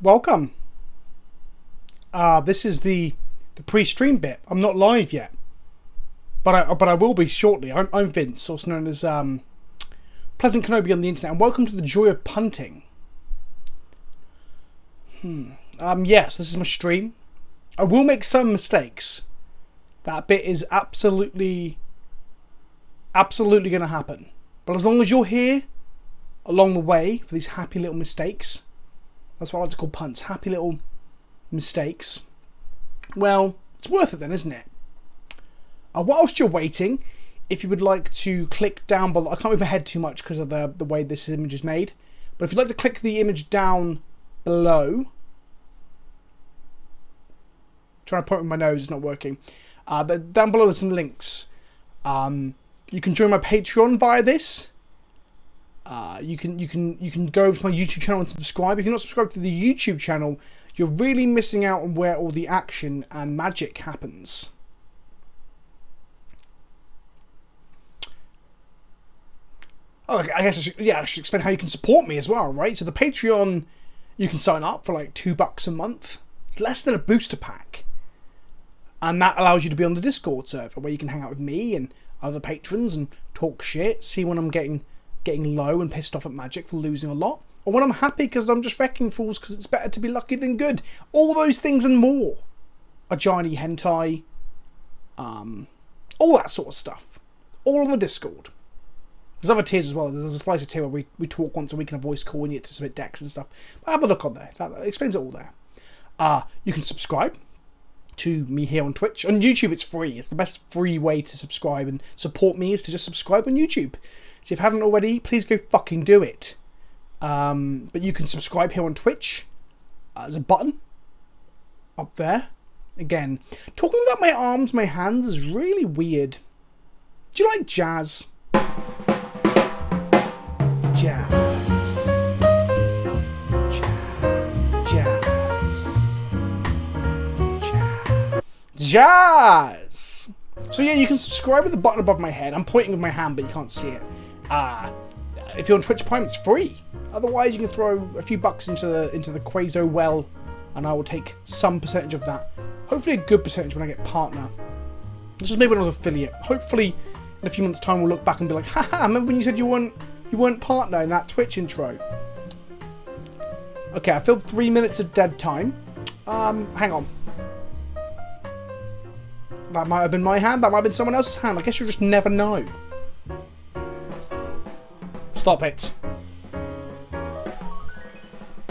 welcome. This is the pre-stream bit. I'm not live yet, but I will be shortly. I'm Vince, also known as PleasantKenobi on the internet, and welcome to the joy of punting. Yes, this is my stream. I will make some mistakes. That bit is absolutely going to happen. But as long as you're here along the way for these happy little mistakes, that's what I like to call punts, happy little mistakes, well, it's worth it then, isn't it? Whilst you're waiting, if you would like to click down below, I can't move my head too much because of the way this image is made, but if you'd like to click the image down below, trying to point with my nose, it's not working. Down below there's some links. You can join my Patreon via this. You can go over to my YouTube channel and subscribe. If you're not subscribed to the YouTube channel, you're really missing out on where all the action and magic happens. Oh, I guess I should explain how you can support me as well, right? So the Patreon, you can sign up for like $2 a month. It's less than a booster pack. And that allows you to be on the Discord server where you can hang out with me and other patrons and talk shit, see when I'm getting low and pissed off at Magic for losing a lot, or when I'm happy because I'm just wrecking fools because it's better to be lucky than good. All those things and more. A giant hentai, all that sort of stuff. All on the Discord. There's other tiers as well. There's a slicer tier where we talk once a week in a voice call and you get to submit decks and stuff. But have a look on there. That explains it all there. You can subscribe to me here on Twitch. On YouTube it's free. It's the best free way to subscribe and support me is to just subscribe on YouTube. So if you haven't already, please go fucking do it. But you can subscribe here on Twitch. There's a button up there. Again, talking about my arms, my hands is really weird. Do you like jazz? Jazz. Jazz! So yeah, you can subscribe with the button above my head. I'm pointing with my hand, but you can't see it. If you're on Twitch Prime, it's free. Otherwise, you can throw a few bucks into the Quazo well, and I will take some percentage of that. Hopefully a good percentage when I get partner. It's just maybe not an affiliate. Hopefully, in a few months' time, we'll look back and be like, haha, remember when you said you weren't partner in that Twitch intro? Okay, I filled 3 minutes of dead time. Hang on. That might have been my hand, that might have been someone else's hand. I guess you'll just never know. Stop it.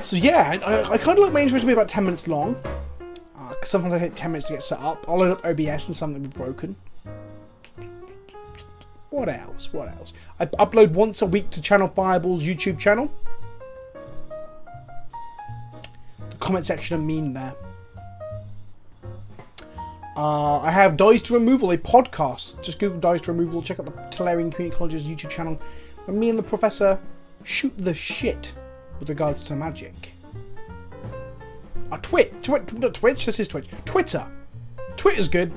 So yeah, I kind of like my intros to be about 10 minutes long. Because sometimes I take 10 minutes to get set up. I'll load up OBS and something will be broken. What else? I upload once a week to Channel Fireball's YouTube channel. The comment section are mean there. I have Dice to Removal, a podcast. Just Google Dice to Removal, check out the Tolarian Community College's YouTube channel, where me and the professor shoot the shit with regards to magic. Twitch, this is Twitch. Twitter's good.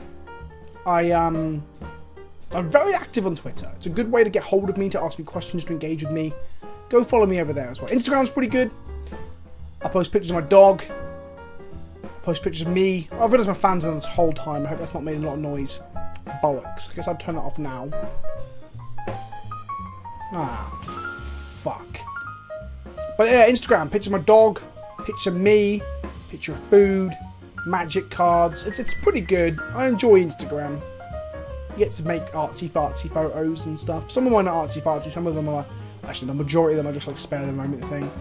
I'm very active on Twitter. It's a good way to get hold of me, to ask me questions, to engage with me. Go follow me over there as well. Instagram's pretty good. I post pictures of my dog. Post pictures of me. I've realised my fans have been on this whole time. I hope that's not made a lot of noise. Bollocks. I guess I'll turn that off now. Fuck. But yeah, Instagram. Picture of my dog. Picture of me. Picture of food. Magic cards. It's pretty good. I enjoy Instagram. You get to make artsy-fartsy photos and stuff. Some of mine are artsy-fartsy. Some of them are... Actually, the majority of them are just like spare the moment thing.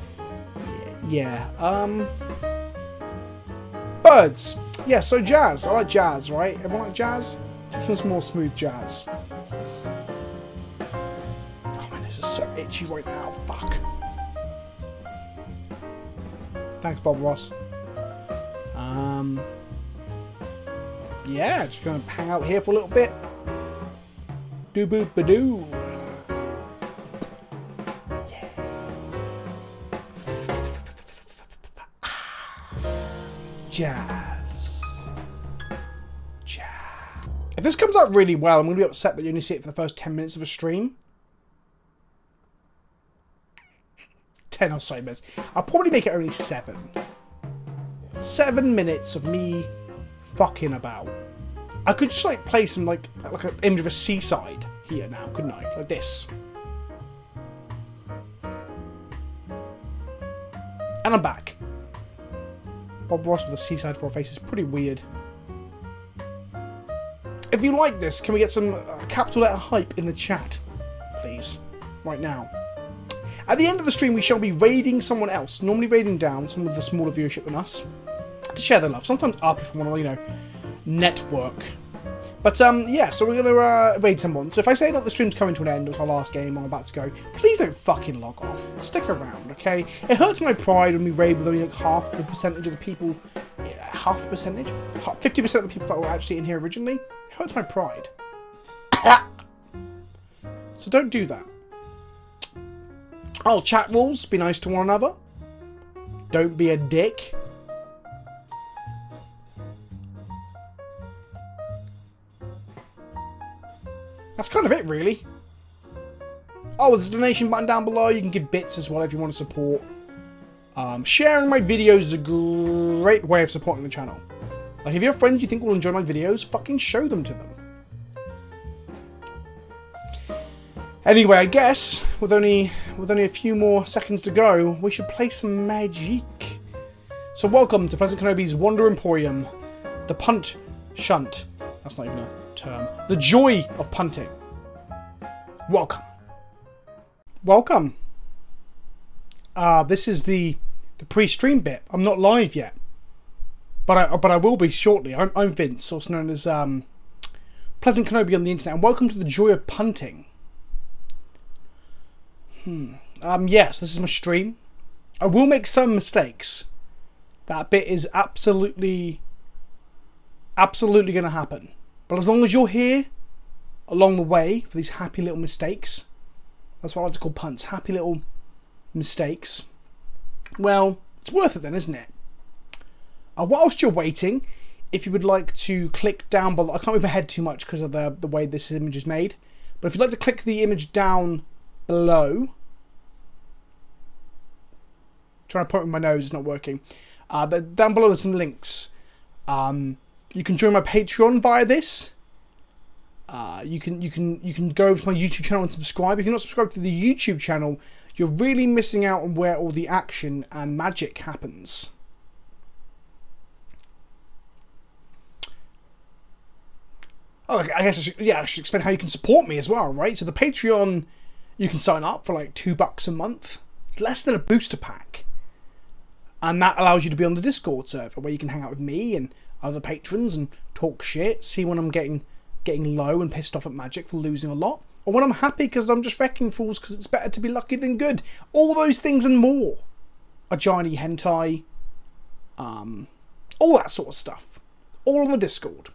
Yeah. Birds. Yeah, so jazz. I like jazz, right? Everyone like jazz? This one's more smooth jazz. Oh man, this is so itchy right now. Fuck. Thanks, Bob Ross. Yeah, just gonna hang out here for a little bit. Doo boop ba doo. Jazz. If this comes out really well, I'm going to be upset that you only see it for the first 10 minutes of a stream. 10 or so minutes. I'll probably make it only 7. 7 minutes of me fucking about. I could just like play some like an image of a seaside here now, couldn't I? Like this. And I'm back. Bob Ross with a seaside for a face is pretty weird. If you like this, can we get some capital letter hype in the chat, please? Right now. At the end of the stream, we shall be raiding someone else, normally raiding down someone with a smaller viewership than us, to share their love. Sometimes up if we want to, you know, network. But yeah, so we're going to raid someone. So if I say that the stream's coming to an end, it's our last game, I'm about to go, please don't fucking log off. Stick around, okay? It hurts my pride when we raid with only like half the percentage of the people, half the percentage? 50% of the people that were actually in here originally. It hurts my pride. So don't do that. Oh, chat rules, be nice to one another. Don't be a dick. That's kind of it, really. Oh, there's a donation button down below. You can give bits as well if you want to support. Sharing my videos is a great way of supporting the channel. Like, if you have friends you think will enjoy my videos, fucking show them to them. Anyway, I guess, with only a few more seconds to go, we should play some Magic. So welcome to PleasantKenobi's Wonder Emporium. The punt shunt. That's not even a term. The joy of punting. Welcome. Welcome. This is the pre-stream bit. I'm not live yet. But I will be shortly. I'm Vince, also known as PleasantKenobi on the internet, and welcome to the joy of punting. Yes, this is my stream. I will make some mistakes. That bit is absolutely going to happen. But as long as you're here along the way for these happy little mistakes, that's what I like to call punts, happy little mistakes, well, it's worth it then, isn't it? Whilst you're waiting, if you would like to click down below, I can't move my head too much because of the way this image is made, but if you'd like to click the image down below, trying to point with my nose, it's not working. But down below there's some links. You can join my Patreon via this. You can go over to my YouTube channel and subscribe. If you're not subscribed to the YouTube channel, you're really missing out on where all the action and magic happens. Oh, I guess I should explain how you can support me as well, right? So the Patreon, you can sign up for like $2 a month. It's less than a booster pack. And that allows you to be on the Discord server where you can hang out with me and other patrons and talk shit, see when I'm getting low and pissed off at Magic for losing a lot, or when I'm happy because I'm just wrecking fools because it's better to be lucky than good. All those things and more. A giant hentai, all that sort of stuff. All on the Discord.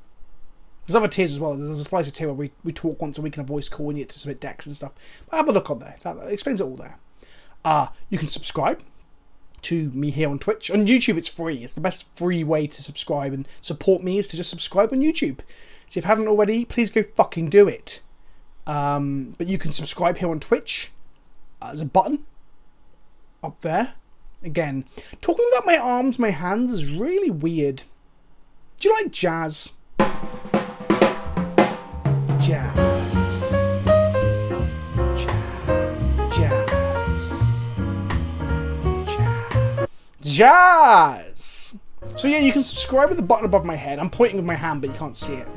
There's other tiers as well. There's a slicer tier where we talk once a week in a voice call and you get to submit decks and stuff. But have a look on there. That explains it all there. You can subscribe to me here on Twitch. On YouTube, it's free. It's the best free way to subscribe and support me is to just subscribe on YouTube. So if you haven't already, please go fucking do it. But you can subscribe here on Twitch. There's a button up there. Again, talking about my arms, my hands is really weird. Do you like jazz? Jazz. Jazz! So yeah, you can subscribe with the button above my head. I'm pointing with my hand, but you can't see it.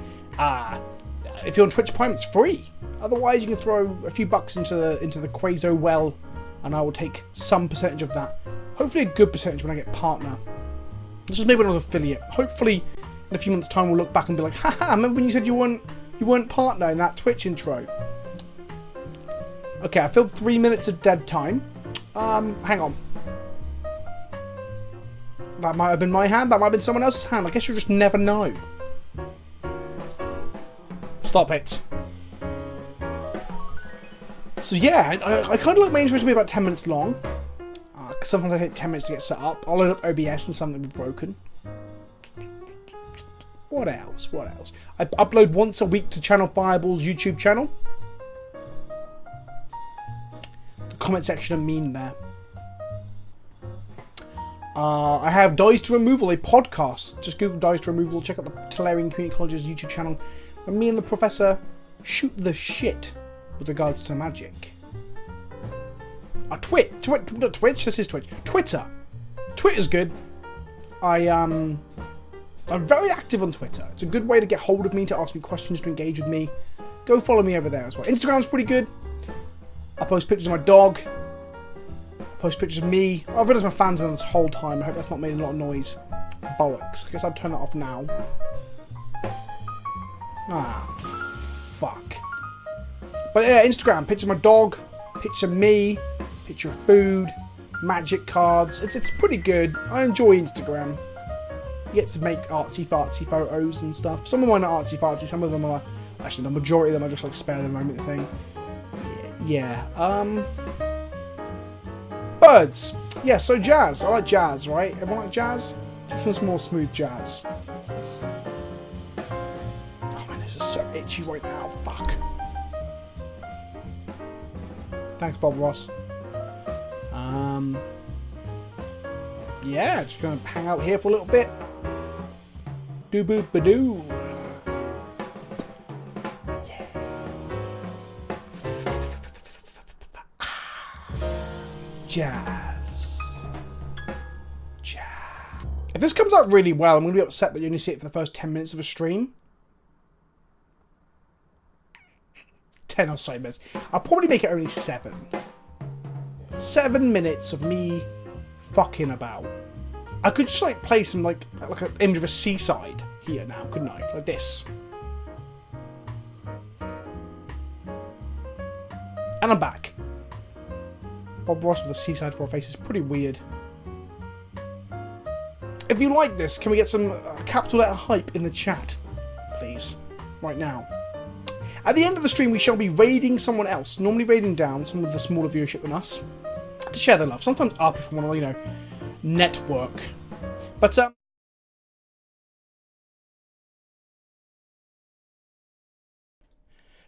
If you're on Twitch Prime, it's free. Otherwise, you can throw a few bucks into the Quazo well, and I will take some percentage of that. Hopefully a good percentage when I get partner. This is maybe another affiliate. Hopefully, in a few months' time, we'll look back and be like, haha, remember when you said you weren't partner in that Twitch intro? Okay, I filled 3 minutes of dead time. Hang on. That might have been my hand, that might have been someone else's hand. I guess you'll just never know. Stop it. So yeah, I kind of like my intro to be about 10 minutes long. Because sometimes I take 10 minutes to get set up. I'll load up OBS and something will be broken. What else? I upload once a week to Channel Fireball's YouTube channel. The comment section are mean there. I have Dice to Removal, a podcast. Just Google Dice to Removal. Check out the Tolarian Community College's YouTube channel, where me and the professor shoot the shit with regards to magic. Twitch. This is Twitch. Twitter. Twitter's good. I'm very active on Twitter. It's a good way to get hold of me, to ask me questions, to engage with me. Go follow me over there as well. Instagram's pretty good. I post pictures of my dog. Post pictures of me. I've realised my fans have been on this whole time. I hope that's not made a lot of noise. Bollocks. I guess I'll turn that off now. Ah, fuck. But yeah, Instagram. Picture of my dog. Picture of me. Picture of food. Magic cards. It's pretty good. I enjoy Instagram. You get to make artsy-fartsy photos and stuff. Some of mine are artsy-fartsy. Some of them are... Actually, the majority of them are just like spare the moment thing. Yeah. Birds. Yeah, so jazz. I like jazz, right? Everyone like jazz? This one's more smooth jazz. Oh man, this is so itchy right now. Fuck. Thanks, Bob Ross. Yeah, just gonna hang out here for a little bit. Doo boop ba doo. Jazz. If this comes out really well, I'm going to be upset that you only see it for the first 10 minutes of a stream. 10 or so minutes. I'll probably make it only 7. 7 minutes of me fucking about. I could just like play some like an image of a seaside here now, couldn't I? Like this. And I'm back. Bob Ross with a seaside for a face is pretty weird. If you like this, can we get some capital letter hype in the chat, please? Right now. At the end of the stream, we shall be raiding someone else. Normally raiding down someone with a smaller viewership than us. To share their love. Sometimes up if I want to, you know, network. But,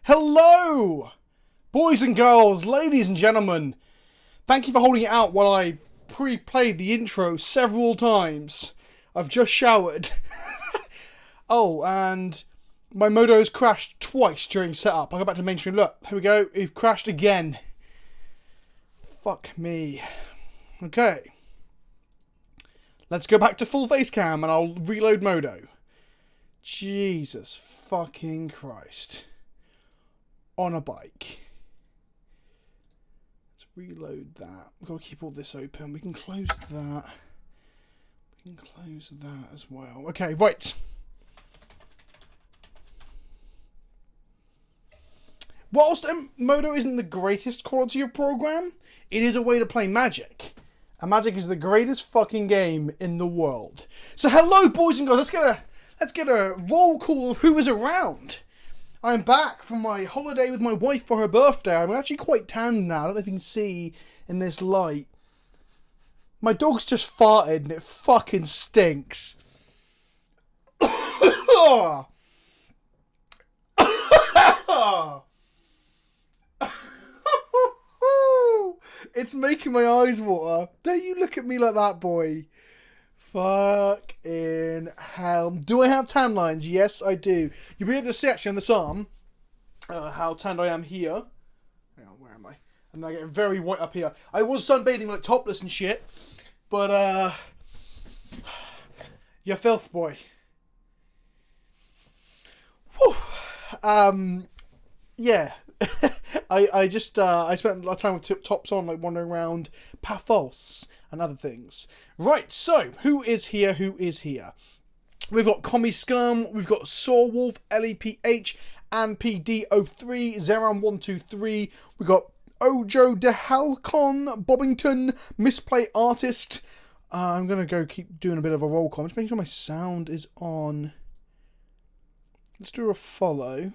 hello! Boys and girls, ladies and gentlemen. Thank you for holding it out while I pre-played the intro several times. I've just showered. Oh, and my Modo's crashed twice during setup. I'll go back to mainstream. Look, here we go. We've crashed again. Fuck me. Okay. Let's go back to full face cam and I'll reload Modo. Jesus fucking Christ. On a bike. Reload that. We've got to keep all this open. We can close that. We can close that as well. Okay, right. Whilst Modo isn't the greatest quality of program, it is a way to play Magic. And Magic is the greatest fucking game in the world. So hello, boys and girls. Let's get a roll call of who is around. I'm back from my holiday with my wife for her birthday. I'm actually quite tanned now. I don't know if you can see in this light. My dog's just farted and it fucking stinks. It's making my eyes water. Don't you look at me like that, boy. Fucking hell. Do I have tan lines? Yes, I do. You'll be able to see actually on this arm how tanned I am here. Hang on, where am I? And I get very white up here. I was sunbathing like topless and shit. But, you filth, boy. Whew. Yeah. I spent a lot of time with tops on, like wandering around Paphos and other things. Right, so who is here? Who is here? We've got Commie Scum, we've got Sawwolf, LEPH, and PD03, Zeron123. We've got Ojo DeHalcon, Bobbington, Misplay Artist. I'm gonna go keep doing a bit of a roll call. I'm just making sure my sound is on. Let's do a follow.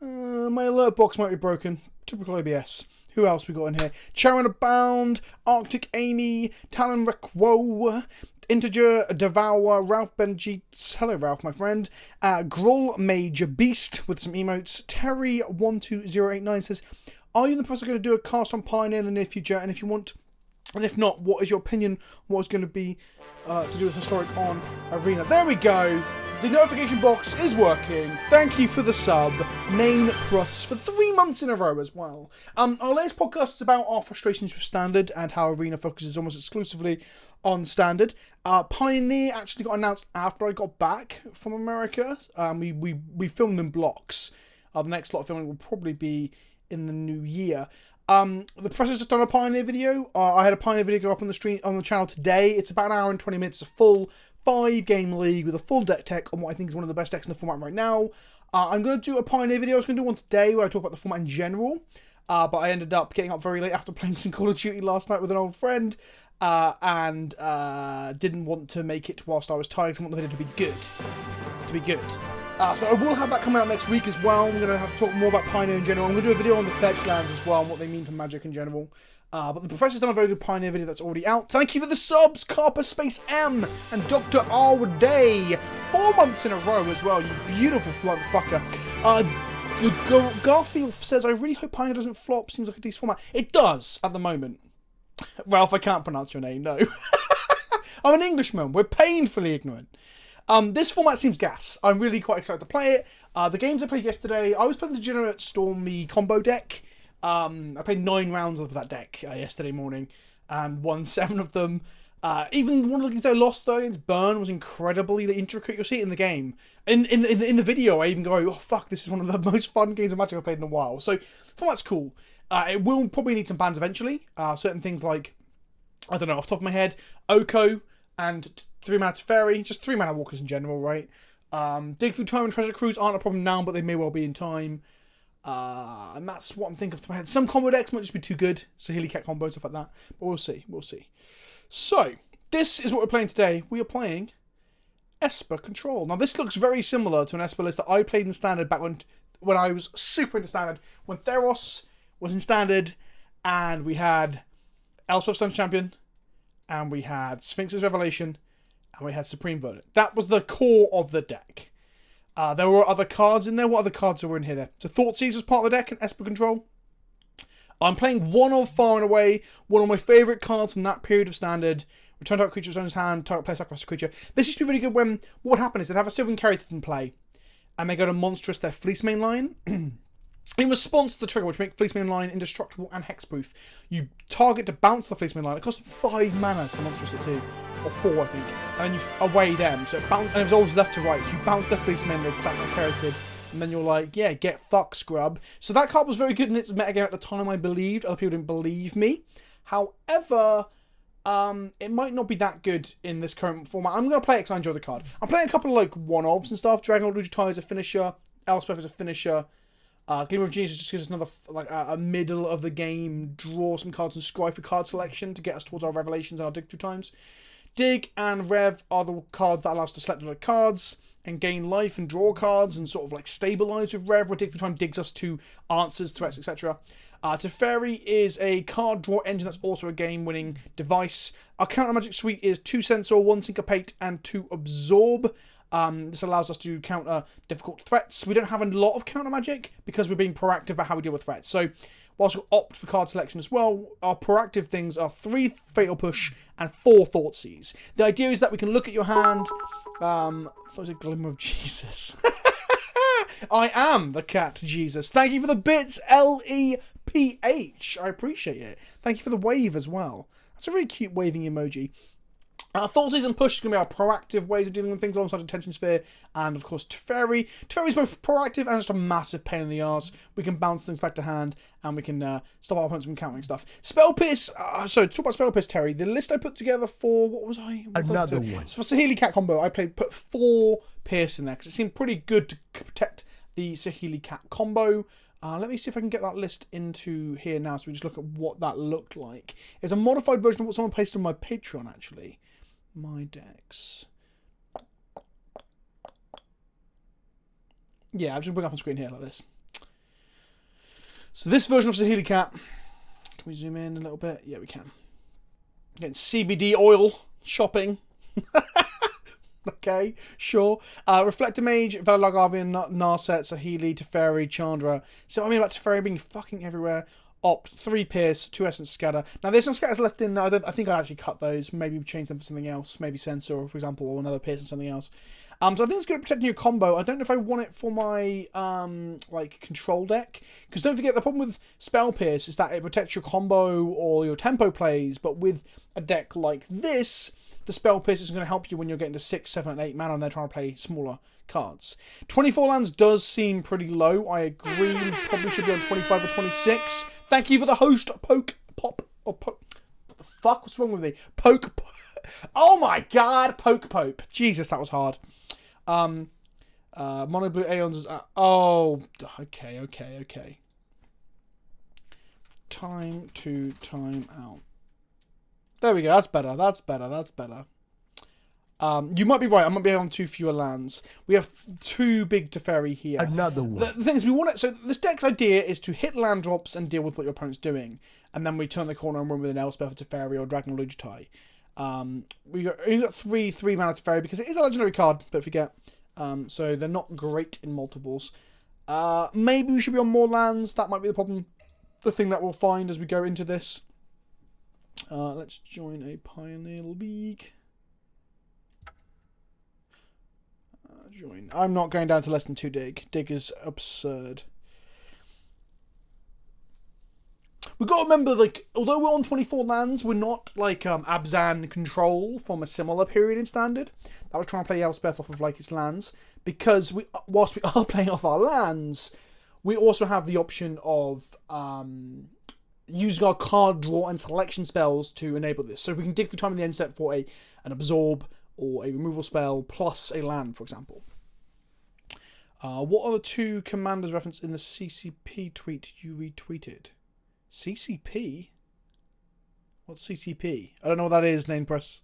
My alert box might be broken. Typical OBS. Who else we got in here? Charon Abound, Arctic Amy, Talon Requo, Integer Devour, Ralph Benjeets. Hello, Ralph, my friend. Grull Major Beast with some emotes. Terry12089 says, Are you the person going to do a cast on Pioneer in the near future? And if you want, and if not, what is your opinion? What is going to be to do with Historic on Arena? There we go. The notification box is working. Thank you for the sub, Nain Pruss, for 3 months in a row as well. Our latest podcast is about our frustrations with Standard and how Arena focuses almost exclusively on Standard. Pioneer actually got announced after I got back from America. We filmed in blocks. The next lot of filming will probably be in the new year. The Professor's just done a Pioneer video. I had a Pioneer video go up on the stream on the channel today. It's about an hour and 20 minutes, a full 5-game league with a full deck tech on what I think is one of the best decks in the format right now. I'm going to do a Pioneer video. I was going to do one today where I talk about the format in general. But I ended up getting up very late after playing some Call of Duty last night with an old friend. And didn't want to make it whilst I was tired. I want the video to be good. So I will have that coming out next week as well. We're going to have to talk more about Pioneer in general. I'm going to do a video on the fetch lands as well and what they mean for Magic in general. But the Professor's done a very good Pioneer video that's already out. Thank you for the subs, Carper Space M and Dr. Arwaday. 4 months in a row as well, you beautiful motherfucker. Garfield says, I really hope Pioneer doesn't flop. Seems like a decent format. It does at the moment. Ralph, I can't pronounce your name, no. I'm an Englishman. We're painfully ignorant. This format seems gas. I'm really quite excited to play it. The games I played yesterday, I was playing the Degenerate Stormy combo deck. I played 9 rounds of that deck yesterday morning and won 7 of them. Even one of the games I lost though against Burn was incredibly intricate. You'll see it in the game. In the video, I even go, oh fuck, this is one of the most fun games of Magic I've played in a while. So, format's cool. It will probably need some bans eventually. Certain things like, I don't know, off the top of my head, Oko and 3-mana Teferi, just 3-mana walkers in general, right? Dig Through Time and Treasure Cruise aren't a problem now, but they may well be in time. And that's what I'm thinking off the top of my head. Some combo decks might just be too good, so Healy Cat combo and stuff like that. But we'll see, So, this is what we're playing today. We are playing Esper Control. Now, this looks very similar to an Esper list that I played in Standard back when I was super into Standard, when Theros was in Standard, and we had Elspeth Sun's Champion, and we had Sphinx's Revelation, and we had Supreme Verdict. That was the core of the deck. There were other cards in there. What other cards were in here? So Thoughtseize was part of the deck in Esper Control. I'm playing one of far and away one of my favourite cards from that period of Standard. Return target creature's owner's hand, target player sacrifice a creature. This used to be really good when what would happen is they'd have a Sylvan Charioteer in play, and they go to Monstrous their Fleece main line. In response to the trigger, which makes Fleece main line indestructible and hexproof, you target to bounce the Fleece main line. It costs 5 mana to Monstrous it too. Or 4, I think. And then you away them. So and it was always left to right. So you bounce the Fleece main, they'd sack their Charioteer. And then you're like, yeah, get fucked, scrub. So that card was very good in its metagame at the time, I believed. Other people didn't believe me. However, it might not be that good in this current format. I'm going to play it because I enjoy the card. I'm playing a couple of like one-offs and stuff. Dragon Lord Lugitai is a finisher. Elspeth is a finisher. Glimmer of Genius just gives us another, like, a middle of the game, draw some cards and scry for card selection to get us towards our Revelations and our Dig Through Times. Dig and Rev are the cards that allow us to select the cards and gain life and draw cards and sort of like stabilize with Rev, where Dig Through Time digs us to answers, threats, etc. Teferi is a card draw engine that's also a game-winning device. Our counter magic suite is 2 Censor, 1 Syncopate, and 2 Absorb. This allows us to counter difficult threats. We don't have a lot of counter magic because we're being proactive about how we deal with threats. So, whilst we opt for card selection as well, our proactive things are 3 Fatal Push and 4 Thoughtseize. The idea is that we can look at your hand. I thought it was a Glimmer of Jesus. I am the cat Jesus. Thank you for the bits, LEPH. I appreciate it. Thank you for the wave as well. That's a really cute waving emoji. Thoughtseize and Push is going to be our proactive ways of dealing with things alongside Attention Sphere, and of course Teferi. Teferi is both proactive and just a massive pain in the arse. We can bounce things back to hand, and we can stop our opponents from countering stuff. Spell Pierce, so to talk about Spell Pierce, Terry, the list I put together for, what was I? Another one. So for Saheeli Cat combo, I put 4 Pierce in there, because it seemed pretty good to protect the Saheeli Cat combo. Let me see if I can get that list into here now, so we just look at what that looked like. It's a modified version of what someone pasted on my Patreon, actually. My decks. Yeah, I'm just going to bring up on screen here like this. So this version of Saheeli Cat. Can we zoom in a little bit? Yeah, we can. Getting CBD oil shopping. Okay, sure. Reflector Mage, Valagarvian, Narset, Saheeli, Teferi, Chandra. So I mean about Teferi being fucking everywhere. Opt, 3 Pierce, 2 Essence Scatter. Now the Essence Scatter's left in there. I think I'd actually cut those. Maybe change them for something else. Maybe Sensor, for example, or another Pierce and something else. So I think it's good at protecting your combo. I don't know if I want it for my like control deck, because don't forget the problem with Spell Pierce is that it protects your combo or your tempo plays. But with a deck like this, the Spell Pierce is going to help you when you're getting to 6, 7, and 8 mana and they're trying to play smaller cards. 24 lands does seem pretty low. I agree. Probably should be on 25 or 26. Thank you for the host, Poke Pop. Or Poke. What the fuck? What's wrong with me? Poke. Oh my god, Poke Pope. Jesus, that was hard. Mono Blue Aeons. Oh, okay. Time to time out. There we go. That's better. You might be right. I might be on 2 fewer lands. We have 2 big Teferi here. Another one. The thing is, we want it. So this deck's idea is to hit land drops and deal with what your opponent's doing, and then we turn the corner and win with an Elspeth, or Teferi, or Dragon Lugitai. We got 3 mana Teferi because it is a legendary card. Don't forget. So they're not great in multiples. Maybe we should be on more lands. That might be the problem. The thing that we'll find as we go into this. Let's join a Pioneer League. Join. I'm not going down to less than 2 dig. Dig is absurd. We've got to remember, like, although we're on 24 lands, we're not like Abzan Control from a similar period in Standard. That was trying to play Elspeth off of like its lands. Because whilst we are playing off our lands, we also have the option of using our card draw and selection spells to enable this. So we can dig through time in the end step for an absorb or a removal spell plus a land, for example. What are the 2 commanders referenced in the CCP tweet you retweeted? CCP? What's CCP? I don't know what that is, Namepress.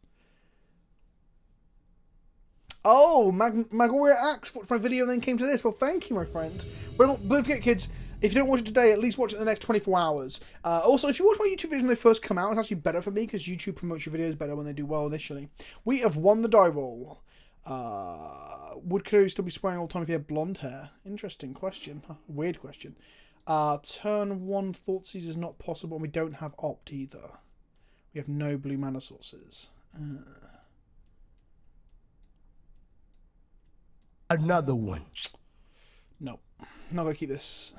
Oh, Magoria Axe watched my video and then came to this. Well, thank you, my friend. Well, don't forget, kids, if you don't watch it today, at least watch it in the next 24 hours. Also, if you watch my YouTube videos when they first come out, it's actually better for me because YouTube promotes your videos better when they do well initially. We have won the die roll. Would Kenobi still be swearing all the time if he had blonde hair? Interesting question. Huh, weird question. Turn 1 Thoughtseize is not possible, and we don't have Opt either. We have no blue mana sources. Another one. No. Not gonna keep this.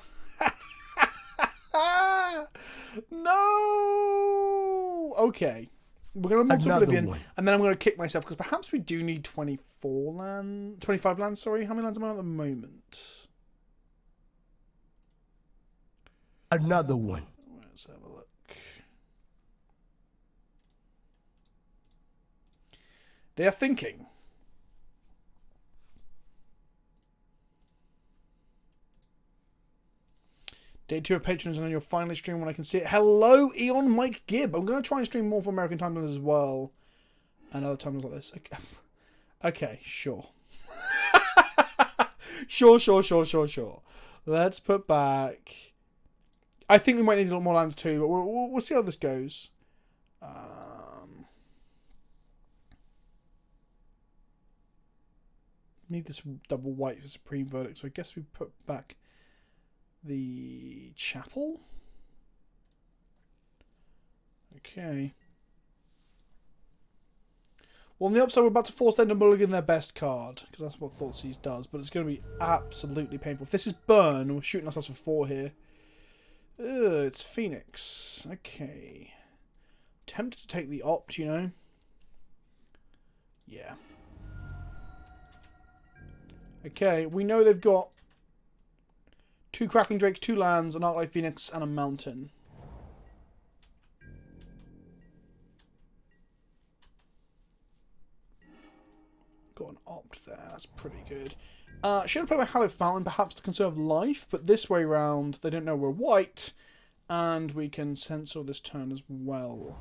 No! Okay. We're going to move to Oblivion, and then I'm going to kick myself, because perhaps we do need 25 lands, sorry. How many lands am I on at the moment? Another one. Let's have a look. They are thinking. Day 2 of patrons, and then you'll finally stream when I can see it. Hello, Eon Mike Gibb. I'm going to try and stream more for American time zones as well. And other time zones like this. Okay, sure. Sure. Let's put back. I think we might need a little more lands too, but we'll see how this goes. Need this double white for Supreme Verdict, so I guess we put back the chapel. Okay. Well, on the upside, we're about to force them to mulligan their best card, because that's what Thoughtseize does, but it's going to be absolutely painful. If this is Burn, we're shooting ourselves for 4 here. Ugh, it's Phoenix. Okay. Tempted to take the Opt, you know. Yeah. Okay, we know they've got 2 Crackling Drakes, 2 lands, an Archetype Phoenix, and a Mountain. Got an Opt there, that's pretty good. Should have played my Hallowed Fountain, perhaps to conserve life, but this way round, they don't know we're white, and we can censor this turn as well.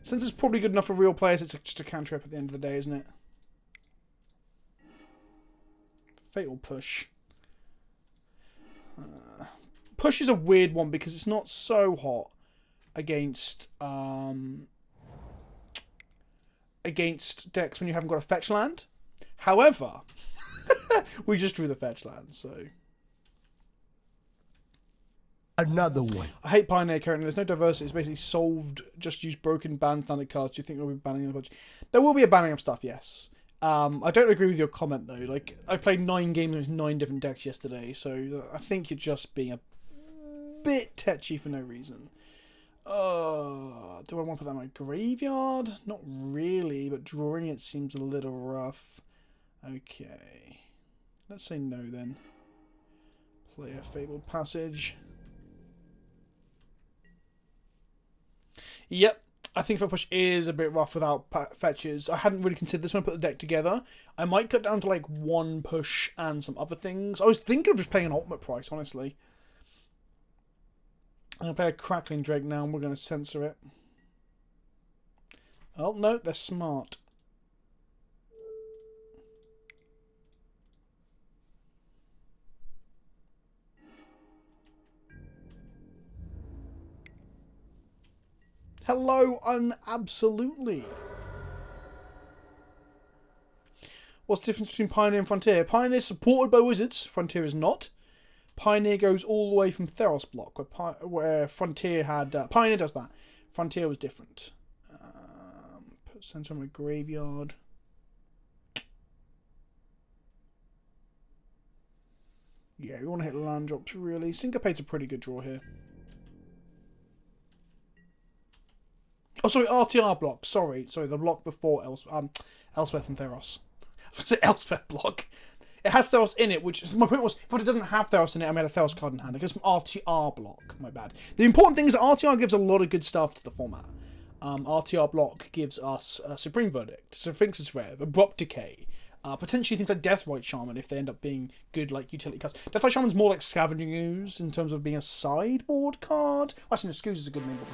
Since it's probably good enough for real players, it's just a cantrip at the end of the day, isn't it? Fatal Push. Push is a weird one because it's not so hot against decks when you haven't got a fetch land. However, we just drew the fetch land, so Another one. I hate Pioneer currently. There's no diversity. It's basically solved. Just use broken ban standard cards. Do you think we'll be banning a bunch? There will be a banning of stuff, yes. I don't agree with your comment though. Like, I played 9 games with 9 different decks yesterday, so I think you're just being a bit tetchy for no reason. Do I want to put that in my graveyard? Not really, but drawing it seems a little rough. Okay. Let's say no then. Play a Fabled Passage. Yep. I think Fabled Push is a bit rough without fetches. I hadn't really considered this when I put the deck together. I might cut down to like 1 push and some other things. I was thinking of just playing an ultimate price, honestly. I'm going to play a Crackling Drake now and we're going to censor it. Oh, no, they're smart. Hello, absolutely. What's the difference between Pioneer and Frontier? Pioneer is supported by Wizards. Frontier is not. Pioneer goes all the way from Theros block, where Frontier had... Pioneer does that. Frontier was different. Put center on my graveyard. Yeah, we want to hit land drops, really. Syncopate's a pretty good draw here. Oh, sorry, RTR block. Sorry, the block before Elspeth and Theros. I was going to say Elspeth block. It has Theros in it, which my point was, if it doesn't have Theros in it, I made a Theros card in hand. It goes from RTR block. My bad. The important thing is that RTR gives a lot of good stuff to the format. RTR block gives us Supreme Verdict, Sphinx'S Rev, Abrupt Decay, potentially things like Deathrite Shaman if they end up being good like utility cards. Deathrite Shaman's more like Scavenging Ooze in terms of being a sideboard card. Well, actually, no, Scooze is a good main board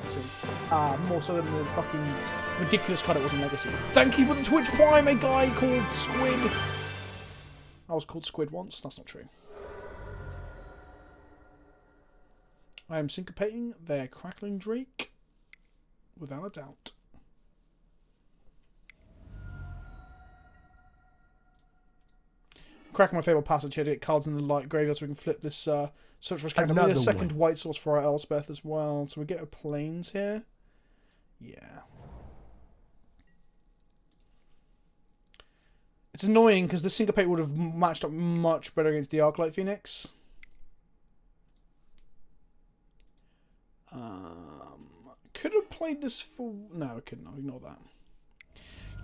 card too. More so than the fucking ridiculous card it was in Legacy. Thank you for the Twitch Prime, a guy called Squid. I was called Squid once. That's not true. I am syncopating their Crackling Drake. Without a doubt. Cracking my Fabled Passage here to get cards in the light graveyard so we can flip this search for character. We need a second white source for our Elspeth as well. So we get a plains here. Yeah. It's annoying because the Syncopate would have matched up much better against the Archetype Phoenix. Could have played this for... No, I couldn't. I'll ignore that.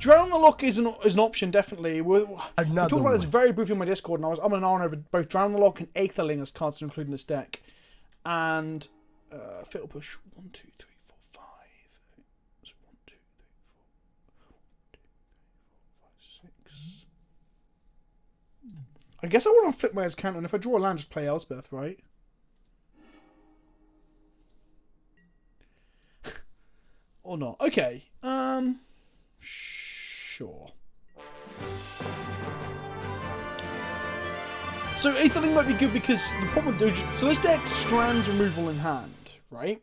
Drown the Lock is an option, definitely. We talked about this very briefly on my Discord, and I was on and on over both Drown the Lock and Aetherling as cards to include in this deck. And Fatal Push 1, 2, 3, 4, 5. So 1, 2, 3, 4, 1, 2, 3, 4, 5, 6. I guess I want to flip my counter, and if I draw a land, just play Elspeth, right? Or not. Okay. Sure. So Aetherling might be good because the problem with so this deck strands removal in hand, right?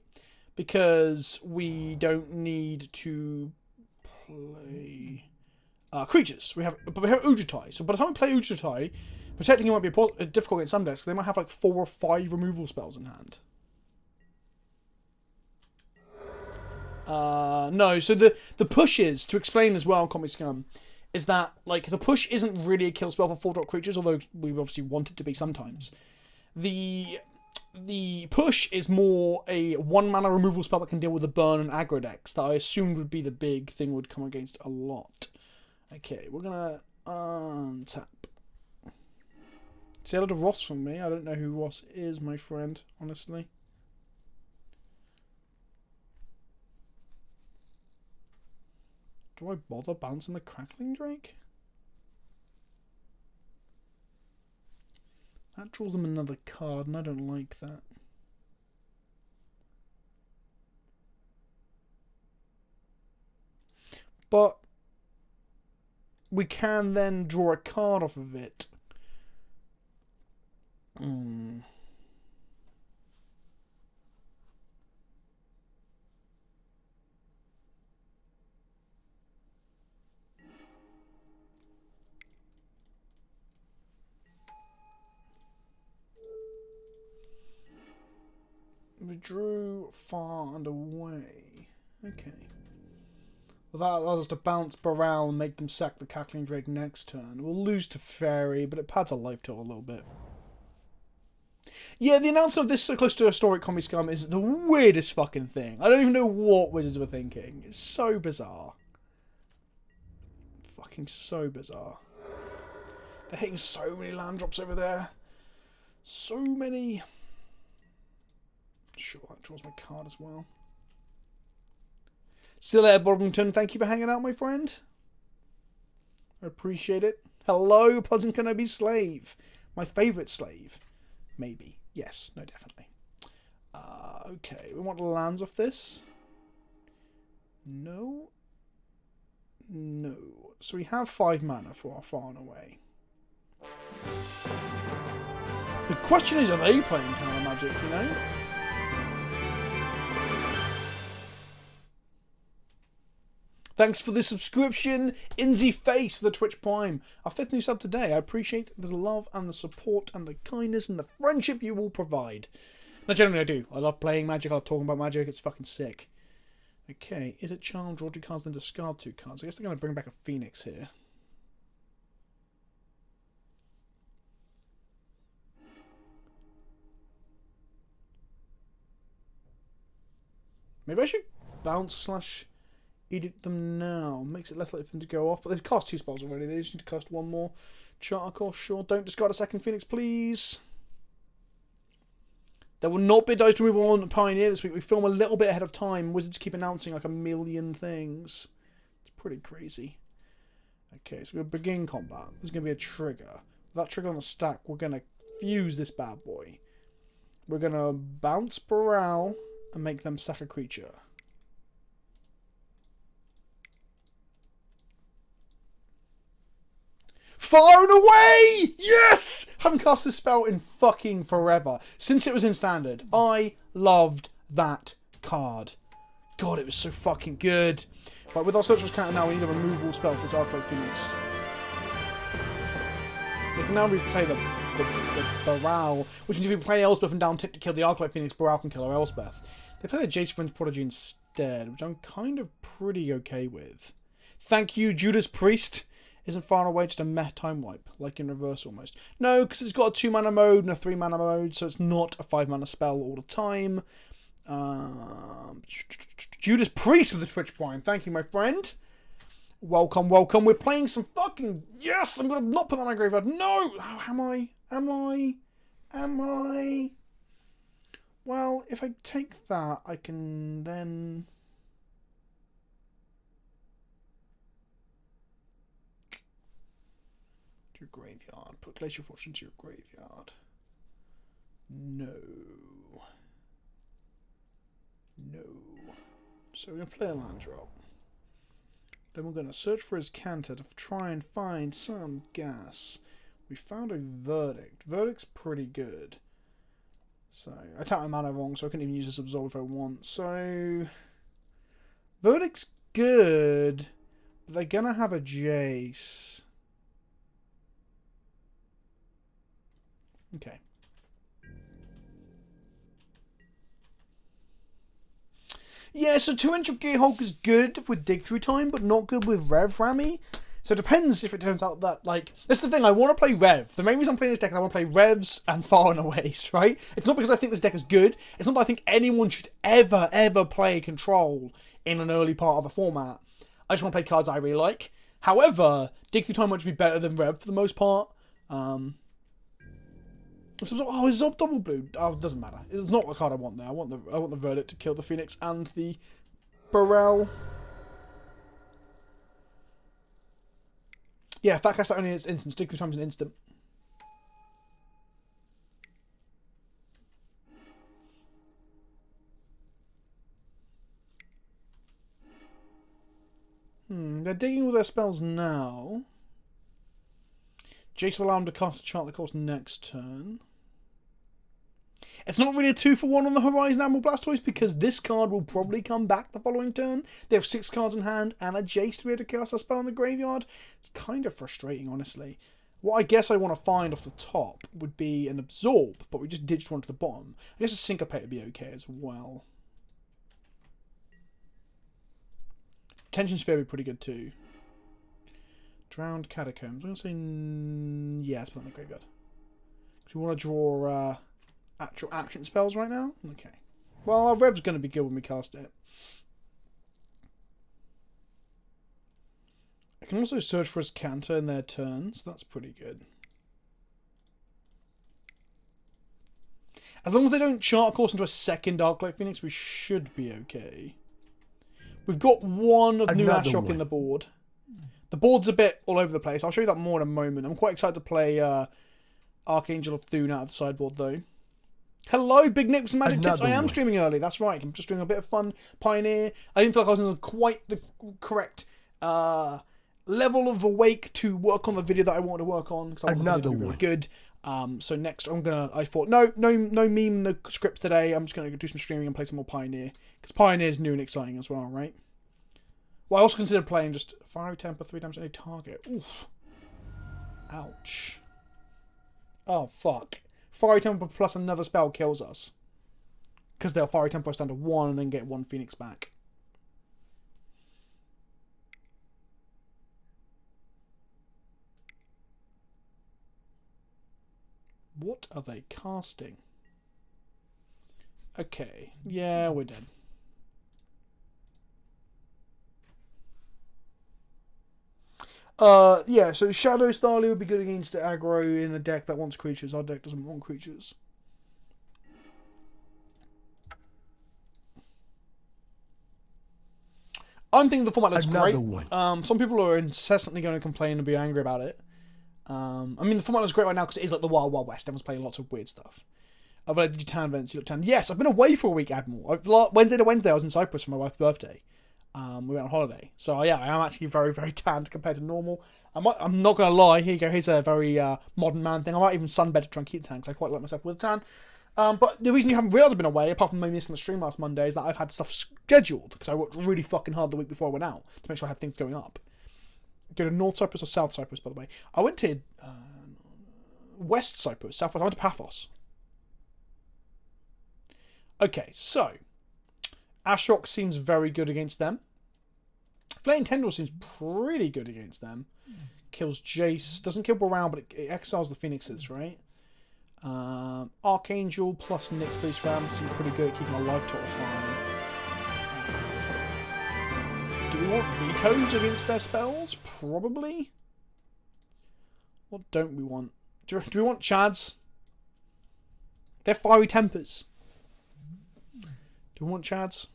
Because we don't need to play creatures. But we have Ujatai. So by the time we play Ujatai, protecting it might be difficult against some decks. They might have like 4 or 5 removal spells in hand. No, so the push is, to explain as well, Comic Scum, is that, like, the push isn't really a kill spell for 4-drop creatures, although we obviously want it to be sometimes. The push is more a 1-mana removal spell that can deal with the burn and aggro decks, that I assumed would be the big thing would come against a lot. Okay, we're gonna untap. See a lot of Ross from me. I don't know who Ross is, my friend, honestly. Do I bother bouncing the Crackling Drake? That draws them another card, and I don't like that. But we can then draw a card off of it. drew far and away. Okay. Well, that allows us to bounce Baral and make them sack the Cackling Drake next turn. We'll lose to Fairy, but it pads our life total a little bit. Yeah, the announcement of this so close to Historic Combi Scum is the weirdest fucking thing. I don't even know what Wizards were thinking. It's so bizarre. Fucking so bizarre. They're hitting so many land drops over there. So many. Sure, that draws my card as well. Still there, Bobbington. Thank you for hanging out, my friend. I appreciate it. Hello, PleasantKenobi slave. My favourite slave. Maybe. Yes. No, definitely. Okay. We want lands off this. No. No. So we have 5 mana for our Far and Away. The question is, are they playing counter magic, you know? Thanks for the subscription, Inzy Face, for the Twitch Prime. Our 5th new sub today. I appreciate the love and the support and the kindness and the friendship you will provide. No, generally I do. I love playing Magic. I love talking about Magic. It's fucking sick. Okay, is it charm, draw 2 cards, then discard 2 cards? I guess they're going to bring back a Phoenix here. Maybe I should bounce / edict them now. Makes it less likely for them to go off. But they've cast 2 spells already. They just need to cast 1 more. Charter Course, sure. Don't discard a second Phoenix, please. There will not be a dice removal on Pioneer this week. We film a little bit ahead of time. Wizards keep announcing like a million things. It's pretty crazy. Okay, so we're going to begin combat. There's going to be a trigger. With that trigger on the stack, we're going to fuse this bad boy. We're going to bounce Baral and make them sack a creature. Far and Away! Yes! Haven't cast this spell in fucking forever. Since it was in Standard. I loved that card. God, it was so fucking good. But with our Searcher's Counter now, we need a removal spell for this Archetype Phoenix. We can now replay the Baral, which means if we play Elspeth and down tick to kill the Archetype Phoenix, Baral can kill our Elspeth. They played a Jace Friend's Prodigy instead, which I'm kind of pretty okay with. Thank you, Judas Priest. Isn't Far Away just a meh time wipe, like in reverse almost? No, because it's got a 2 mana mode and a 3 mana mode, so it's not a 5 mana spell all the time. Judas Priest with the Twitch Prime. Thank you, my friend. Welcome, welcome. We're playing some fucking... Yes! I'm going to not put that on my graveyard. No! How am I? Well, if I take that, I can then... Your graveyard. Put Glacial Fortune to your graveyard. No. So we're going to play a land drop. Then we're going to search for his Canter to try and find some gas. We found a Verdict. Verdict's pretty good. So, I tapped my mana wrong, so I couldn't even use this Absorb if I want. So, Verdict's good. But they're going to have a Jace. Okay. Yeah, so 2-inch Gearhulk is good with dig through time, but not good with Rev Rammy. So it depends if it turns out that, like... That's the thing, I want to play Rev. The main reason I'm playing this deck is I want to play Revs and Far and Aways, right? It's not because I think this deck is good. It's not that I think anyone should ever play Control in an early part of a format. I just want to play cards I really like. However, dig through time might be better than Rev for the most part. Oh, is Zob double blue? Oh, it doesn't matter. It's not the card I want there. I want the Verdict to kill the Phoenix and the Baral. Yeah, Fat Caster only is instant. Stick through time is an instant. They're digging all their spells now. Jace will allow him to cast a Chart the Course next turn. It's not really a 2-for-1 on the Horizon Admiral Blastoise because this card will probably come back the following turn. They have 6 cards in hand and a Jace to be able to cast a spell in the graveyard. It's kind of frustrating, honestly. What I guess I want to find off the top would be an absorb, but we just ditched one to the bottom. I guess a syncopate would be okay as well. Tension sphere would be pretty good too. Drowned catacombs. I'm going to say yeah, it's not very good. Because we want to draw actual action spells right now. Okay. Well, our rev's going to be good when we cast it. I can also search for his counter in their turns. That's pretty good. As long as they don't chart course into a second Archetype Phoenix, we should be okay. We've got one of New Ashok in the board. The board's a bit all over the place. I'll show you that more in a moment. I'm quite excited to play Archangel of Thune out of the sideboard, though. Hello, Big Nick with some magic tips. I am streaming early. That's right. I'm just doing a bit of fun. Pioneer. I didn't feel like I was in quite the correct level of awake to work on the video that I wanted to work on. Because I want the video to be really good. So next, I thought, no meme the script today. I'm just gonna do some streaming and play some more Pioneer because Pioneer is new and exciting as well, right? Well, I also considered playing just Fiery Temper 3 times any target. Oof. Ouch. Oh fuck. Fiery Temper plus another spell kills us because they'll Fiery Temper us down to 1 and then get 1 Phoenix back. What are they casting? Okay, yeah, we're dead. Yeah, so Shadow Starly would be good against the aggro in a deck that wants creatures. Our deck doesn't want creatures. I'm thinking the format looks great. Some people are incessantly going to complain and be angry about it. I mean, the format looks great right now because it is like the Wild Wild West. Everyone's playing lots of weird stuff. I've like, did you tan events? You look tan. Yes, I've been away for a week, Admiral. Wednesday to Wednesday, I was in Cyprus for my wife's birthday. We went on holiday. So, yeah, I am actually very, very tanned compared to normal. I'm not going to lie. Here you go. Here's a very modern man thing. I might even sunbed to try and keep the tan because I quite like myself with a tan. But the reason you haven't realised I've been away, apart from me missing the stream last Monday, is that I've had stuff scheduled because I worked really fucking hard the week before I went out to make sure I had things going up. Go to North Cyprus or South Cyprus, by the way. I went to West Cyprus, South West. I went to Paphos. Okay, so Ashok seems very good against them. Flaying Tendril seems pretty good against them. Kills Jace. Doesn't kill Brown, but it exiles the Phoenixes, right? Archangel plus Nick Police Rams seem pretty good at keeping our life total high. Do we want vetoes against their spells? Probably. What don't we want? Do we want Chads? They're Fiery Tempers. Do we want Chads?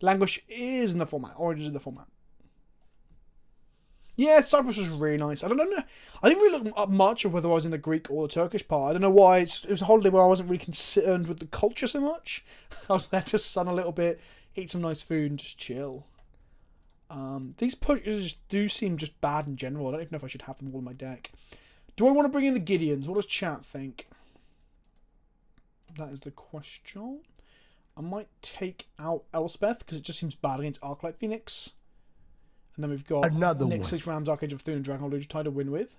Languish is in the format. Orange is in the format. Yeah, Cyprus was really nice. I don't know. I didn't really look up much of whether I was in the Greek or the Turkish part. I don't know why. It was a holiday where I wasn't really concerned with the culture so much. I was there to sun a little bit, eat some nice food, and just chill. These pushes do seem just bad in general. I don't even know if I should have them all in my deck. Do I want to bring in the Gideons? What does chat think? That is the question. I might take out Elspeth because it just seems bad against Archetype Phoenix. And then we've got next week's Rams, Archangel of Thune, and Dragon Lord Tide to win with.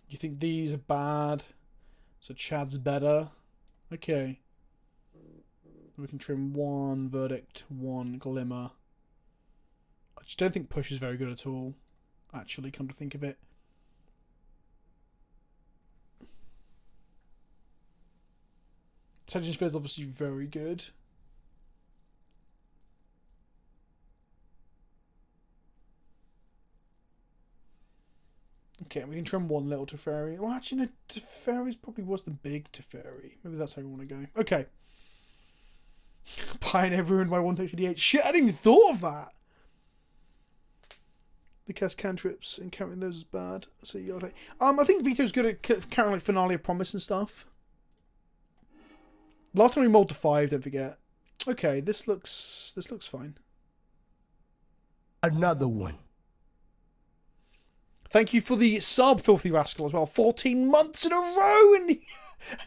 You think these are bad? So Chad's better. Okay. We can trim 1 Verdict, 1 Glimmer. I just don't think Push is very good at all. Actually, come to think of it. Tension Sphere is obviously very good. Okay, we can trim 1 little Teferi. Well, actually, no, Teferi's probably worse than big Teferi. Maybe that's how we want to go. Okay. Pioneer ruined my 168. Shit, I didn't even thought of that. The cast cantrips and counting those is bad. So I think Vito's good at counting like Finale of Promise and stuff. Last time we mulled to 5, don't forget. Okay, this looks fine. Another one. Thank you for the sub, Filthy Rascal, as well. 14 months in a row! And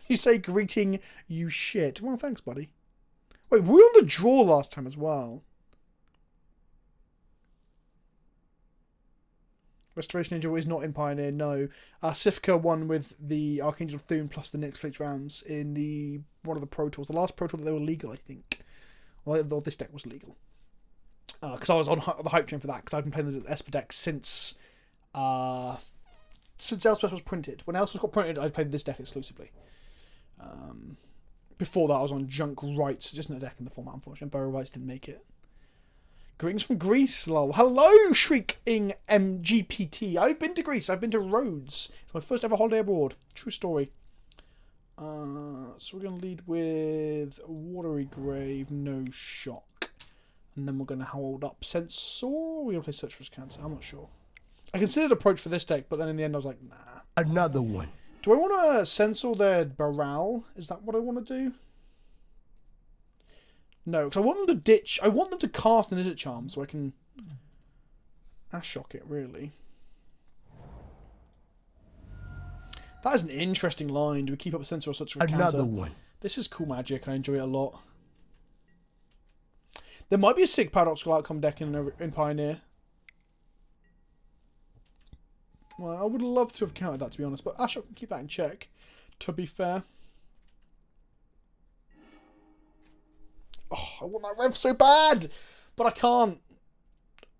You say greeting, you shit. Well, thanks, buddy. Wait, we were on the draw last time as well. Restoration Angel is not in Pioneer, no. Sifka won with the Archangel of Thune plus the Nyx Fleet rounds in one of the Pro Tours. The last Pro Tour that they were legal, I think. Well, this deck was legal. Because I was on the hype train for that, because I've been playing the Esper deck since Elspeth was printed. When Elspeth got printed, I played this deck exclusively. Before that, I was on Junk Rights, just in a deck in the format, unfortunately. Burrow Rights didn't make it. Greetings from Greece, lol. Hello, shrieking MGPT. I've been to Greece. I've been to Rhodes. It's my first ever holiday abroad. True story. So we're going to lead with Watery Grave, no shock. And then we're going to hold up Censor. Or we're going to play Search for His Cancer. I'm not sure. I considered approach for this deck, but then in the end I was like, nah. Another one. Do I want to censor their Baral? Is that what I want to do? No, because I want them to ditch. I want them to cast an Izzet Charm so I can Ashock it, really. That is an interesting line. Do we keep up a censor or such a Another one. This is cool magic. I enjoy it a lot. There might be a sick paradoxical outcome deck in Pioneer. Well, I would love to have countered that, to be honest, but Ashock can keep that in check, to be fair. Oh, I want that Rev so bad, but I can't.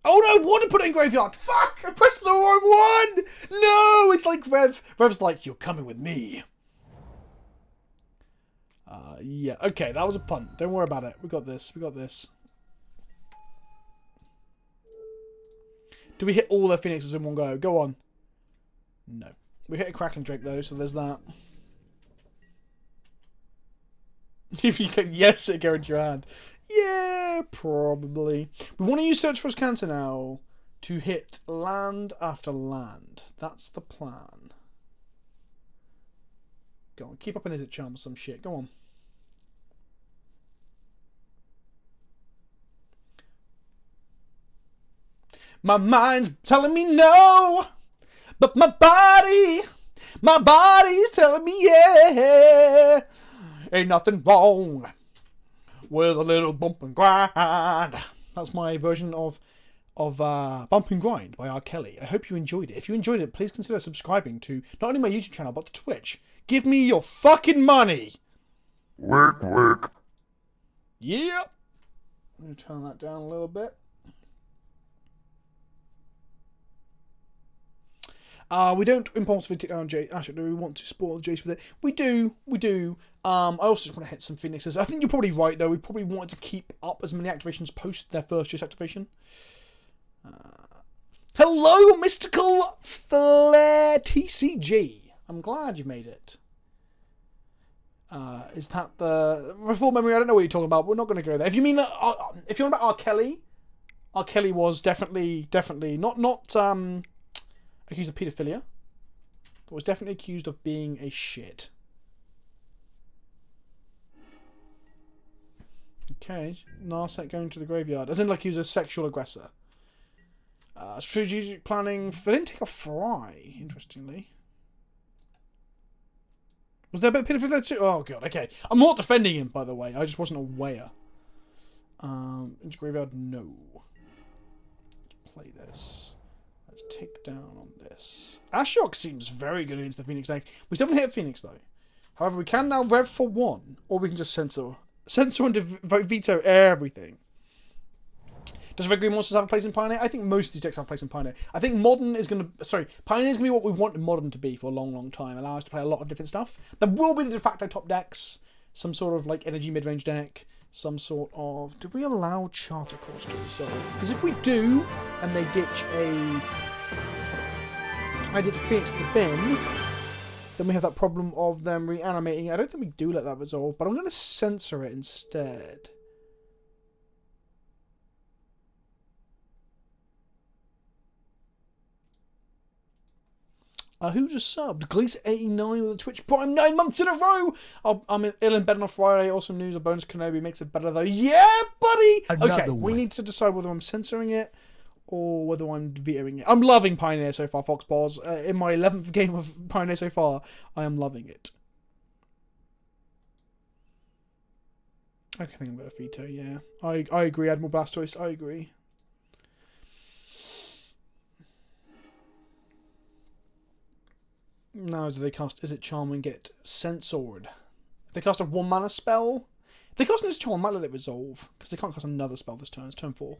Oh no, I want to put it in Graveyard. Fuck, I pressed the wrong one. No, it's like Rev's like, you're coming with me. Yeah, okay, that was a punt. Don't worry about it. We got this. We got this. Do we hit all their Phoenixes in one go? Go on. No. We hit a Crackling Drake though, so there's that. If you click yes, it go into your hand. Yeah, probably. We want to use Search for His Cancer now to hit land after land. That's the plan. Go on, keep up an Izzet Charm or some shit. Go on. My mind's telling me no, but my body's telling me yeah. Ain't nothing wrong with a little bump and grind. That's my version of Bump and Grind by R. Kelly. I hope you enjoyed it. If you enjoyed it, please consider subscribing to not only my YouTube channel, but to Twitch. Give me your fucking money. Work, work. Yep. I'm going to turn that down a little bit. We don't impulsively take down Jace. Actually, do we want to spoil Jace with it? We do. We do. I also just want to hit some Phoenixes. I think you're probably right, though. We probably wanted to keep up as many activations post their first Jace activation. Hello, Mystical Flare TCG. I'm glad you made it. Is that the... Reform memory, I don't know what you're talking about. We're not going to go there. If you mean... if you're on about R. Kelly was definitely not accused of paedophilia, but was definitely accused of being a shit. Okay, Narset going to the graveyard. As in, like, he was a sexual aggressor. Strategic planning. They didn't take a fry, interestingly. Was there a bit of paedophilia too? Oh, God, okay. I'm not defending him, by the way. I just wasn't aware. Into graveyard, no. Let's play this. Let's tick down on this. Ashock seems very good against the Phoenix deck. We still haven't hit Phoenix, though. However, we can now rev for one, or we can just censor and veto everything. Does Red Green Monsters have a place in Pioneer? I think most of these decks have a place in Pioneer. I think Modern is going to... Sorry, Pioneer is going to be what we want Modern to be for a long, long time. Allow us to play a lot of different stuff. There will be the de facto top decks. Some sort of, like, energy mid-range deck. Some sort of... Do we allow Charter Course to resolve? Because if we do, and they ditch a... I did Phoenix to the bin, then we have that problem of them reanimating. I don't think we do let that resolve, but I'm going to censor it instead. Who just subbed? Gleese89 with a Twitch Prime 9 months in a row! I'm ill in bed on a Friday. Awesome news. A bonus Kenobi makes it better though. Yeah, buddy! Okay, we need to decide whether I'm censoring it or whether I'm vetoing it. I'm loving Pioneer so far, Foxballs. In my 11th game of Pioneer so far, I am loving it. I think I'm going to veto, yeah. I agree, Admiral Blastoise, I agree. Now, do they cast... Is it Charm and get Censored? If they cast a 1-mana spell... If they cast this Charm, I might let it resolve. Because they can't cast another spell this turn. It's turn 4.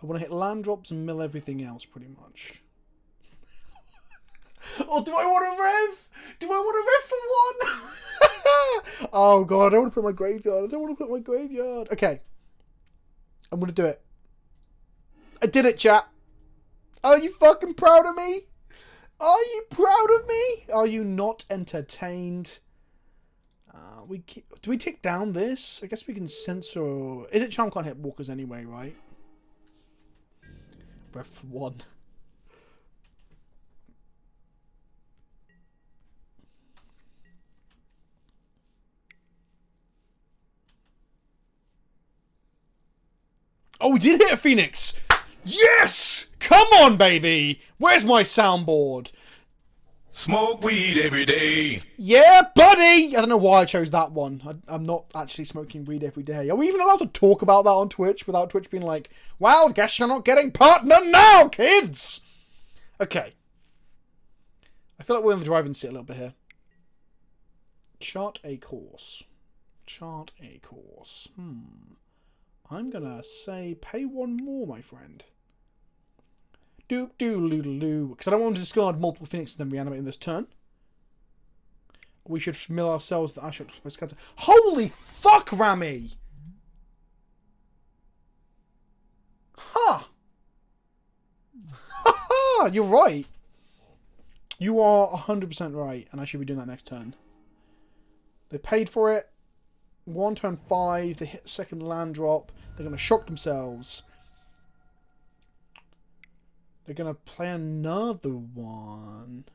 I want to hit land drops and mill everything else, pretty much. Oh, do I want a rev? Do I want a rev for 1? Oh, God, I don't want to put it in my graveyard. I don't want to put it in my graveyard. Okay. I'm going to do it. I did it, chat. Are you fucking proud of me? Are you proud of me? Are you not entertained? Do we take down this? I guess we can censor... Is it Charm can't hit walkers anyway, right? Rev for 1. Oh, we did hit a Phoenix! Yes! Come on, baby! Where's my soundboard? Smoke weed every day. Yeah, buddy! I don't know why I chose that one. I'm not actually smoking weed every day. Are we even allowed to talk about that on Twitch without Twitch being like, well, guess you're not getting partner now, kids! Okay. I feel like we're in the driving seat a little bit here. Chart a course. Chart a course. I'm gonna say pay 1 more, my friend. Doop doo loo loo. Because I don't want to discard multiple Phoenixes and then reanimate in this turn. We should mill ourselves the Ashok Space Cancer. Holy fuck, Rami! Ha! Ha ha! You're right. You are 100% right, and I should be doing that next turn. They paid for it. 1 turn 5. They hit second land drop. They're going to shock themselves. They're going to play another one.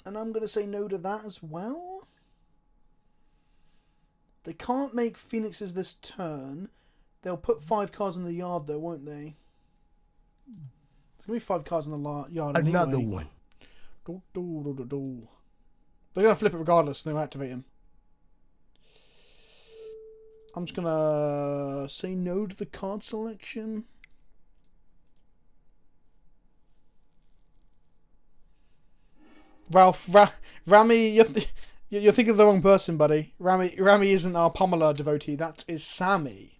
And I'm going to say no to that as well. They can't make Phoenixes this turn. They'll put 5 cards in the yard though, won't they? There's going to be 5 cards in the yard anyway. Another one. They're going to flip it regardless, and they'll activate him. I'm just going to say no to the card selection. Ralph, Rami, you're thinking of the wrong person, buddy. Rami isn't our Pamela devotee. That is Sammy.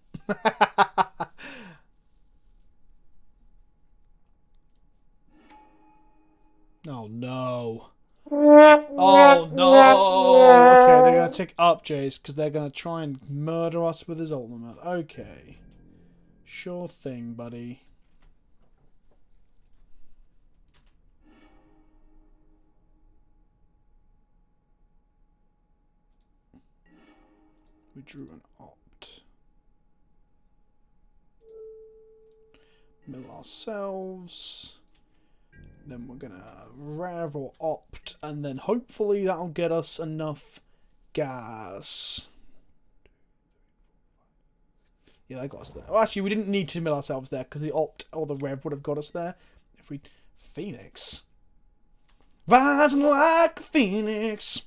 Oh, no. Oh, no. Okay, they're going to tick up Jace because they're going to try and murder us with his ultimate. Okay. Sure thing, buddy. We drew an opt. Mill ourselves. Then we're gonna rev or opt, and then hopefully that'll get us enough gas. Yeah, that got us there. Oh, actually, we didn't need to mill ourselves there because the opt or the rev would have got us there. If we Phoenix, rising like a phoenix.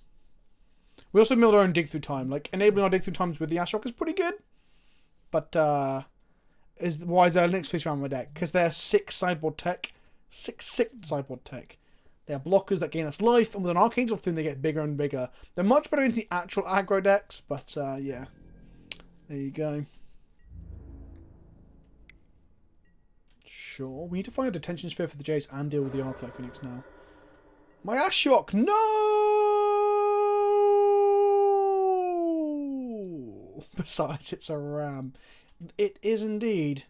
We also milled our own dig through time. Like enabling our dig through times with the Ashok is pretty good, but why is there a next face around my deck? Because they're 6 sideboard tech. 6 sideboard tech. They are blockers that gain us life, and with an Archangel thing, they get bigger and bigger. They're much better into the actual aggro decks, but yeah. There you go. Sure. We need to find a detention sphere for the Jace and deal with the Archetype Phoenix now. My Ashok! No! Besides, it's a ram. It is indeed.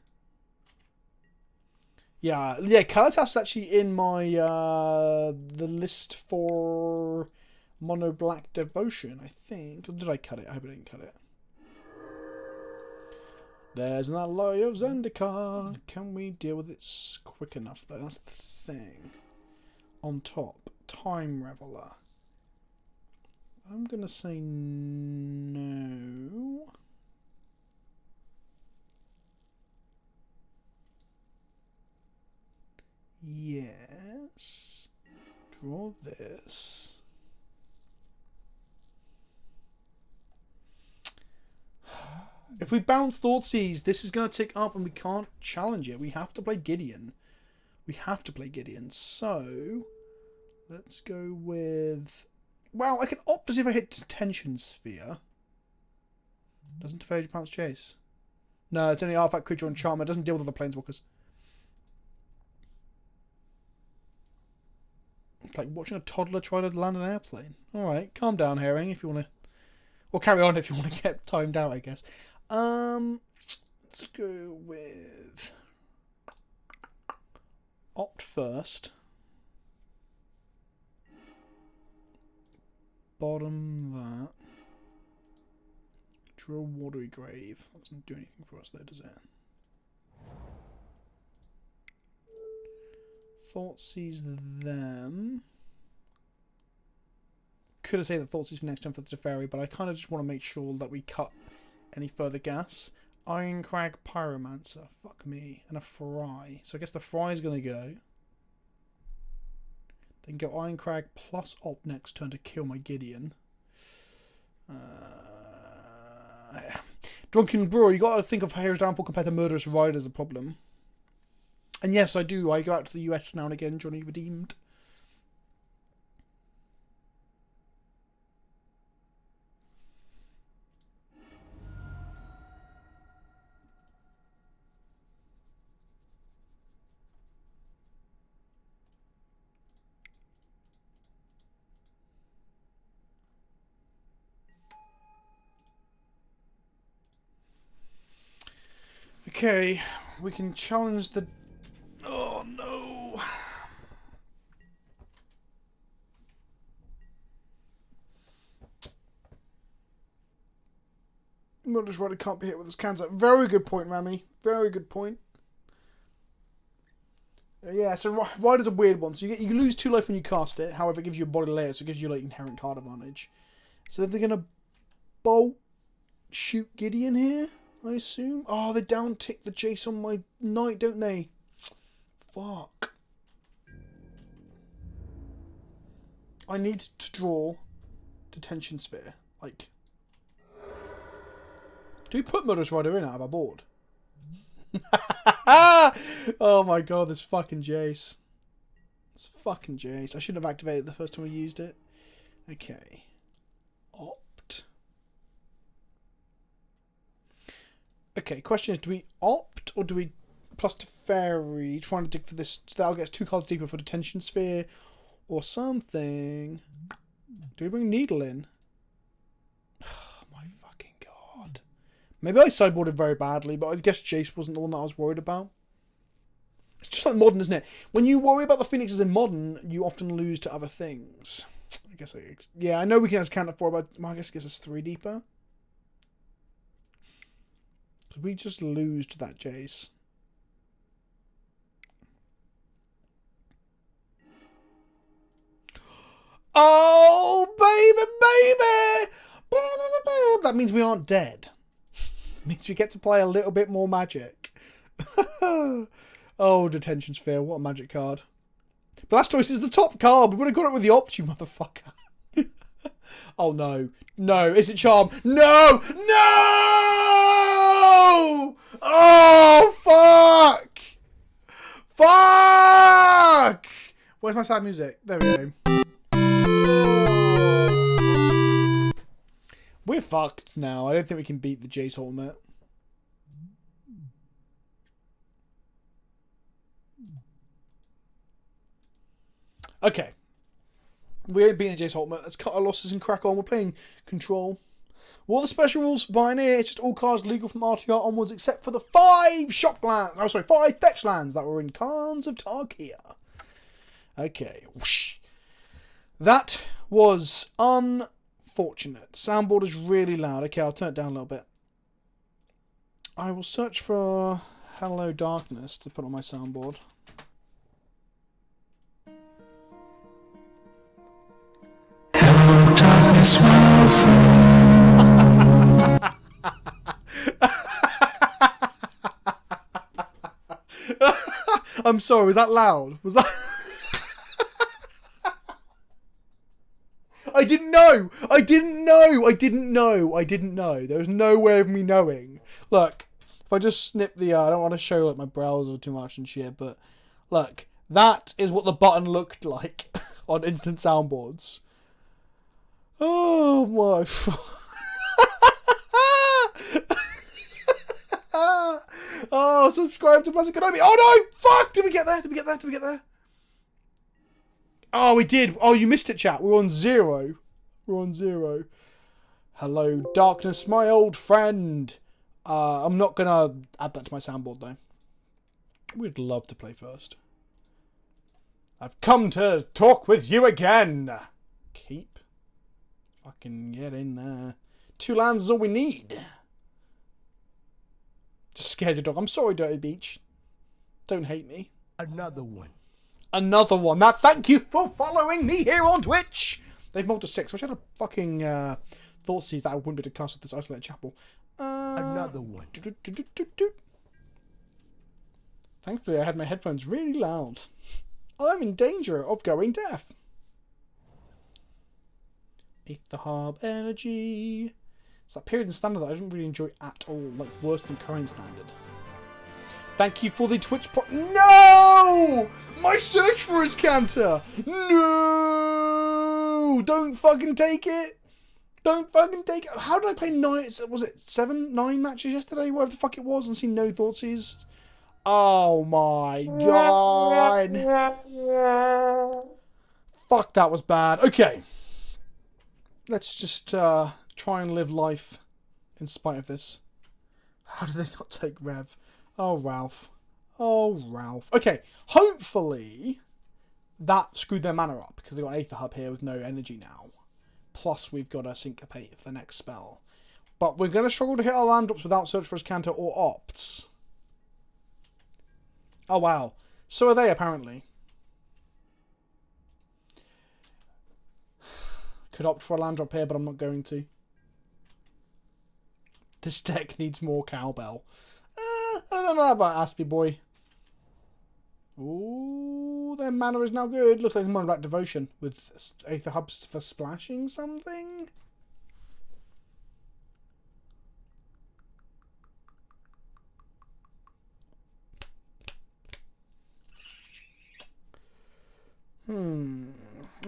Yeah, Kalitas is actually in my the list for Mono Black Devotion, I think. Or did I cut it? I hope I didn't cut it. There's an alloy of Zendikar. Can we deal with it quick enough, though? That's the thing. On top, Time Reveler. I'm going to say no. this. If we bounce Thoughtseize, this is going to tick up and we can't challenge it. We have to play Gideon. We have to play Gideon. So, let's go with... Well, I can opt as if I hit Tension Sphere. Doesn't Teferi bounce Jace? No, it's only Artifact Creature and Charmer. It doesn't deal with other Planeswalkers. It's like watching a toddler try to land an airplane. Alright, calm down, Herring, if you want to... Or carry on if you want to get timed out, I guess. Let's go with... Opt first. Bottom that. Draw Watery Grave. That doesn't do anything for us though, does it? Thoughtseize them. Could have saved the Thoughtseize for next turn for the Teferi, but I kind of just want to make sure that we cut any further gas. Ironcrag Pyromancer. Fuck me. And a Fry. So I guess the Fry is going to go. Then go Ironcrag plus Opt next turn to kill my Gideon. Drunken Brewer, you got to think of Hero's Downfall compared to Murderous Rider as a problem. And yes, I do. I go out to the US now and again, Johnny Redeemed. Okay, we can challenge the... Oh, no. Murderous Rider can't be hit with his cans. Very good point, Rami. Very good point. Yeah, so Rider's a weird one. So you lose 2 life when you cast it. However, it gives you a body layer, so it gives you like inherent card advantage. So they're going to bolt shoot Gideon here, I assume. Oh, they down tick the Jace on my knight, don't they? Fuck. I need to draw Detention Sphere. Like, do we put Murderous Rider in out of our board? Oh my god, this fucking Jace. It's fucking Jace. I should have activated it the first time I used it. Okay. Opt. Okay, question is, do we opt or do we plus Teferi trying to dig for this? So that'll get us 2 cards deeper for Detention Sphere or something. Do we bring Needle in? Oh my fucking god. Maybe I sideboarded very badly, but I guess Jace wasn't the one that I was worried about. It's just like Modern, isn't it? When you worry about the Phoenixes in Modern, you often lose to other things. I guess yeah, I know we can just counter 4, but well, I guess it gets us 3 deeper. Because we just lose to that Jace. Oh, baby! That means we aren't dead. It means we get to play a little bit more Magic. Oh, Detention Sphere, what a Magic card. Blastoise is the top card. We would have got it with the opt, you motherfucker. Oh, no. No. Is it Charm? No! No! Oh, fuck! Fuck! Where's my sad music? There we go. We're fucked now. I don't think we can beat the Jace Ultimate. Okay. We ain't beating the Jace Ultimate. Let's cut our losses and crack on. We're playing Control. What are the special rules for Pioneer? It's just all cards legal from RTR onwards except for the 5 shock lands. Oh, sorry, 5 fetch lands that were in Khans of Tarkir. Okay. Whoosh. That was unfortunate. Soundboard is really loud. Okay, I'll turn it down a little bit. I will search for Hello Darkness to put on my soundboard. Hello, darkness, my old friend. I'm sorry, was that loud? Was that... I didn't know. I didn't know. I didn't know. I didn't know. There was no way of me knowing. Look, if I just snip the... I don't want to show like my browser too much and shit, but look, that is what the button looked like on instant soundboards. Oh my... Oh, subscribe to PleasantKenobi. Oh no! Fuck! Did we get there? Did we get there? Did we get there? Oh, we did. Oh, you missed it, chat. We're on 0. We're on 0. Hello, darkness, my old friend. I'm not going to add that to my soundboard, though. We'd love to play first. I've come to talk with you again. Keep. Fucking get in there. 2 lands is all we need. Just scared your dog. I'm sorry, Dirty Beach. Don't hate me. Another one. Another one. Now, thank you for following me here on Twitch. They've moved to 6. I wish I had a fucking Thoughtseize that I wouldn't be able to cast with this isolated chapel. Another one. Thankfully, I had my headphones really loud. I'm in danger of going deaf. Aether Hub Energy. It's that period in standard that I didn't really enjoy at all. Like, worse than current standard. Thank you for the Twitch No! My search for his canter! No! Don't fucking take it! Don't fucking take it! How did I play 9? Was it 7, 9 matches yesterday? Whatever the fuck it was, and see no Thoughtseize? Oh my god! Fuck, that was bad. Okay. Let's just try and live life in spite of this. How did they not take Rev? Oh, Ralph. Oh, Ralph. Okay, hopefully that screwed their mana up because they've got an Aether Hub here with no energy now. Plus, we've got a Syncopate for the next spell. But we're going to struggle to hit our land drops without Search for His Canter or Opts. Oh, wow. So are they, apparently. Could opt for a land drop here, but I'm not going to. This deck needs more cowbell. I don't know about Aspie Boy. Ooh, their mana is now good. Looks like more about Devotion with Aether Hubs for splashing something.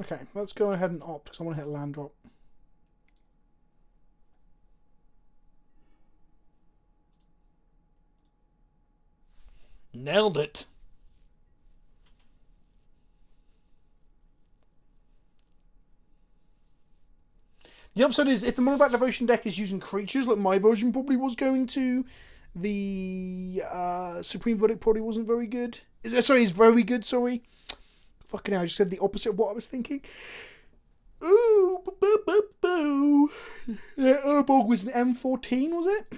Okay, let's go ahead and opt because I want to hit a land drop. Nailed it. The upside is if the Monoback Devotion deck is using creatures, like my version probably was going to, the Supreme Verdict probably wasn't very good. Sorry, it's very good, sorry. Fucking hell, I just said the opposite of what I was thinking. Ooh, boo. Yeah, Urborg was an M14, was it?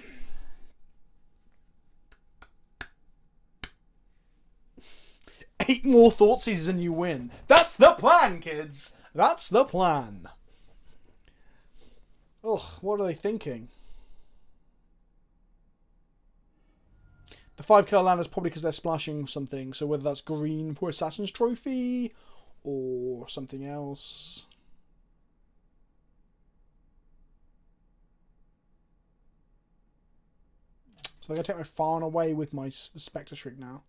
Eight more Thoughtseizes and you win. That's the plan, kids. That's the plan. Ugh, what are they thinking? The 5-color land is probably because they're splashing something. So whether that's green for Assassin's Trophy or something else. So I'm going to take my Farn away with my Spectre Shriek now.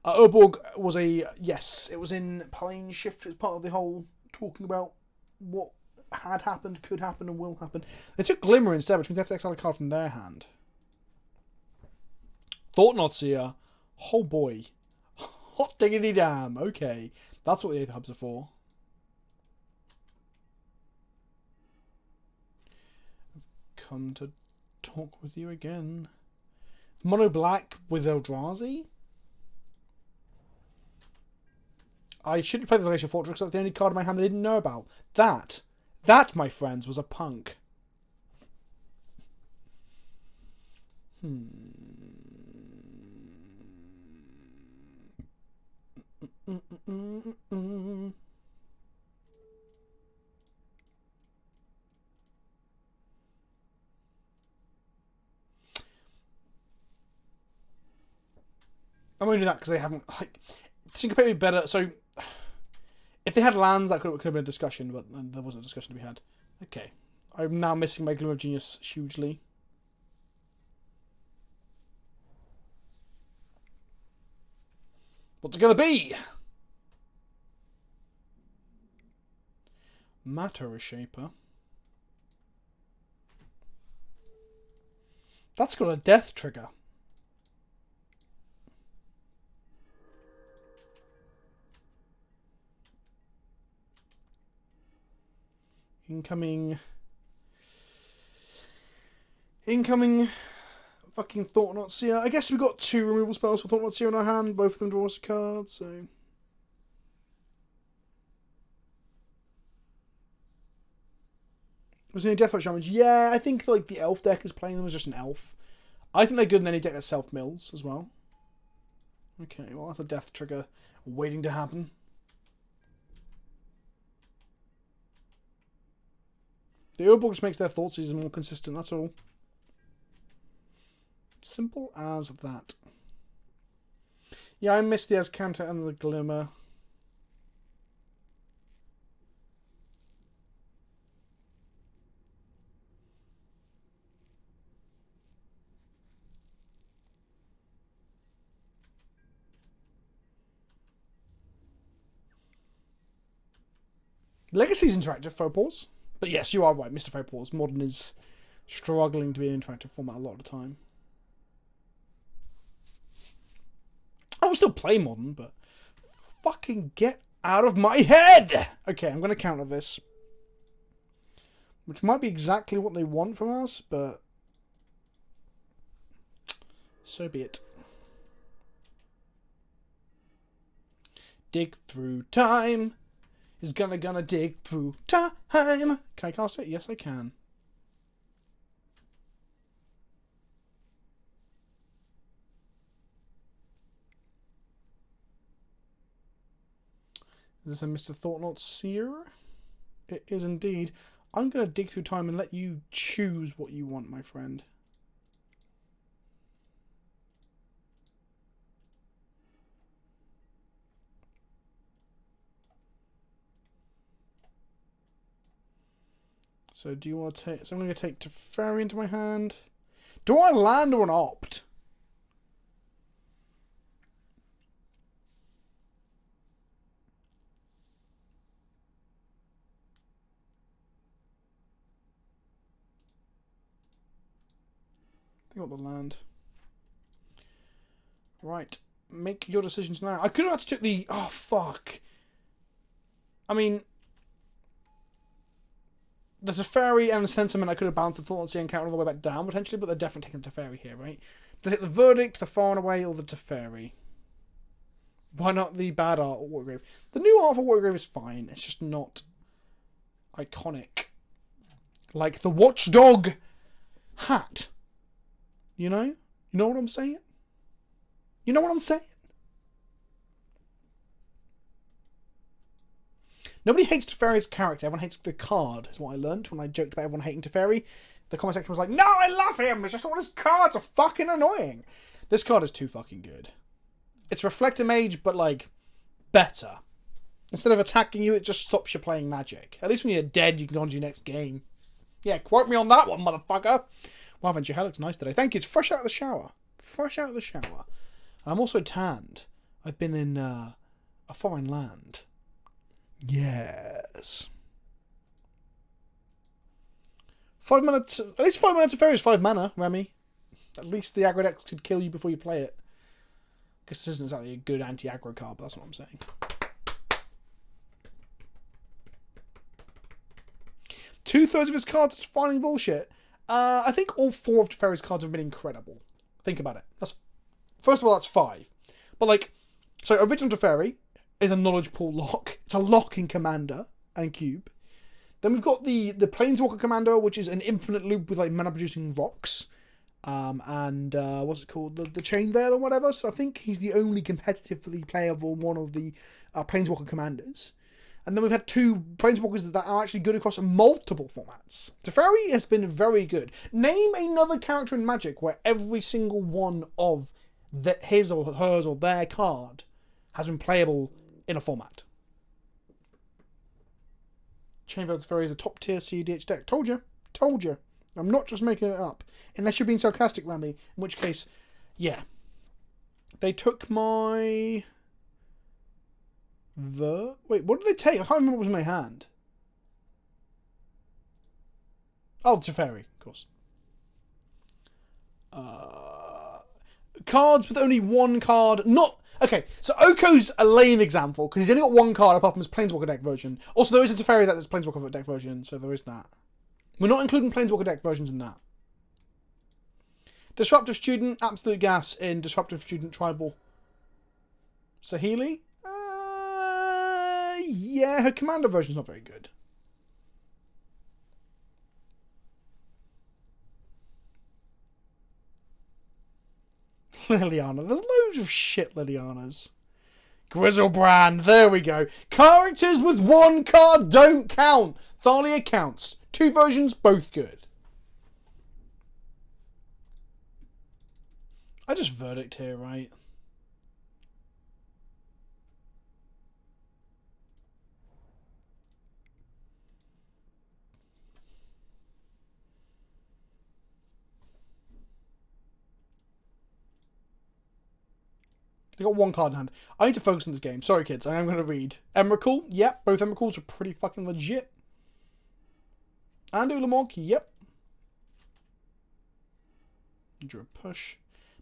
Urborg was a... Yes, it was in Plane Shift. It's part of the whole talking about what had happened, could happen, and will happen. They took Glimmer instead, which means they have to exile a card from their hand. Thought-Not-Seer. Oh boy. Hot diggity damn. Okay. That's what the Aether Hubs are for. I've come to talk with you again. Mono black with Eldrazi? I shouldn't play the Glacial Fortress because that's the only card in my hand I didn't know about. That, my friends, was a punk. I'm only doing that because they haven't, like, Syncopate would be better. So If they had lands, that could have been a discussion, but there wasn't a discussion to be had. Okay. I'm now missing my Glimmer of Genius hugely. What's it going to be? Matter Reshaper. That's got a death trigger. Incoming fucking Thought-Knot Seer. I guess we've got 2 removal spells for Thought-Knot Seer in our hand. Both of them draw us a card, so... Was there any Deathlight Shamans? Yeah, I think like the Elf deck is playing them as just an Elf. I think they're good in any deck that self-mills as well. Okay, well that's a death trigger waiting to happen. The Urborg just makes their Thought Seasons more consistent, that's all. Simple as that. Yeah, I missed the Azcanta and the Glimmer. Legacy's interactive, Faux. But yes, you are right, Mr. Faux. Modern is struggling to be an interactive format a lot of the time. I will still play Modern, but fucking get out of my head! Okay, I'm going to counter this. Which might be exactly what they want from us, but... so be it. Dig through time. Is gonna dig through time. Can I cast it? Yes, I can. Is this a Mr. Thought-Knot Seer? It is indeed. I'm gonna dig through time and let you choose what you want, my friend. So do you want to take... so I'm going to take Teferi into my hand. Do I land or an opt? I think I'll the land. Right. Make your decisions now. I could have had to take the... oh, fuck. I mean... the Teferi and the Sentiment, I could have bounced the Thought and counter all the way back down, potentially, but they're definitely taking the Teferi here, right? Does it the Verdict, the Far and Away, or the Teferi? Why not the bad art or Watergrave? The new art for Watergrave is fine, it's just not iconic. Like the Watchdog hat. You know? You know what I'm saying? You know what I'm saying? Nobody hates Teferi's character. Everyone hates the card, is what I learned when I joked about everyone hating Teferi. The comment section was like, no, I love him. It's just all his cards are fucking annoying. This card is too fucking good. It's Reflector Mage, but, like, better. Instead of attacking you, it just stops you playing Magic. At least when you're dead, you can go on to your next game. Yeah, quote me on that one, motherfucker. Wow, Venture, hair looks nice today. Thank you. It's fresh out of the shower. Fresh out of the shower. And I'm also tanned. I've been in a foreign land. Yes. 5 mana. At least 5 mana Teferi is 5 mana, Remy. At least the aggro deck could kill you before you play it. Because this isn't exactly a good anti-aggro card, but that's what I'm saying. 2/3 of his cards is finding bullshit. I think all 4 of Teferi's cards have been incredible. Think about it. First of all, that's 5. But like, so original Teferi is a knowledge pool lock. It's a lock in Commander and Cube. Then we've got the Planeswalker Commander, which is an infinite loop with like mana producing rocks. And what's it called? The Chain Veil or whatever. So I think he's the only competitively playable one of the Planeswalker Commanders. And then we've had 2 Planeswalkers that are actually good across multiple formats. Teferi has been very good. Name another character in Magic where every single one of his or hers or their card has been playable in a format. Chainveiled Teferi is a top tier CDH deck. Told you. Told you. I'm not just making it up. Unless you're being sarcastic, Rami. In which case, yeah. They took my... Wait, what did they take? I can't remember what was in my hand. Oh, Teferi, of course. Cards with only one card. Not... Okay, so Oko's a lame example, because he's only got one card apart from his Planeswalker deck version. Also, there is a Teferi that's Planeswalker deck version, so there is that. We're not including Planeswalker deck versions in that. Disruptive Student, absolute gas in Disruptive Student Tribal. Saheeli? Yeah, her Commander version's not very good. Liliana. There's loads of shit Lilianas. Grizzlebrand. There we go. Characters with one card don't count. Thalia counts. Two versions, both good. I just verdict here, right? They got one card in hand. I need to focus on this game. Sorry, kids. I am going to read. Emrakul. Yep. Both Emrakuls are pretty fucking legit. Andu Lamog. Yep. Drew a push.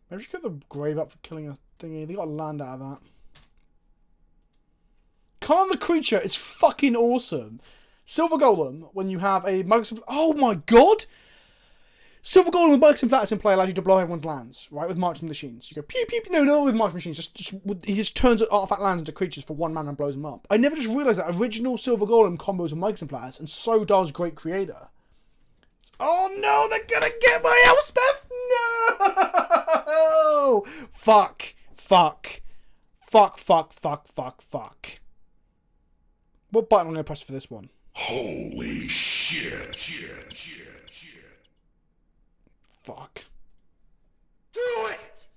Maybe we should get the grave up for killing a thingy. They got a land out of that. Khan the Creature is fucking awesome. Silver Golem, when you have a Microsoft... Oh my god! Silver Golem with Microsoft Flatus in play allows you to blow everyone's lands, right? With Marching Machines. You go pew pew pew. No, not with Marching Machines. He just turns artifact lands into creatures for 1 mana and blows them up. I never just realised that original Silver Golem combos with Microsoft Flatus, and so does Great Creator. Oh no, they're gonna get my Elspeth! No! Fuck. Fuck. Fuck, fuck, fuck, fuck, fuck. What button am I going to press for this one? Holy shit. Fuck. Do it!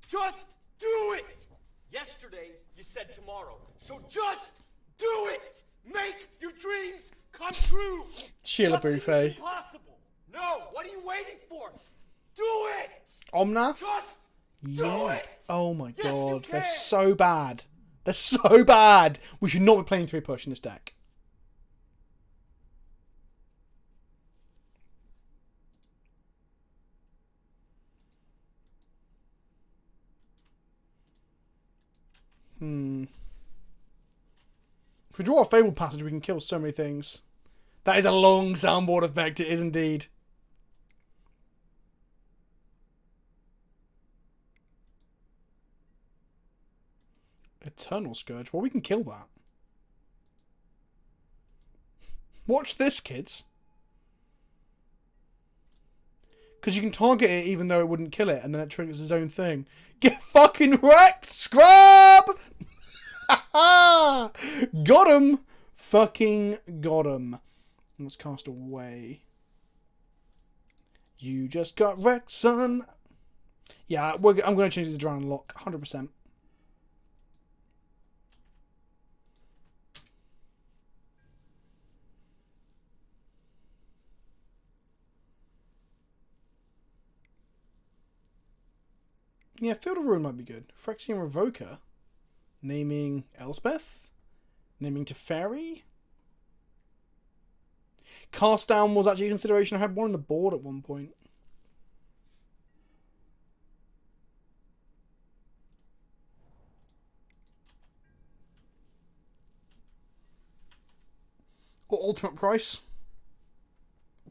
Just do it! Yesterday, you said tomorrow. So just do it! Make your dreams come true! Sheila Nothing is Buffet. impossible. No, what are you waiting for? Do it! Omnath? Just do Yeah. it! Oh my Yes, you god. They're can. so bad. They're so bad. We should not be playing 3 push in this deck. If we draw a Fabled Passage, we can kill so many things. That is a long soundboard effect. It is indeed. Eternal Scourge. Well, we can kill that. Watch this, kids. Because you can target it even though it wouldn't kill it, and then it triggers its own thing. Get fucking wrecked, scrub! Got him! Fucking got him. Let's cast away. You just got wrecked, son. Yeah, I'm going to change it to Drown and Lock, 100%. Yeah, Field of Ruin might be good. Phyrexian Revoker. Naming Elspeth. Naming Teferi. Cast Down was actually a consideration. I had one on the board at one point. Or Ultimate Price.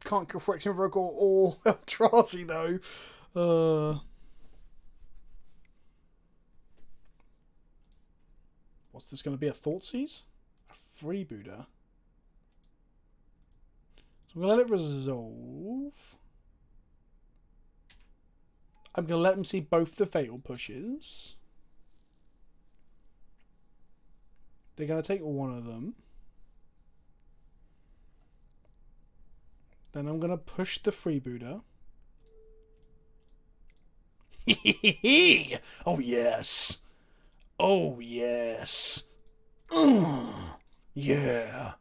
Can't kill Phyrexian Revoker or Eldrazi though. What's this going to be? A Thoughtseize? A Freebooter? So I'm going to let it resolve. I'm going to let him see both the Fatal Pushes. They're going to take one of them. Then I'm going to push the Freebooter. Oh, yes. Oh, yes. Yeah.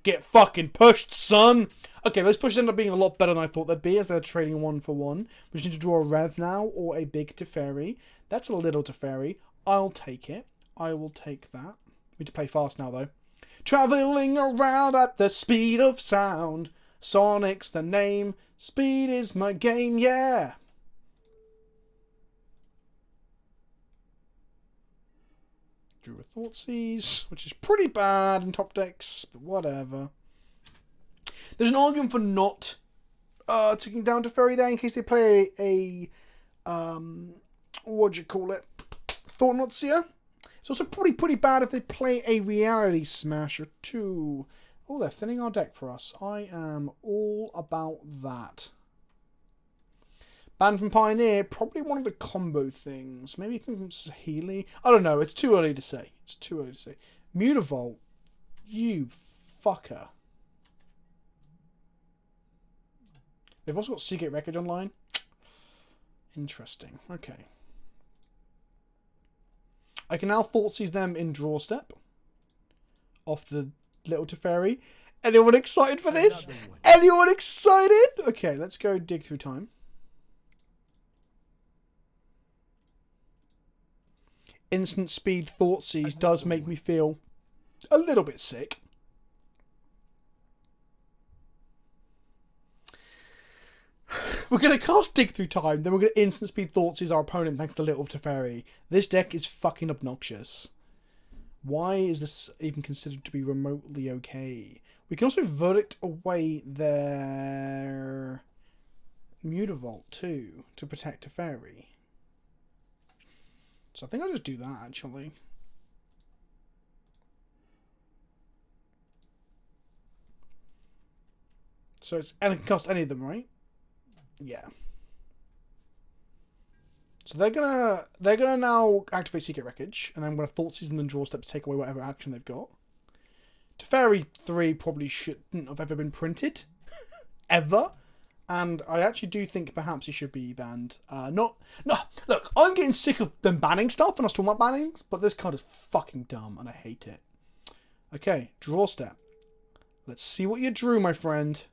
Get fucking pushed, son! Okay, those pushes end up being a lot better than I thought they'd be, as they're trading 1 for 1. We just need to draw a Rev now, or a big Teferi. That's a little Teferi. I'll take it. I will take that. We need to play fast now, though. Travelling around at the speed of sound. Sonic's the name. Speed is my game, yeah! Drew a Thoughtseize, which is pretty bad in top decks, but whatever. There's an argument for not taking down Teferi there in case they play a what do you call it? Thought-Knotsia. It's also probably pretty bad if they play a Reality Smasher too. Oh, they're thinning our deck for us. I am all about that. Banned from Pioneer, probably one of the combo things. Maybe from Healy. I don't know. It's too early to say. It's too early to say. Mutavault, you fucker. They've also got Seagate Wreckage online. Interesting. Okay. I can now Thoughtseize them in draw step. Off the little Teferi. Anyone excited for this? Anyone excited? Okay, let's go dig through time. Instant speed Thoughtseize does make me feel a little bit sick. We're going to cast Dig Through Time, then we're going to instant speed Thoughtseize our opponent thanks to Little Teferi. This deck is fucking obnoxious. Why is this even considered to be remotely okay? We can also verdict away their Mutavault too to protect Teferi. So I think I'll just do that actually. So it's, and it can cost any of them, right? Yeah. So they're gonna now activate Secret Wreckage, and I'm gonna Thoughtseize and then draw step to take away whatever action they've got. Teferi 3 probably shouldn't have ever been printed. Ever. And I actually do think perhaps he should be banned. No, look, I'm getting sick of them banning stuff and us talking about bannings, but this card is fucking dumb and I hate it. Okay, draw step. Let's see what you drew, my friend.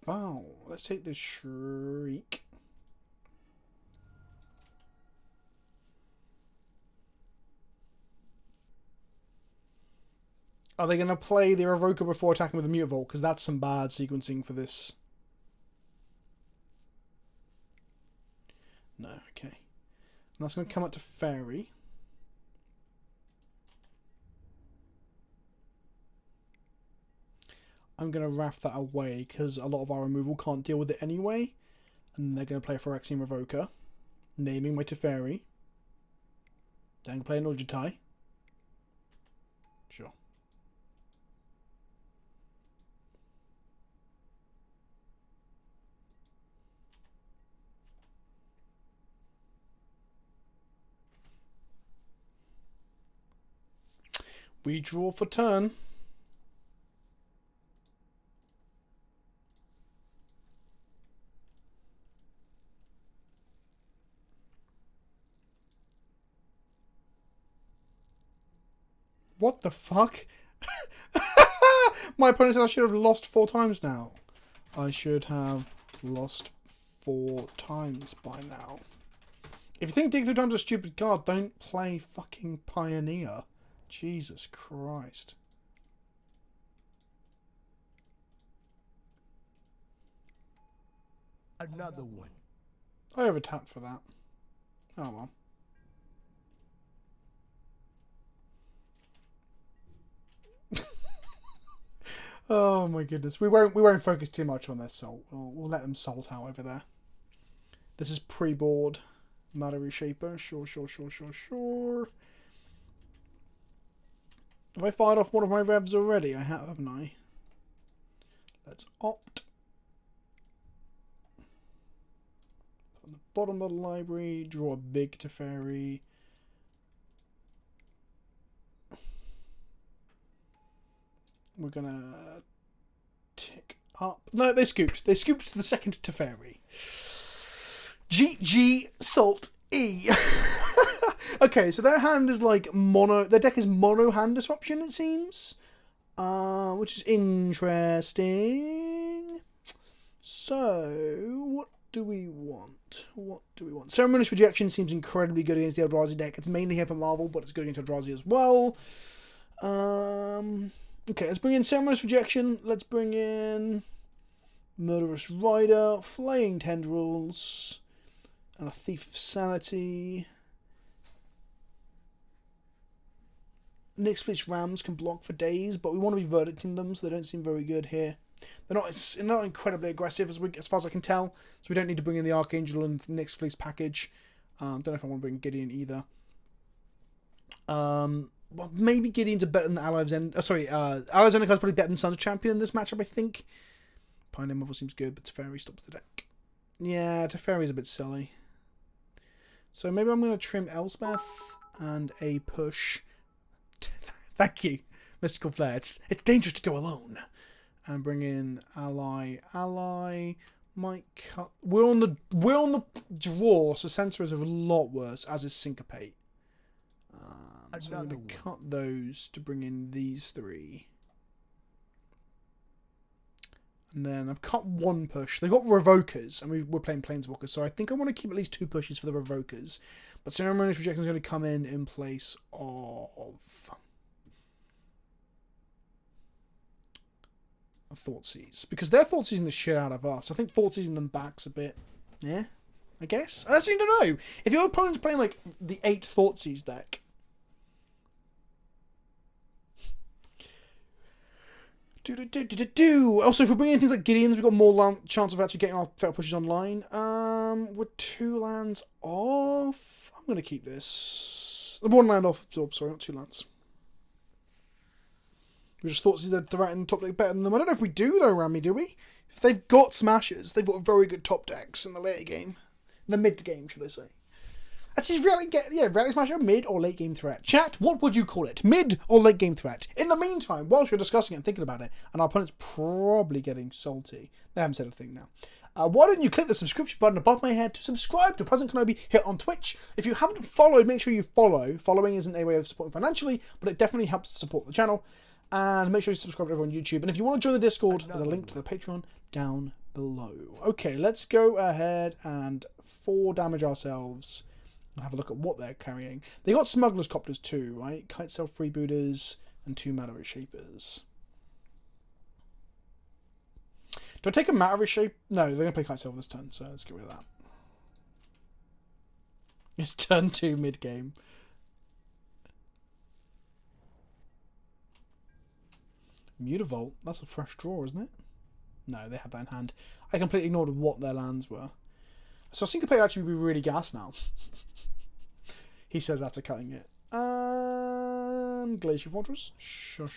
Wow, let's take this Shriek. Are they going to play the Revoker before attacking with the Mutavault? Because that's some bad sequencing for this. No, okay. And that's going to come up to Fairy. I'm going to raff that away because a lot of our removal can't deal with it anyway. And they're going to play a Phyrexian Revoker. Naming my Teferi. Then play an Urjitai. Sure. We draw for turn. What the fuck? My opponent said I should have lost 4 times now. I should have lost 4 times by now. If you think Dig Through Time's a stupid card, don't play fucking Pioneer. Jesus Christ. Another one. I overtapped for that. Oh well. Oh my goodness. We won't focus too much on their salt. We'll let them salt out over there. This is pre-board. Matter Reshaper. Sure. Have I fired off one of my revs already? I have, haven't I? Let's opt. On the bottom of the library, draw a big Teferi. We're gonna tick up. No, they scooped. They scooped to the second Teferi. GG Salt E. Okay, so their hand is like mono. Their deck is mono hand disruption, it seems, which is interesting. So, what do we want? What do we want? Ceremonious Rejection seems incredibly good against the Eldrazi deck. It's mainly here for Marvel, but it's good against Eldrazi as well. Okay, let's bring in Ceremonious Rejection. Let's bring in Murderous Rider, Flaying Tendrils, and a Thief of Sanity. Nyx Fleet's Rams can block for days, but we want to be verdicting them, so they don't seem very good here. They're not incredibly aggressive as far as I can tell, so we don't need to bring in the Archangel and Nyx Fleet's package. Don't know if I want to bring Gideon either. Well, maybe Gideon's a better than Ally of Zen. Ally of Zendikar is probably better than Sun's Champion in this matchup, I think. Pioneer Mother seems good, but Teferi stops the deck. Yeah, Teferi's a bit silly. So maybe I'm going to trim Elspeth and a push. Thank you, Mystical Flare. It's dangerous to go alone. And bring in ally. Might cut. We're on the draw, so Censor is a lot worse, as is Syncopate. So I'm going to cut those to bring in these three. And then I've cut one push. They've got Revokers, and we're playing Planeswalkers, so I think I want to keep at least 2 pushes for the Revokers. But Ceremonious Rejection is going to come in place of Thoughtseize, because they're Thoughtseizing the shit out of us. I think Thoughtseizing them back's a bit, yeah, I guess. I actually don't know. If your opponent's playing like the 8 Thoughtseize deck, Also, if we're bringing in things like Gideon's, we've got more chance of actually getting our fatal pushes online. We're 2 lands off. I'm going to keep this. 1 land off absorb, sorry, not 2 lands. We just thought the threat in top deck better than them. I don't know if we do though, Rami, do we? If they've got Smashers, they've got very good top decks in the later game. The mid game, should I say. Actually, Rally Smasher, mid or late game threat. Chat, what would you call it? Mid or late game threat? In the meantime, whilst you're discussing it and thinking about it, and our opponent's probably getting salty. They haven't said a thing now. Why don't you click the subscription button above my head to subscribe to PleasantKenobi here on Twitch? If you haven't followed, make sure you follow. Following isn't a way of supporting financially, but it definitely helps to support the channel. And make sure you subscribe to everyone on YouTube. And if you want to join the Discord, there's a link to the Patreon down below. Okay, let's go ahead and 4 damage ourselves. And have a look at what they're carrying. They got Smuggler's Copters too, right? Kite Cell Freebooters and 2 Matter Shapers. Do I take a Matter Shape? No, they're going to play Kite Cell this turn, so let's get rid of that. It's turn 2 mid-game. Mutavault, that's a fresh draw, isn't it? No, they had that in hand. I completely ignored what their lands were. So Syncopate actually would be really gas now. He says after cutting it. Glacier Fortress. Sure.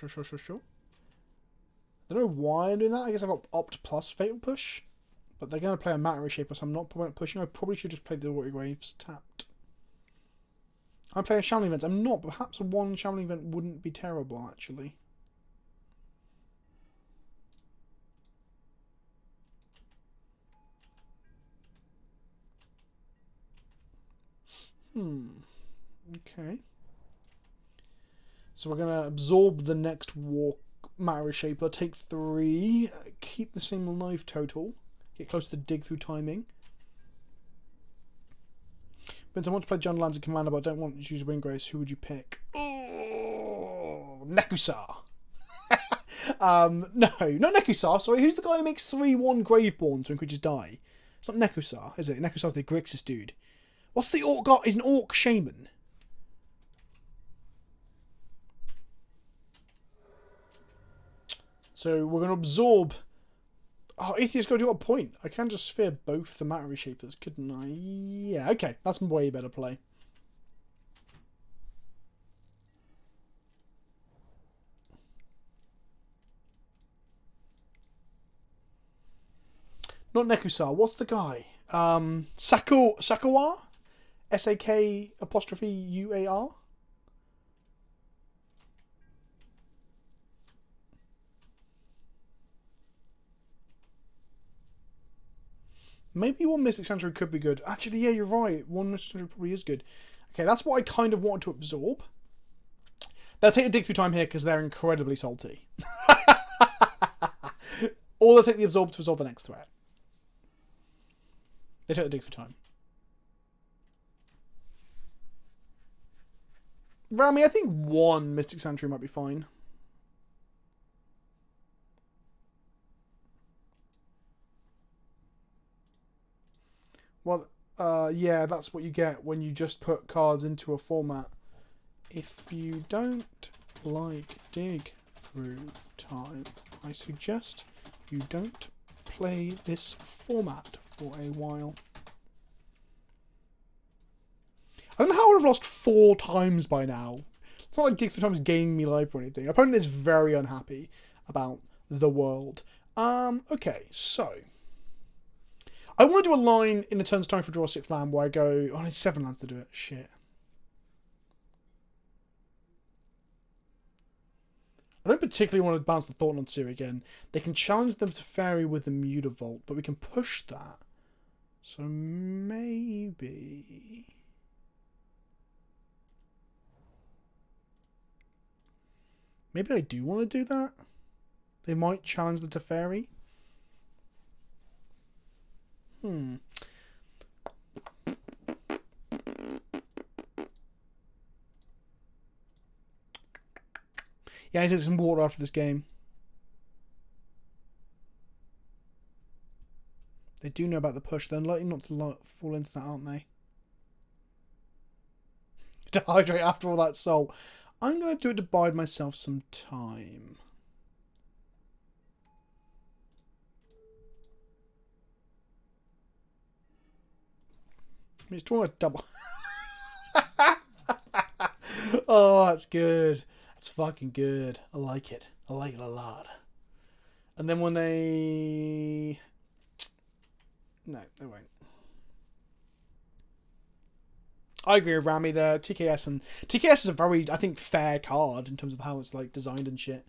I don't know why I'm doing that. I guess I've got Opt plus Fatal Push. But they're going to play a Matter Shaper, so I'm not pushing. I probably should just play the Watery Graves tapped. I'm playing a Shambling Event. I'm not, but perhaps 1 Shambling Event wouldn't be terrible, actually. Okay. So we're going to absorb the next Matter Shaper, take 3, keep the same life total, get close to the dig through timing. Vince, I want to play John Lands and Commander, but I don't want to use Windgrace. Who would you pick? Oh, Nekusar. No, not Nekusar, sorry. Who's the guy who makes 3/1 Graveborns when creatures die? It's not Nekusar, is it? Nekusar's the Grixis dude. What's the orc got? He's an orc shaman. So we're going to absorb. Oh, Atheist God, you got a point. I can just sphere both the Matter Shapers, couldn't I? Yeah, okay. That's way better play. Not Nekusar. What's the guy? Sakawar? SAK''UAR? Maybe 1 Mystic Sanctuary could be good. Actually, yeah, you're right. 1 Mystic Sanctuary probably is good. Okay, that's what I kind of wanted to absorb. They'll take the dig through time here because they're incredibly salty. Or they'll take the absorb to resolve the next threat. They take the dig through time. Rami, I think one Mystic Sanctuary might be fine. Well, yeah, that's what you get when you just put cards into a format. If you don't like dig through time, I suggest you don't play this format for a while. I don't know how I would have lost 4 times by now. It's not like dig through time is gaining me life or anything. Opponent is very unhappy about the world. Okay, so I want to do a line in a turn's time for draw 6th land where I go, oh, I need 7 lands to do it. Shit. I don't particularly want to bounce the Thought on Seer again. They can challenge them to Fairy with the Mutavault, but we can push that. So maybe... Maybe I do want to do that. They might challenge the Teferi. Yeah, I need to get some water after this game. They do know about the push. They're likely not to fall into that, aren't they? To hydrate after all that soul. I'm going to do it to bide myself some time. I mean, it's drawing a double. Oh, that's good. That's fucking good. I like it. I like it a lot. And then when they... No, they won't. I agree with Rami there. TKS and TKS is a very, I think, fair card in terms of how it's like designed and shit.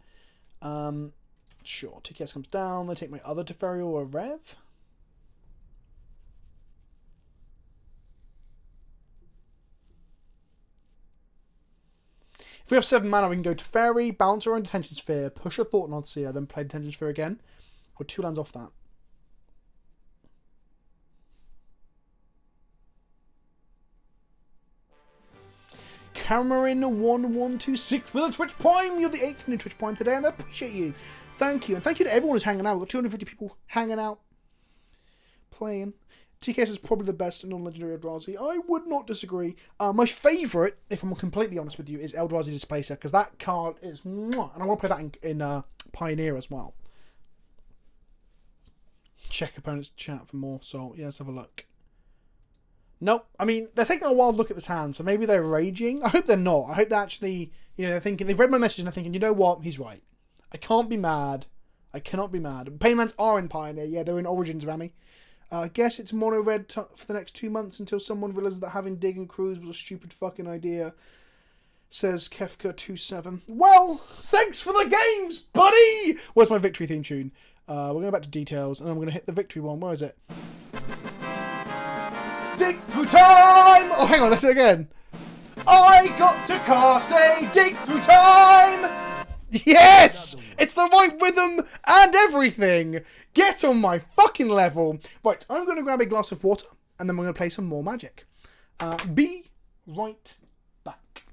Sure. TKS comes down. They take my other Teferi or a Rev. If we have 7 mana, we can go Teferi, bounce our own Detention Sphere, push a Thought Knot Seer, then play Detention Sphere again. We're 2 lands off that. Cameron1126 for the Twitch Prime. You're the 8th new Twitch Prime today, and I appreciate you. Thank you. And thank you to everyone who's hanging out. We've got 250 people hanging out, playing. TKS is probably the best non-legendary Eldrazi. I would not disagree. My favourite, if I'm completely honest with you, is Eldrazi Displacer, because that card is... Mwah, and I want to play that in Pioneer as well. Check opponent's chat for more, so yeah, let's have a look. Nope. I mean, they're taking a wild look at this hand, so maybe they're raging. I hope they're not. I hope they're actually, you know, they're thinking, they've read my message and they're thinking, you know what, he's right. I can't be mad. I cannot be mad. Painlands are in Pioneer. Yeah, they're in Origins, Rami. I guess it's mono red for the next 2 months until someone realizes that having Dig and Cruise was a stupid fucking idea. Says Kefka27. Well, thanks for the games, buddy! Where's my victory theme tune? We're going back to details, and I'm going to hit the victory one. Where is it? Dig through time! Oh, hang on, let's do it again. I got to cast a dig through time! Yes! It's the right rhythm and everything! Get on my fucking level. Right, I'm going to grab a glass of water, and then we're going to play some more Magic. Be right back.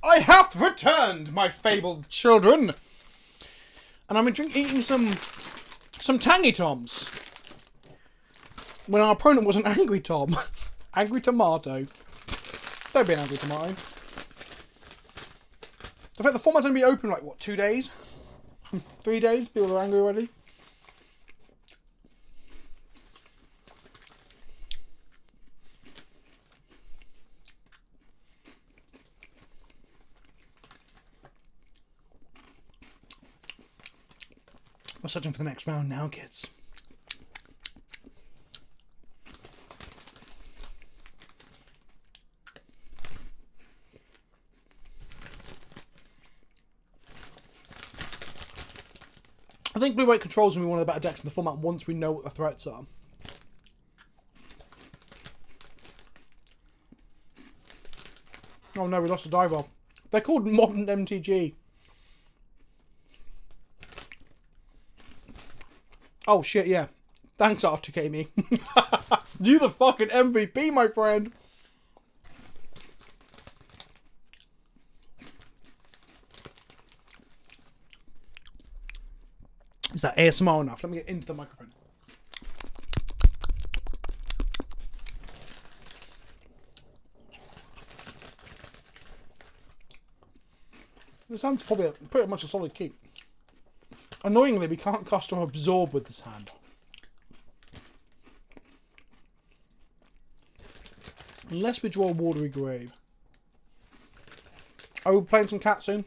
I have returned, my fabled children! And I'm eating some Tangy Toms. When our opponent was an Angry Tom. Angry Tomato. Don't be an Angry Tomato. In fact, the format's going to be open like, what, 2 days? 3 days? People are angry already? We're searching for the next round now, kids. I think blue-white controls will be one of the better decks in the format once we know what the threats are. Oh no, we lost a diver. They're called modern MTG. Oh shit, yeah. Thanks, Archetype. You the fucking MVP, my friend. Is that ASMR enough? Let me get into the microphone. This hand's probably pretty much a solid keep. Annoyingly, we can't cast or absorb with this hand. Unless we draw a Watery Grave. Are we playing some cat soon?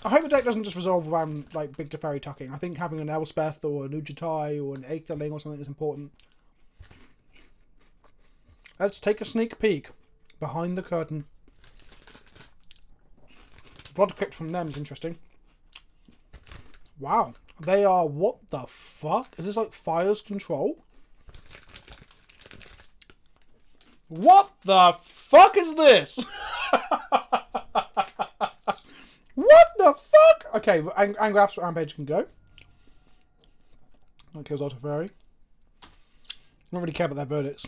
I hope the deck doesn't just resolve around like big Teferi tucking. I think having an Elspeth or an Ujatai or an Aetherling or something is important. Let's take a sneak peek behind the curtain. Blood Crypt from them is interesting. Wow. They are... What the fuck? Is this like Fire's Control? What the fuck is this? What the fuck? Okay, Angrath's Rampage can go. That kills Teferi. I don't really care about their verdicts.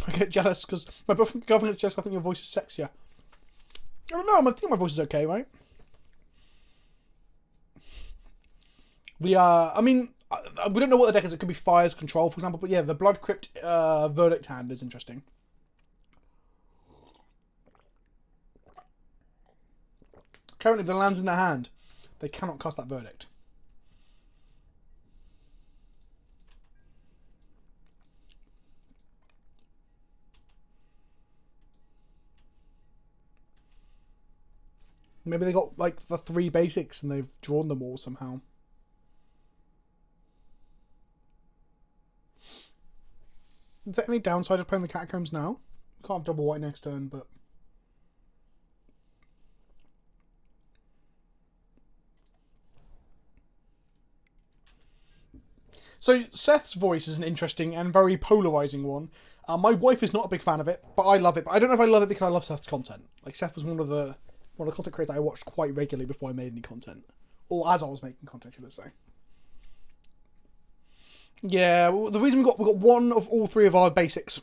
I get jealous because my girlfriend gets jealous. I think your voice is sexier. I don't know. I think my voice is okay, right? We are. I mean, we don't know what the deck is. It could be Fire's Control, for example. But yeah, the Blood Crypt Verdict hand is interesting. Currently, the land's in their hand. They cannot cast that Verdict. Maybe they got like the 3 basics and they've drawn them all somehow. Is there any downside of playing the Catacombs now? We can't have double white next turn, but... So, Seth's voice is an interesting and very polarising one. My wife is not a big fan of it, but I love it. But I don't know if I love it because I love Seth's content. Like, Seth was one of the content creators I watched quite regularly before I made any content. Or as I was making content, should I say. Yeah, well, the reason we got one of all 3 of our basics.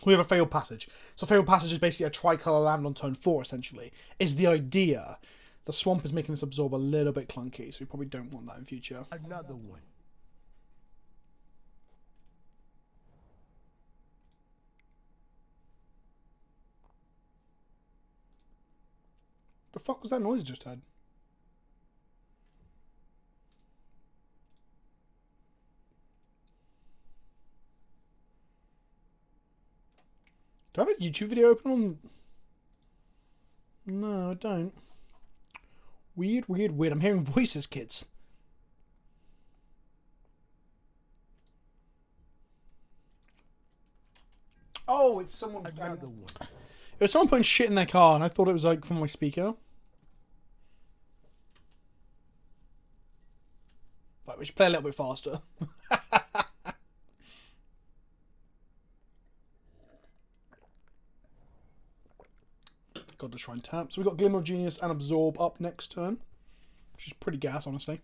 We have a Failed Passage. So Failed Passage is basically a tricolour land on turn 4, essentially. Is the idea. The Swamp is making this absorb a little bit clunky, so we probably don't want that in future. Another one. The fuck was that noise I just had? Do I have a YouTube video open on... No, I don't. Weird, weird, weird. I'm hearing voices, kids. Oh, it's someone... Another one. It was someone putting shit in their car, and I thought it was like from my speaker. Right, we should play a little bit faster. Got to try and tap. So we've got Glimmer of Genius and Absorb up next turn, which is pretty gas, honestly.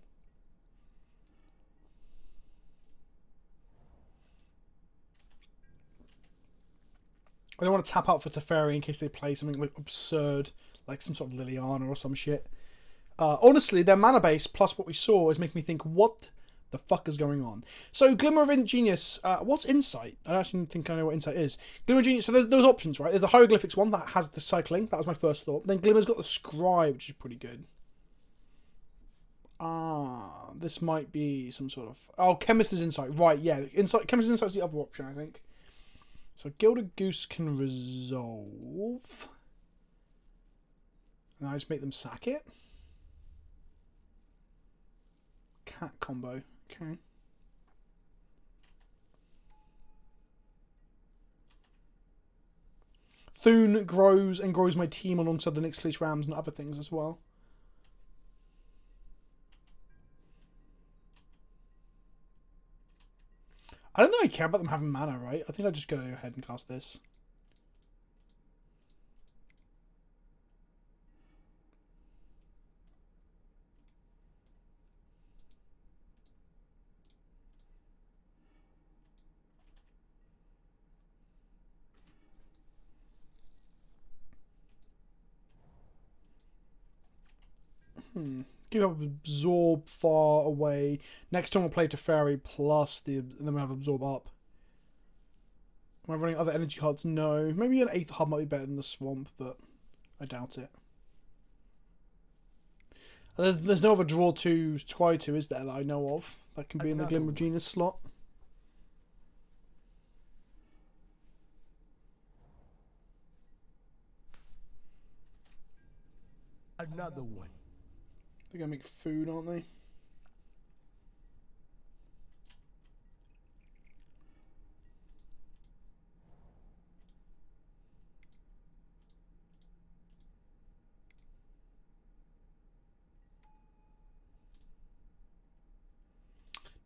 I don't want to tap out for Teferi in case they play something like absurd, like some sort of Liliana or some shit. Honestly, their mana base plus what we saw is making me think, what the fuck is going on? So, Glimmer of Genius, what's Insight? I actually think I know what Insight is. Glimmer of Genius, so there's those options, right? There's the Hieroglyphics one that has the cycling. That was my first thought. Then Glimmer's got the Scry, which is pretty good. This might be some sort of... Oh, Chemist's Insight. Right, yeah. Chemist's Insight is the other option, I think. So, Gilded Goose can resolve. And I just make them sack it. Cat combo. Okay. Thune grows and grows my team alongside the Nyx Fleece Rams and other things as well. I don't think I care about them having mana, right? I think I'll just go ahead and cast this. Give up Absorb far away. Next time we'll play Teferi plus and then we'll have Absorb up. Am I running other energy cards? No. Maybe an 8th hub might be better than the Swamp, but I doubt it. There's no other draw to try to, is there, that I know of? That can be in the Glimmer of Genius slot. Another one. They're going to make food, aren't they?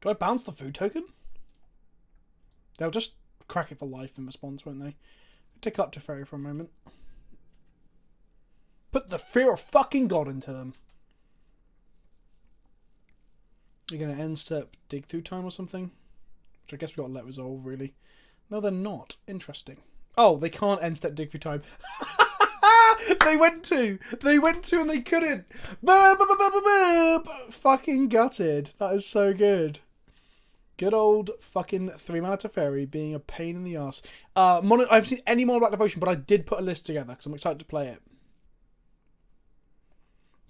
Do I bounce the food token? They'll just crack it for life in response, won't they? Tick up to Fairy for a moment. Put the fear of fucking God into them. You're going to end step dig through time or something? Which I guess we've got to let resolve, really. No, they're not. Interesting. Oh, they can't end step dig through time. They went to and they couldn't. Burp, burp, burp, burp, burp. Fucking gutted. That is so good. Good old fucking 3-mana Teferi being a pain in the ass. I haven't seen any more Black Devotion, but I did put a list together because I'm excited to play it.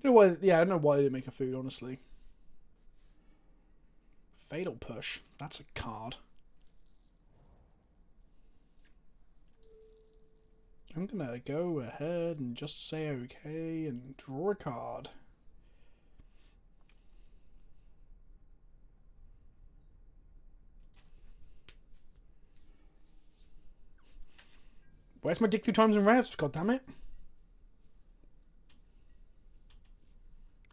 You know why? Yeah, I don't know why they didn't make a food, honestly. Fatal Push. That's a card. I'm gonna go ahead and just say okay and draw a card. Where's my dig through times and revs? God damn it.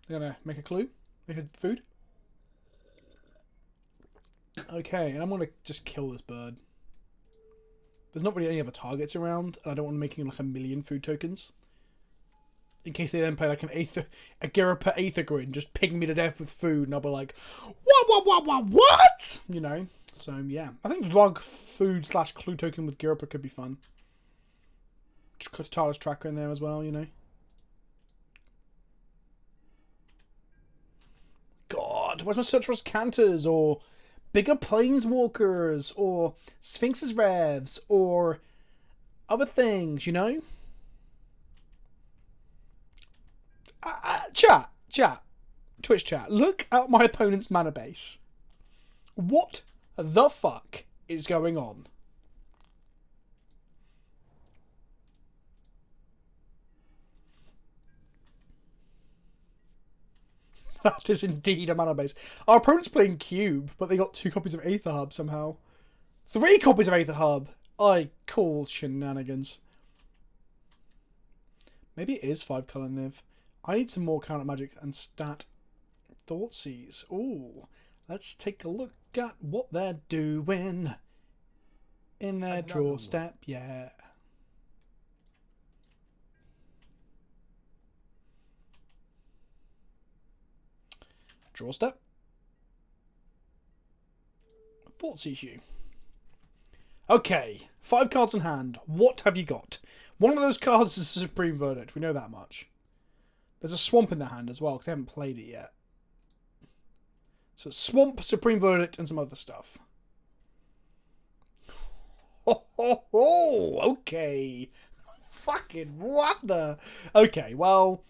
I'm gonna make a clue. Make a food. Okay, and I'm gonna just kill this bird. There's not really any other targets around, and I don't want to make like a million food tokens. In case they then play like a Giripa Aethergrin, just ping me to death with food, and I'll be like, what? You know? So, yeah. I think Rug food / clue token with Giripa could be fun. Katala's Tracker in there as well, you know? God, where's my search for Canters, or bigger Planeswalkers, or Sphinx's Revs, or other things, you know? Chat, Twitch chat, look at my opponent's mana base. What the fuck is going on? That is indeed a mana base. Our opponent's playing Cube, but they got 2 copies of Aether Hub somehow. 3 copies of Aether Hub! I call shenanigans. Maybe it is 5-color Niv. I need some more counter magic and stat Thoughtseize. Ooh, let's take a look at what they're doing in their draw step. Yeah. Draw step. Thoughtseize you. Okay, 5 cards in hand. What have you got? One of those cards is a Supreme Verdict. We know that much. There's a Swamp in their hand as well, because they haven't played it yet. So Swamp, Supreme Verdict, and some other stuff. Ho, ho, ho! Okay. Fucking what the... Okay, well...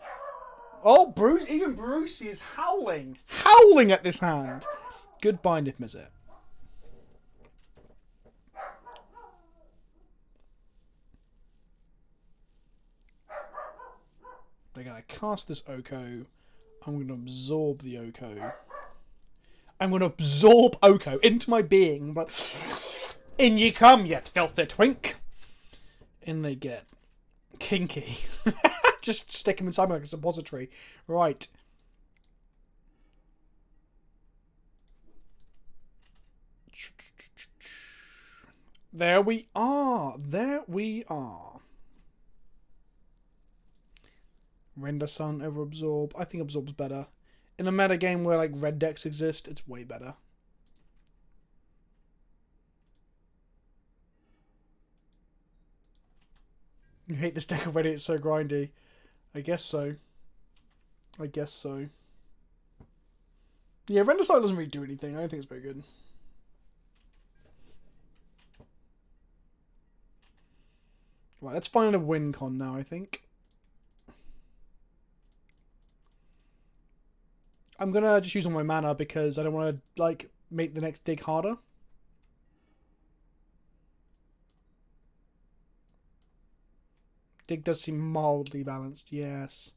Oh, Bruce, even Brucey is howling. Howling at this hand. Goodbye, Niv Mizzet. They're going to cast this Oko. I'm going to absorb the Oko. I'm going to absorb Oko into my being. But in you come, you filthy twink. In they get. Kinky. Just stick him inside me like a suppository. Right. There we are. There we are. Render Sun over Absorb. I think Absorb's better. In a meta game where like red decks exist, it's way better. You hate this deck already, it's so grindy. I guess so. I guess so. Yeah, Render Sun doesn't really do anything. I don't think it's very good. Right, let's find a win con now, I think. I'm gonna just use all my mana because I don't want to, like, make the next dig harder. Dig does seem mildly balanced. Yes.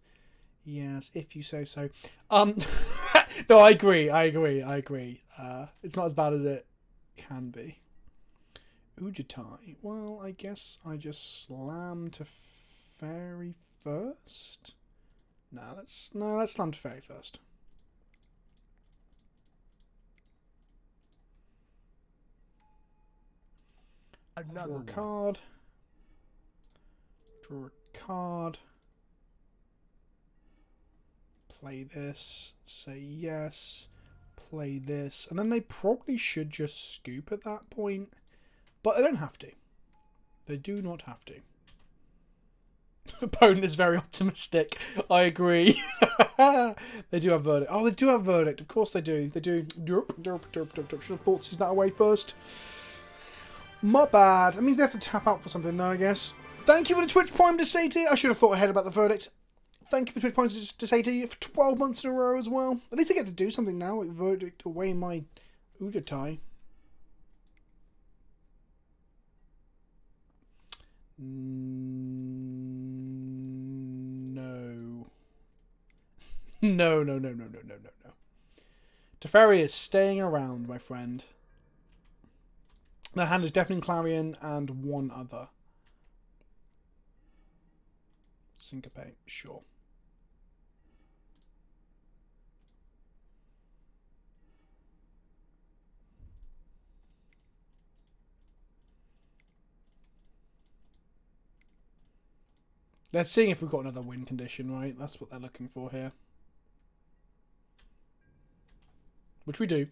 Yes, if you say so. No, I agree. It's not as bad as it can be. Ujitai. Well, I guess I just slam to Fairy first. Let's slam to Fairy first. Draw a card. Draw a card. Play this. Say yes. Play this. And then they probably should just scoop at that point. But they don't have to. They do not have to. Opponent is very optimistic. I agree. They do have Verdict. Oh, they do have Verdict. Of course they do. They do. Derp, derp, derp, derp, derp. Should have thought to that away first. My bad. That means they have to tap out for something now, I guess. Thank you for the Twitch Prime to say to you. I should have thought ahead about the Verdict. Thank you for Twitch Prime to say to you for 12 months in a row as well. At least I get to do something now, like Verdict away my Ujitai. No. No. Teferi is staying around, my friend. Their hand is Deafening Clarion and one other. Syncope, sure. Let's see if we've got another win condition, right? That's what they're looking for here. Which we do.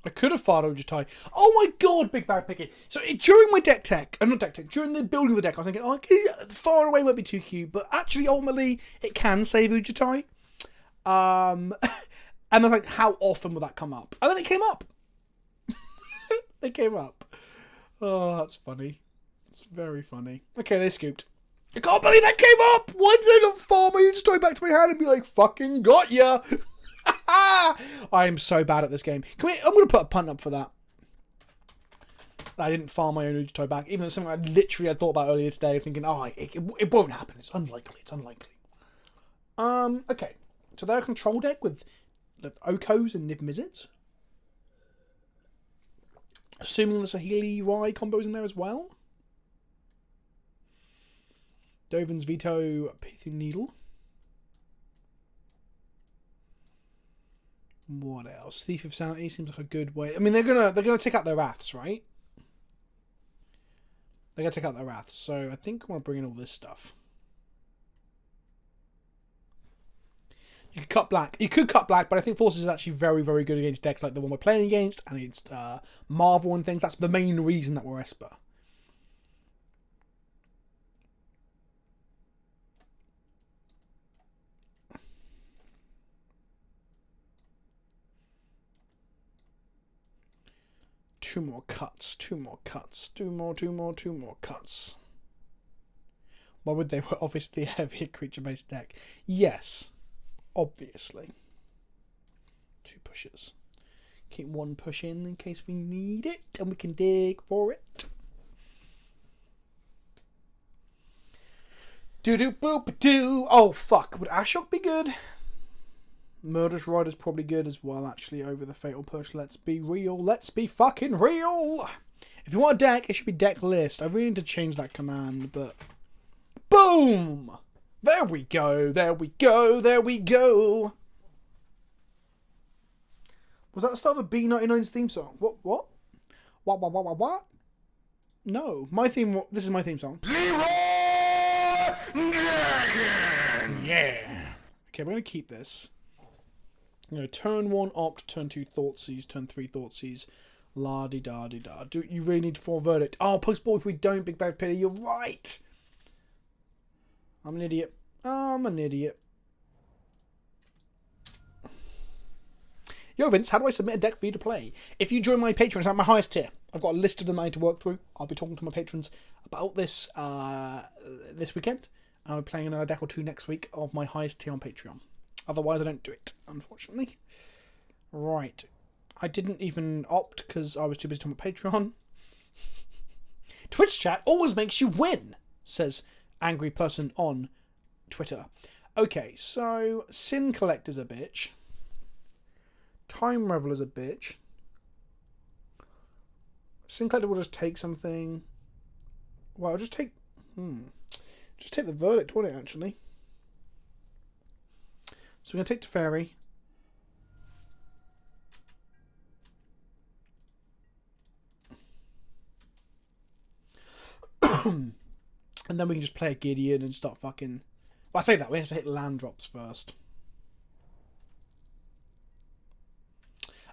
I could have fired Ujitai. Oh my god, Big Bad Picky. So during my deck tech, not deck tech, during the building of the deck, I was thinking, oh, far away might be too cute, but actually, ultimately, it can save Ujitai. And I'm like, how often will that come up? And then it came up. It came up. Oh, that's funny. It's very funny. Okay, they scooped. I can't believe that came up! Why did I not farm my Ujitai back to my hand and be like, fucking got ya! I am so bad at this game. I'm going to put a punt up for that. I didn't farm my own Ujitai back, even though it's something I literally had thought about earlier today, thinking, oh, it won't happen. It's unlikely. It's unlikely. Okay. So they're a control deck with Okos and Niv Mizzets. Assuming there's a Healy Rai combos in there as well. Dovin's Veto, Pithing Needle. What else? Thief of Sanity seems like a good way. I mean, they're gonna take out their wraths, right? They're gonna take out their wraths. So I think I want to bring in all this stuff. You could cut black. You could cut black, but I think Forces is actually very, very good against decks like the one we're playing against and against Marvel and things. That's the main reason that we're Esper. Two more cuts. Two more cuts. Two more cuts. Why would they? Were obviously a heavier creature-based deck. Yes. Obviously. Two pushes. Keep one push in case we need it and we can dig for it. Do boop do. Oh fuck. Would Ashok be good? Murderous Rider's probably good as well, actually, over the Fatal Push. Let's be real. Let's be fucking real. If you want a deck, it should be deck list. I really need to change that command, but boom! There we go. There we go. There we go. Was that the start of the B99's theme song? What? What? No. My theme... This is my theme song. Yeah. Okay, we're going to keep this. Turn 1 Opt, turn 2 Thoughtseize, turn 3 Thoughtseize. La-di-da-di-da. Do you really need 4 Verdict? Oh, post-ball if we don't, Big Bad Pity. You're right. I'm an idiot. I'm an idiot. Yo, Vince, how do I submit a deck for you to play? If you join my patrons at my highest tier, I've got a list of them I need to work through. I'll be talking to my patrons about this this weekend. And I'll be playing another deck or two next week of my highest tier on Patreon. Otherwise, I don't do it, unfortunately. Right. I didn't even opt because I was too busy talking about Patreon. Twitch chat always makes you win, says angry person on Twitter. Okay, so Sin Collector's a bitch. Time Reveler's a bitch. Sin Collector will just take something. Well, I'll just take... Just take the Verdict, won't it, actually? So we're going to take Teferi. And then we can just play a Gideon and start fucking... Well, I say that, we have to hit land drops first.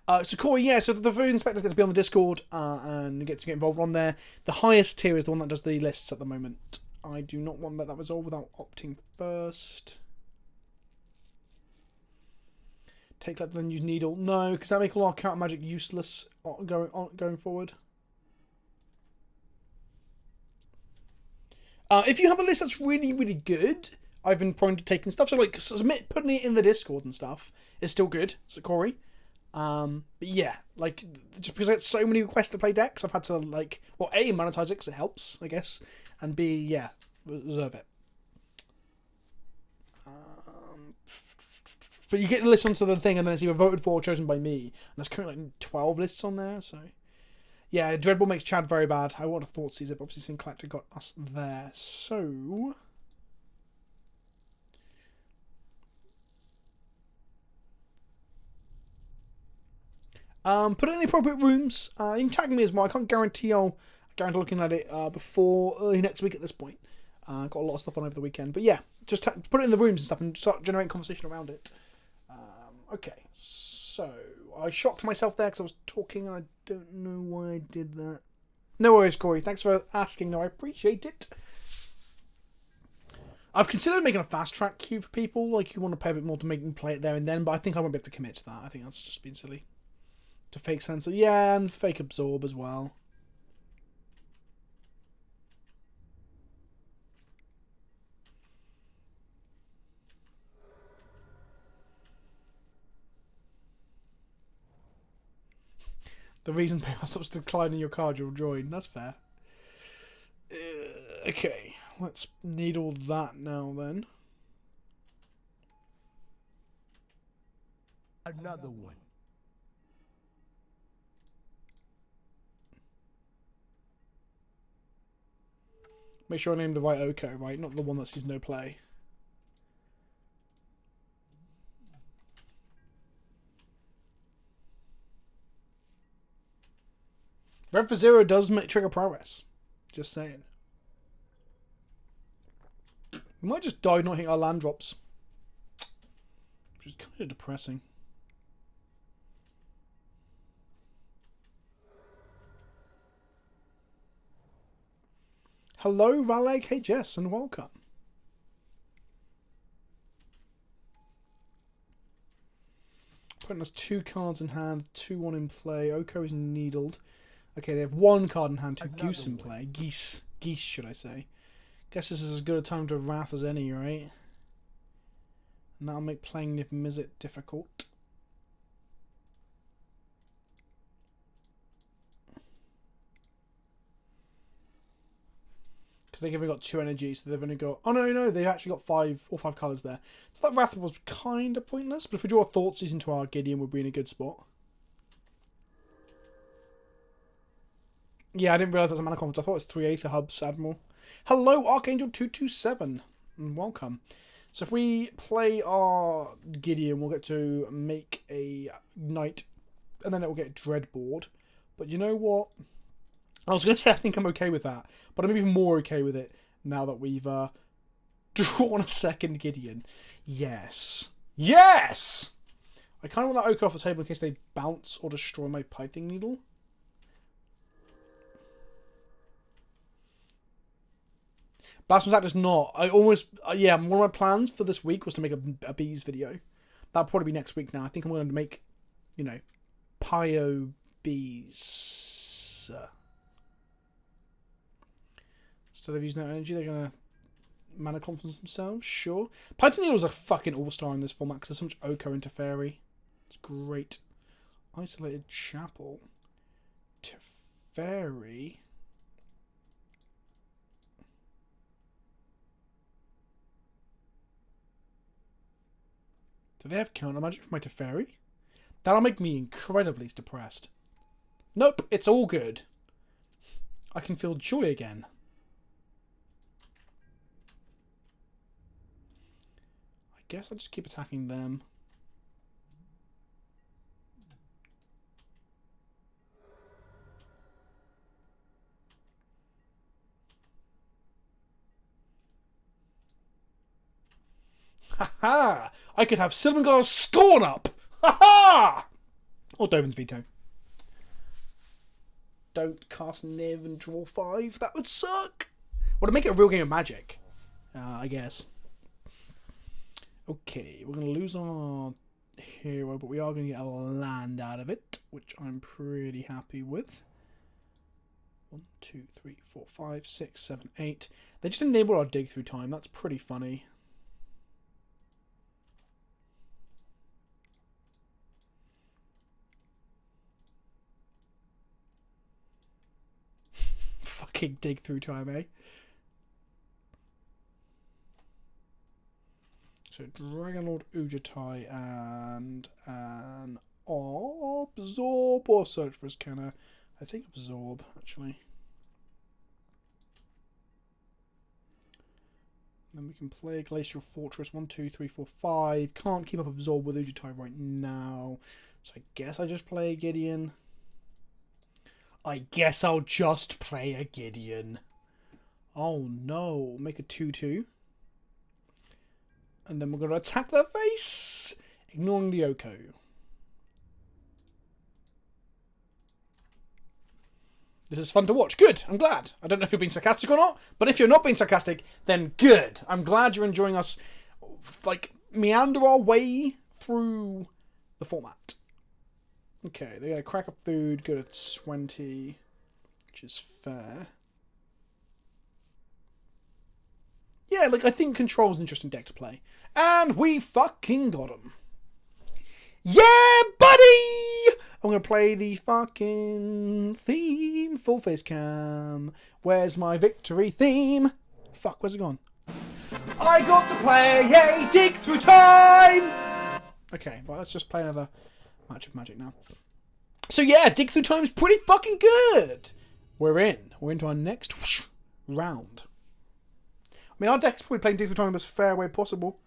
So Corey, yeah, so the Food Inspector's going to be on the Discord and get involved on there. The highest tier is the one that does the lists at the moment. I do not want to let that resolve without opting first. Take that, then use Needle. No, because that make all our counter magic useless going forward. If you have a list that's really, really good, I've been prone to taking stuff. So, like, putting it in the Discord and stuff is still good. So, Corey. But yeah, like, just because I get so many requests to play decks, I've had to, like, well, A, monetize it because it helps, I guess, and B, yeah, reserve it. But you get the list onto the thing, and then it's either voted for or chosen by me, and there's currently like 12 lists on there, so... Yeah, Dreadball makes Chad very bad. I would have thought Caesar, but obviously Sin Collector got us there, so... Put it in the appropriate rooms. You can tag me as well. I can't guarantee I'll looking at it before early next week at this point. Got a lot of stuff on over the weekend. But yeah, just put it in the rooms and stuff and start generating conversation around it. Okay, so I shocked myself there because I was talking and I don't know why I did that. No worries, Corey. Thanks for asking, though. I appreciate it. I've considered making a fast track queue for people. Like, you want to pay a bit more to make them play it there and then, but I think I won't be able to commit to that. I think that's just been silly. To fake sensor, yeah, and fake absorb as well. The reason PayPal stops declining your card, you'll join. That's fair. Okay, let's need all that now then. Another one. Make sure I name the right Oko, right? Not the one that sees no play. Red for Zero does trigger progress. Just saying. We might just die not hitting our land drops. which is kind of depressing. Hello, Raleigh HS, and welcome. Opponent has 2 cards in hand, 2-1 in play. Oko is needled. Okay, they have 1 card in hand, 2 goose in play. Geese, should I say. Guess this is as good a time to wrath as any, right? And that'll make playing Niv Mizzet difficult. Because they've only got 2 energy, so they've only got... Oh, no, they've actually got 5 colours there. So that Wrath was kind of pointless, but if we draw a Thoughtseize into our Gideon, we'll be in a good spot. Yeah, I didn't realise that was a mana conflict. I thought it was 3 Aether Hubs, Admiral. Hello, Archangel227, and welcome. So if we play our Gideon, we'll get to make a Knight, and then it will get Dreadboard. But you know what? I was going to say I think I'm okay with that, but I'm even more okay with it now that we've drawn a second Gideon. Yes! Yes! I kind of want that Ochre off the table in case they bounce or destroy my Pithing Needle. Blasphemous Act is not. I almost... yeah, one of my plans for this week was to make a bees video. That'll probably be next week now. I think I'm going to make, you know, Pio bees. Instead of using that energy, they're going to mana confidence themselves. Sure. Python Needle is a fucking all-star in this format because there's so much Oko into Fairy. It's great. Isolated Chapel. Teferi. Do they have counter magic for my Teferi? That'll make me incredibly depressed. Nope, it's all good. I can feel joy again. I guess I'll just keep attacking them. Ha-ha! I could have Silvergar's Scorn up! Ha-ha! Or Dovin's Veto. Don't cast Niv and draw 5. That would suck! Well, to make it a real game of Magic. I guess. Okay, we're going to lose our hero, but we are going to get a land out of it, which I'm pretty happy with. 1, 2, 3, 4, 5, 6, 7, 8. They just enabled our dig through time. That's pretty funny. Fucking dig through time, eh? So Dragonlord Ujatai and an Absorb or search for his Kenna. I think Absorb, actually. Then we can play Glacial Fortress. 1, 2, 3, 4, 5. Can't keep up Absorb with Ujatai right now. So I guess I just play a Gideon. I guess I'll just play a Gideon. Oh no. Make a 2-2. And then we're going to attack their face, ignoring the Oko. This is fun to watch. Good. I'm glad. I don't know if you're being sarcastic or not, but if you're not being sarcastic, then good. I'm glad you're enjoying us, like, meander our way through the format. Okay, they're going to crack up food, go to 20, which is fair. Yeah, like, I think Control's an interesting deck to play. And we fucking got him. Yeah, buddy! I'm going to play the fucking theme. Full face cam. Where's my victory theme? Fuck, where's it gone? I got to play a dig through time! Okay, well, let's just play another match of Magic now. So yeah, dig through time's pretty fucking good! We're in. We're into our next round. I mean, our deck's probably playing dig through time in the most fair way possible.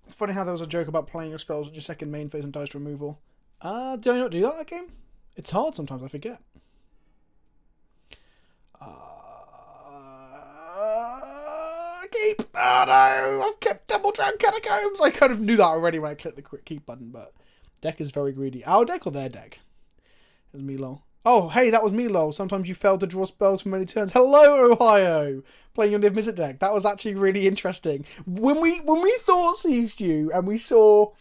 It's funny how there was a joke about playing your spells with your second main phase and dice removal. Do I not do that game? It's hard sometimes, I forget. keep. Oh no, I've kept Double Drown Catacombs. I kind of knew that already when I clicked the keep button, but deck is very greedy. Our deck or their deck? It's Milo. Oh, hey, that was Milo. Sometimes you fail to draw spells for many turns. Hello, Ohio. Playing your Niv Mizzet deck. That was actually really interesting. When we thought seized you and we saw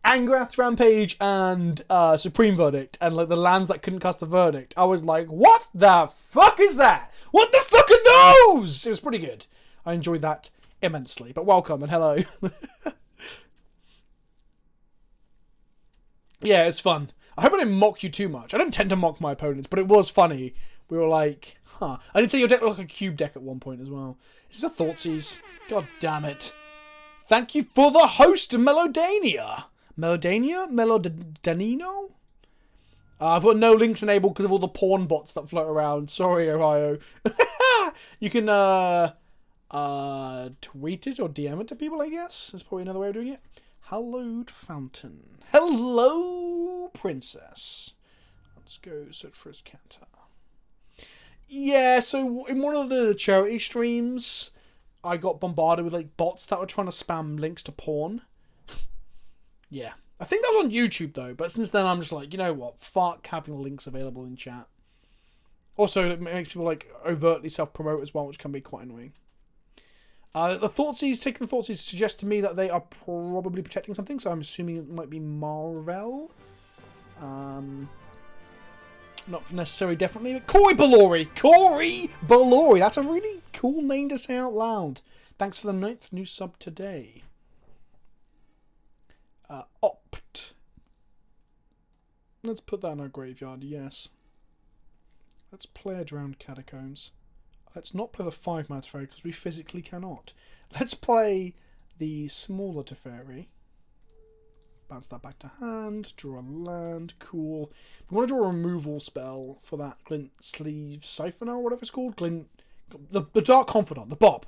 Angrath's Rampage and Supreme Verdict and like the lands that couldn't cast the verdict, I was like, what the fuck is that? What the fuck are those? It was pretty good. I enjoyed that immensely. But welcome and hello. Yeah, it's fun. I hope I didn't mock you too much. I don't tend to mock my opponents, but it was funny. We were like, huh. I did say your deck looked like a cube deck at one point as well. Is this a Thoughtseize? God damn it. Thank you for the host, Melodania. Melodania? Melodanino? I've got no links enabled because of all the porn bots that float around. Sorry, Ohio. You can tweet it or DM it to people, I guess. That's probably another way of doing it. Hallowed Fountain. Hello, Princess. Let's go search for his canter. Yeah, so in one of the charity streams, I got bombarded with like bots that were trying to spam links to porn. Yeah. I think that was on YouTube though, but since then I'm just like, you know what? Fuck having links available in chat. Also, it makes people like overtly self-promote as well, which can be quite annoying. The Thoughtseize, taking the Thoughtseize suggests to me that they are probably protecting something, so I'm assuming it might be Marvel. Not necessarily, definitely, but Cory Bellori! Cory Bellori! That's a really cool name to say out loud. Thanks for the 9th new sub today. Opt. Let's put that in our graveyard, yes. Let's play a Drowned Catacombs. Let's not play the 5-mana Teferi because we physically cannot. Let's play the smaller Teferi. Bounce that back to hand. Draw a land. Cool. We want to draw a removal spell for that Glint Sleeve Siphoner or whatever it's called. The Dark Confidant. The Bob.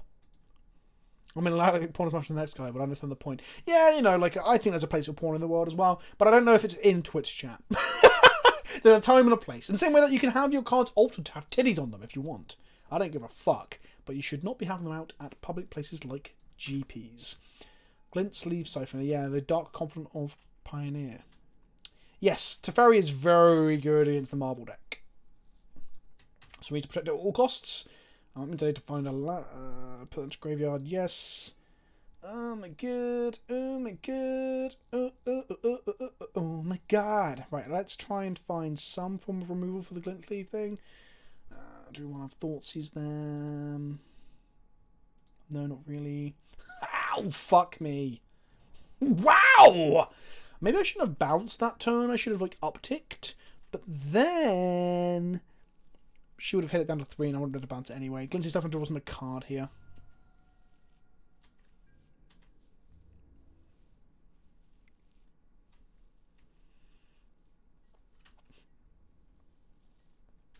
I mean, I'll pawn as much as the next guy, but I understand the point. Yeah, you know, like, I think there's a place for porn in the world as well, but I don't know if it's in Twitch chat. There's a time and a place. In the same way that you can have your cards altered to have titties on them if you want. I don't give a fuck, but you should not be having them out at public places like GPs. Glint Sleeve Siphoner, yeah, the Dark Confidant of Pioneer. Yes, Teferi is very good against the Marvel deck. So we need to protect it at all costs. I'm going to find a put that into graveyard, yes. Oh my god, oh my god, oh my god. Right, let's try and find some form of removal for the Glint Sleeve thing. Do we want to have Thoughtseize them? No, not really. Ow, fuck me. Wow! Maybe I shouldn't have bounced that turn. I should have, like, upticked. But then she would have hit it down to 3 and I wouldn't have been able to bounce it anyway. Glinty stuff and draws him a card here.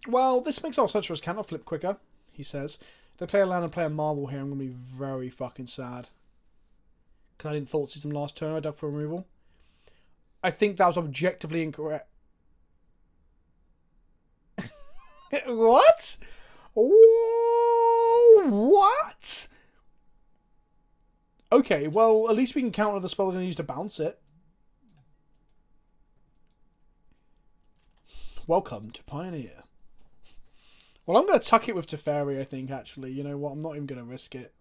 Well, this makes our Sorcerer's Counter flip quicker, he says. If they play a land and play a Marvel here, I'm going to be very fucking sad. Because I didn't Thoughtseize them last turn, I dug for removal. I think that was objectively incorrect. What? Whoa, what? Okay, well, at least we can counter the spell they're going to use to bounce it. Welcome to Pioneer. Well, I'm going to tuck it with Teferi, I think, actually. You know what? I'm not even going to risk it.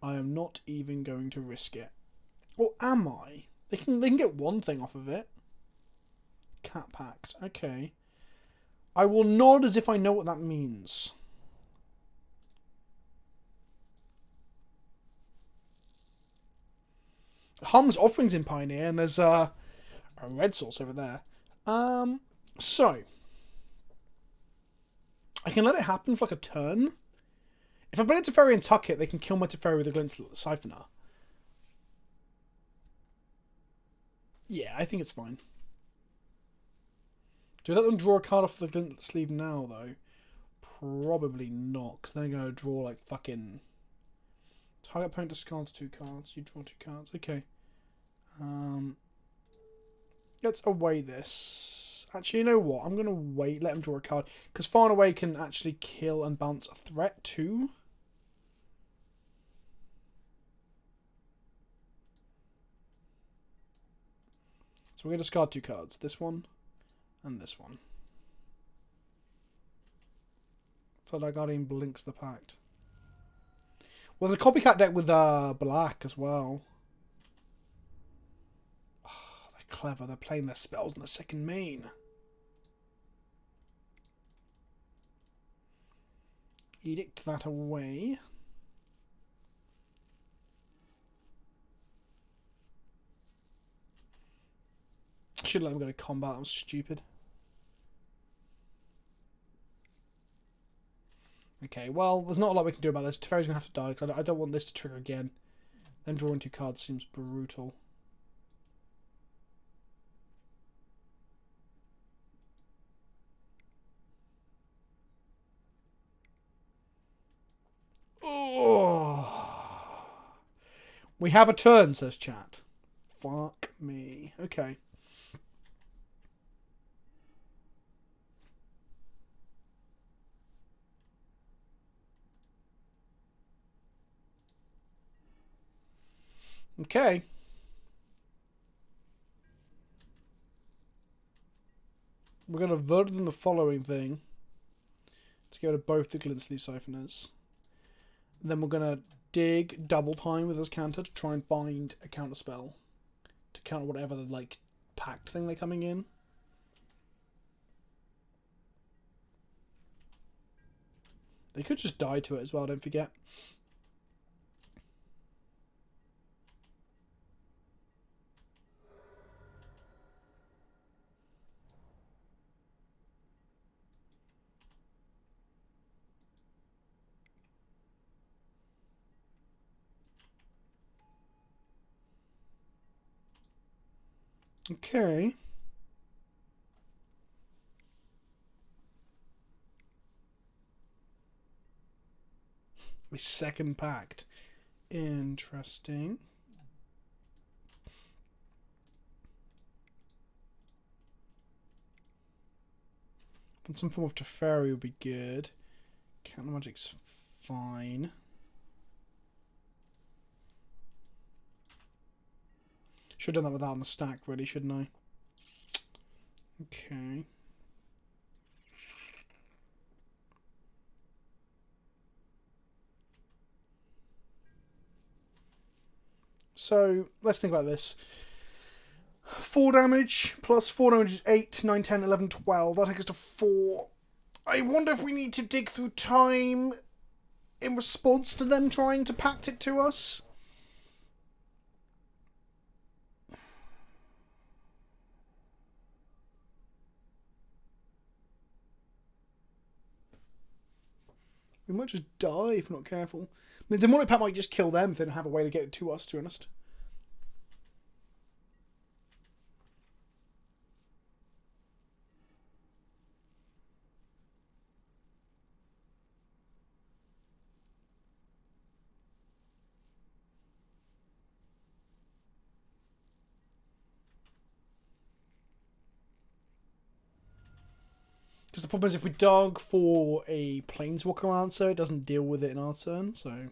I am not even going to risk it. Or am I? They can get one thing off of it. Cat packs. Okay. I will nod as if I know what that means. Hum's Offerings in Pioneer, and there's a red source over there. So I can let it happen for like a turn. If I play Teferi and tuck it, they can kill my Teferi with a Glint Siphoner. Yeah, I think it's fine. Do I let them draw a card off the Glint Sleeve now, though? Probably not, because they're going to draw like fucking... Target opponent discards 2 cards. You draw 2 cards. Okay. Let's away this. Actually, you know what? I'm going to wait. Let him draw a card. Because Far and Away can actually kill and bounce a threat too. we're going to discard 2 cards. This one and this one. Floodlight Guardian blinks the Pact. Well, there's a copycat deck with black as well. Oh, they're clever. They're playing their spells in the second main. Edict that away. Should let him go to combat. That was stupid. Okay, well, there's not a lot we can do about this. Teferi's going to have to die because I don't want this to trigger again. Then drawing 2 cards seems brutal. Oh. We have a turn, says chat. Fuck me. Okay. Okay. We're going to vote on the following thing. To go to both the Glint Sleeve Siphoners. Then we're going to dig double time with this counter to try and find a counter spell. To counter whatever the, like, pact thing they're coming in. They could just die to it as well, don't forget. Okay. My second pact. Interesting. And some form of Teferi would be good. Counter Magic's fine. Should have done that with that on the stack, really, shouldn't I? Okay. So, let's think about this. 4 damage, plus 4 damage is 8, 9, 10, 11, 12. That takes us to 4. I wonder if we need to dig through time in response to them trying to pact it to us. We might just die if we're not careful. The Demonic Pact might just kill them if they don't have a way to get it to us, to be honest. Because the problem is if we dug for a Planeswalker answer, it doesn't deal with it in our turn, so...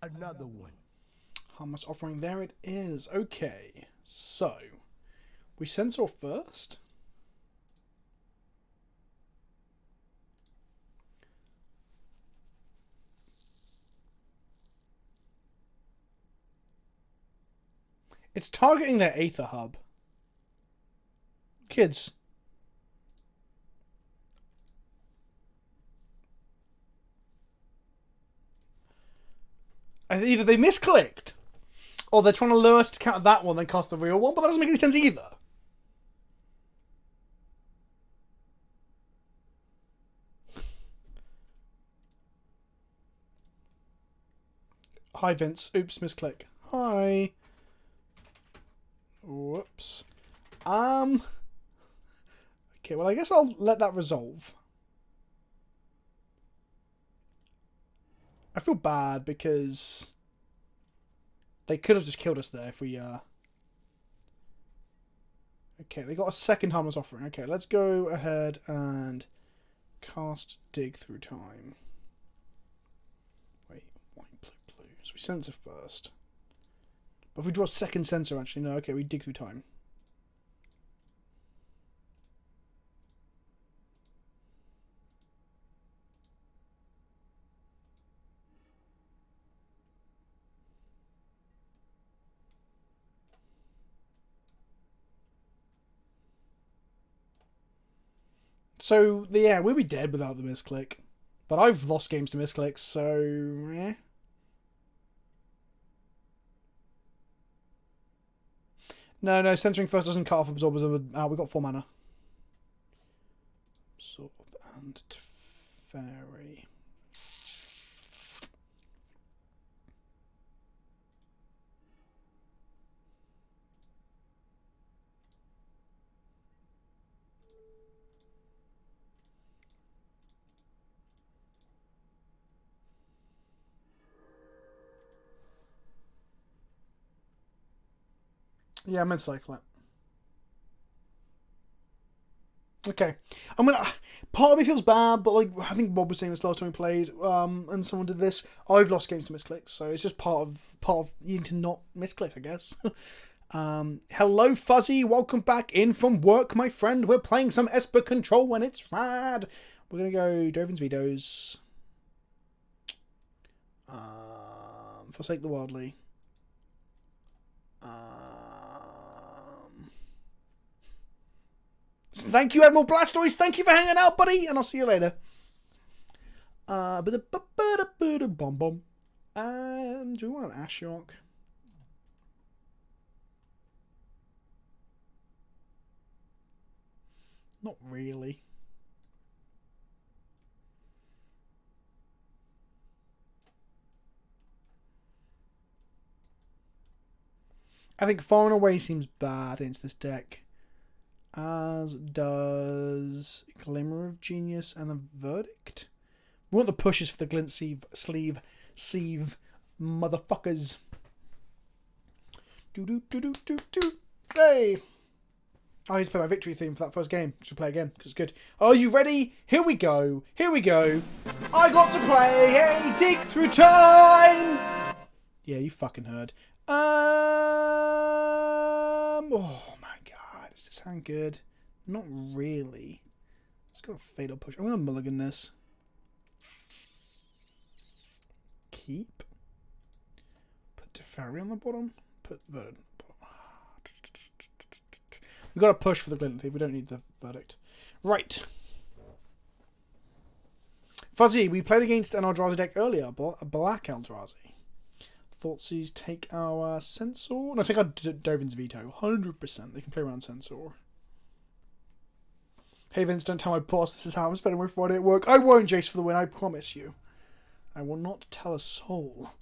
Another one. Harmless Offering, there it is. Okay, so... We censor first. It's targeting their Aether Hub. Kids. Either they misclicked, or they're trying to lure us to counter that one, then cast the real one, but that doesn't make any sense either. Hi, Vince. Oops, misclick. Hi. Whoops. Okay, well, I guess I'll let that resolve. I feel bad because they could have just killed us there if we Okay, they got a second harmless offering. Okay, let's go ahead and cast Dig Through Time. Wait, white, blue, blue. So we censor first. But if we draw a second censor, actually, no, okay, we Dig Through Time. So, yeah, we'll be dead without the misclick. But I've lost games to misclicks, so... eh. No, censoring first doesn't cut off absorbers. We've got 4 mana. Absorb and Teferi. Yeah, I meant cycle it. Okay. I mean, part of me feels bad, but like I think Bob was saying this last time we played, and someone did this. I've lost games to misclicks, so it's just part of you need to not misclick, I guess. Hello, Fuzzy. Welcome back in from work, my friend. We're playing some Esper Control when it's rad. We're gonna go Draven's Vetoes. Forsake the Wildly. Thank you, Admiral Blastoise. Thank you for hanging out, buddy. And I'll see you later. Bomb. And do we want an Ashiok? Not really. I think Far and Away seems bad against this deck. As does Glimmer of Genius and the Verdict. We want the pushes for the glint sleeve motherfuckers. Hey! I need to play my victory theme for that first game. Should play again because it's good. Are you ready? Here we go. Here we go. I got to play a Dig Through Time. Yeah, you fucking heard. Oh my god, does this sound good? Not really. It's got a fatal push. I'm gonna mulligan this. Keep. Put Teferi on the bottom. Put Verdict on the bottom. We've got to push for the glint leaf. We don't need the Verdict. Right. Fuzzy, we played against an Eldrazi deck earlier, a black Eldrazi. Thoughtseize take our Censor. No, take our Dovin's Veto. 100%. They can play around Censor. Hey Vince, don't tell my boss this is how I'm spending my Friday at work. I won't, Jace, for the win. I promise you. I will not tell a soul.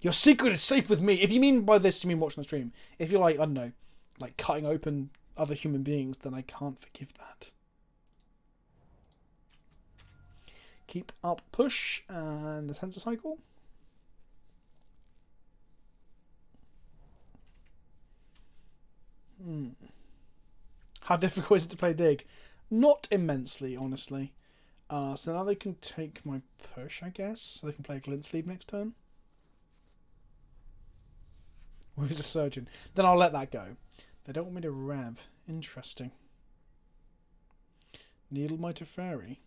Your secret is safe with me. If you mean by this, you mean watching the stream. If you're like, I don't know, like cutting open other human beings, then I can't forgive that. Keep up push and the Censor cycle. How difficult is it to play Dig? Not immensely, honestly. So now they can take my push, I guess. So they can play a Glint Sleeve next turn. Where's a Surgeon? Then I'll let that go. They don't want me to rev. Interesting. Needle my Teferi.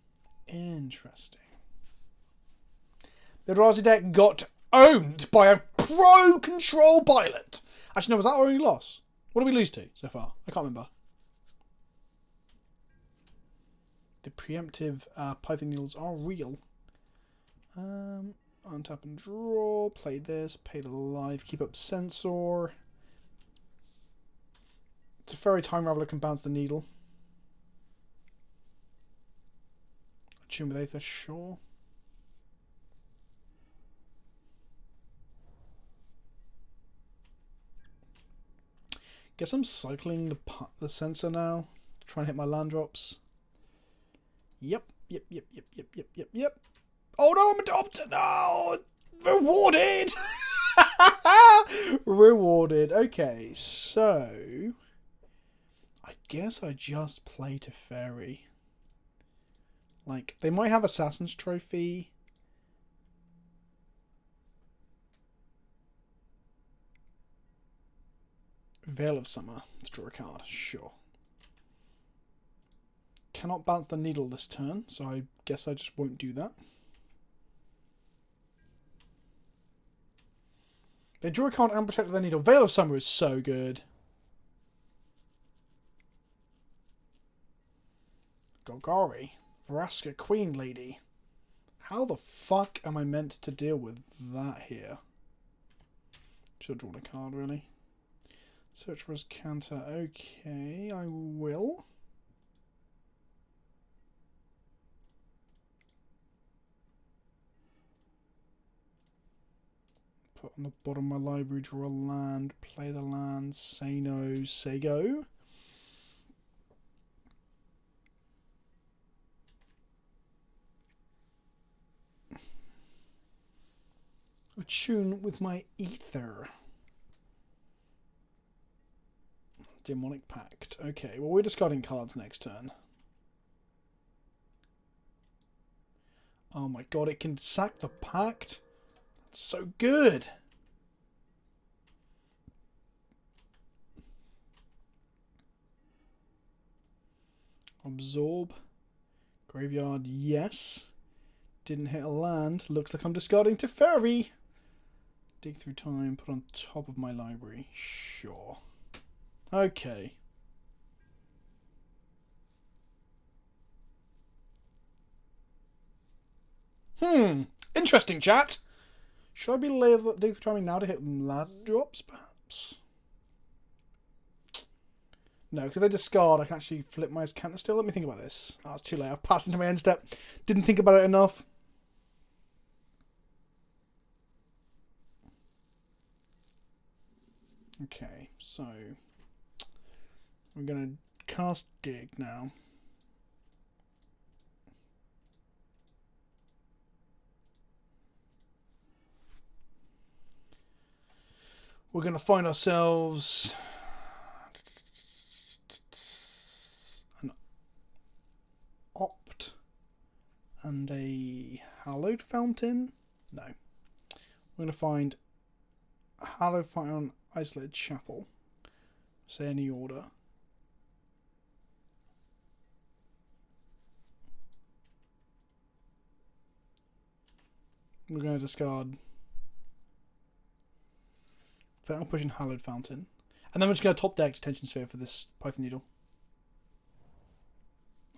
Interesting. The Eldrazi deck got owned by a pro control pilot. Actually, no, was that our only loss? What did we lose to so far? I can't remember. The preemptive Python Needles are real. Untap and draw. Play this. Pay the life. Keep up Censor. Teferi Time Raveler can bounce the needle. Attune with Aether, sure. Guess I'm cycling the Censor now. Try and hit my land drops. Yep. Oh no, I'm adopted! No! Rewarded! Rewarded. Okay, so... I guess I just play Teferi. Like, they might have Assassin's Trophy. Veil of Summer. Let's draw a card. Sure. Cannot bounce the needle this turn, so I guess I just won't do that. They draw a card and protect the needle. Veil of Summer is so good. Golgari. Vraska, Queen Lady. How the fuck am I meant to deal with that here? Should have drawn a card, really. Search for his counter. Okay, I will. Put on the bottom of my library, draw a land, play the land, say no, say go. Attune with my ether. Demonic Pact. Okay, well, we're discarding cards next turn. Oh my god, it can sack the Pact? That's so good! Absorb. Graveyard, yes. Didn't hit a land. Looks like I'm discarding Teferi. Dig through time, put on top of my library. Sure. Okay. Interesting, chat. Should I be dig through timing now to hit land drops, perhaps? No, because if they discard, I can actually flip my counter still. Let me think about this. Oh, it's too late. I've passed into my end step. Didn't think about it enough. Okay, so we're going to cast Dig now. We're going to find ourselves an Opt and a Hallowed Fountain. No. We're going to find a Hallowed Fountain, Isolated Chapel. Say any order. We're going to discard Fatal Push and Hallowed Fountain. And then we're just going to top deck Detention Sphere for this Python Needle.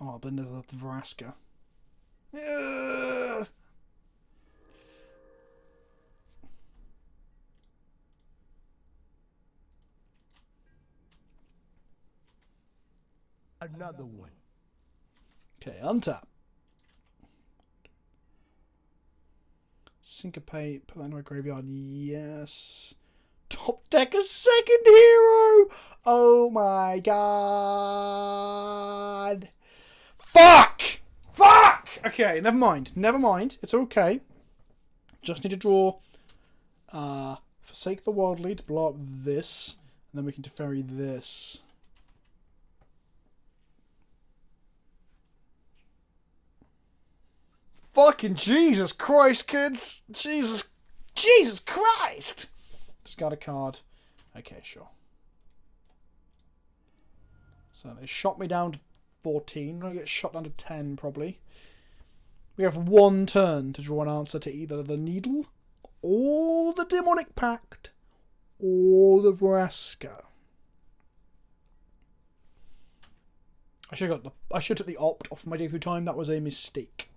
Oh, but then there's the Vraska. Yeah. Another one. Okay, untap. Syncopate, put that into my graveyard, yes. Top deck a second hero! Oh my god. Fuck! Fuck! Okay, never mind. Never mind. It's okay. Just need to draw Forsake the Worldly to blow up this. And then we can Teferi this. Fucking Jesus Christ, kids! Jesus Christ! Discard a card. Okay, sure. So they shot me down to 14. I'm going to get shot down to 10, probably. We have one turn to draw an answer to either the Needle, or the Demonic Pact, or the Vraska. I should have took the Opt off my day through time. That was a mistake.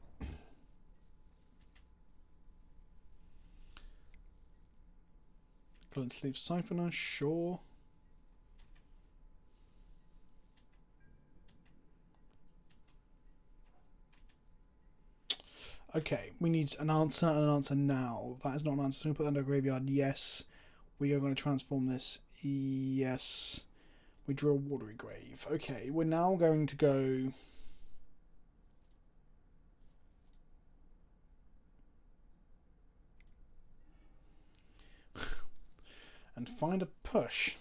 Glint Sleeve Siphoner, sure. Okay, we need an answer and an answer now. That is not an answer. So we put that into a graveyard. Yes. We are going to transform this. Yes. We drew a Watery Grave. Okay, we're now going to go... and find a push.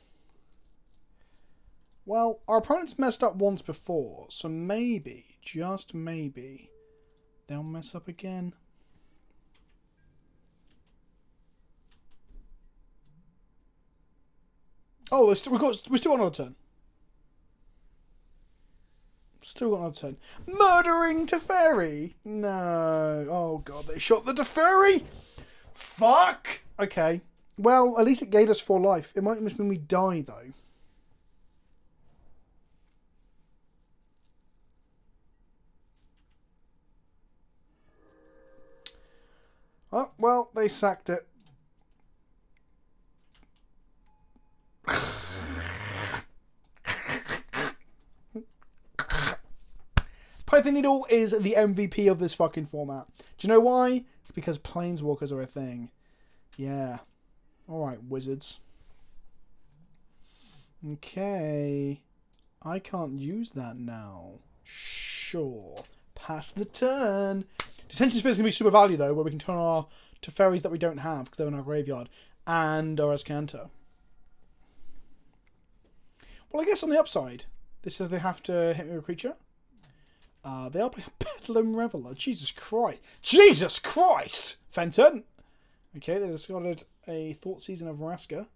Well, our opponent's messed up once before, so maybe, just maybe, they'll mess up again. Oh, we still got another turn. Still got another turn. Murdering Teferi? No. Oh god, they shot the Teferi. Fuck. Okay. Well, at least it gave us 4 life. It might just mean we die though. Oh, well, they sacked it. Python Needle is the MVP of this fucking format. Do you know why? Because planeswalkers are a thing. Yeah. Alright, wizards. Okay. I can't use that now. Sure. Pass the turn. Detention Sphere is going to be super value, though, where we can turn our Teferis that we don't have, because they're in our graveyard, and our Escanto. Well, I guess on the upside, this says they have to hit me with a creature. They are playing Bedlam Reveler. Jesus Christ. Jesus Christ! Fenton. Okay, they discarded a Thought Season of Vraska.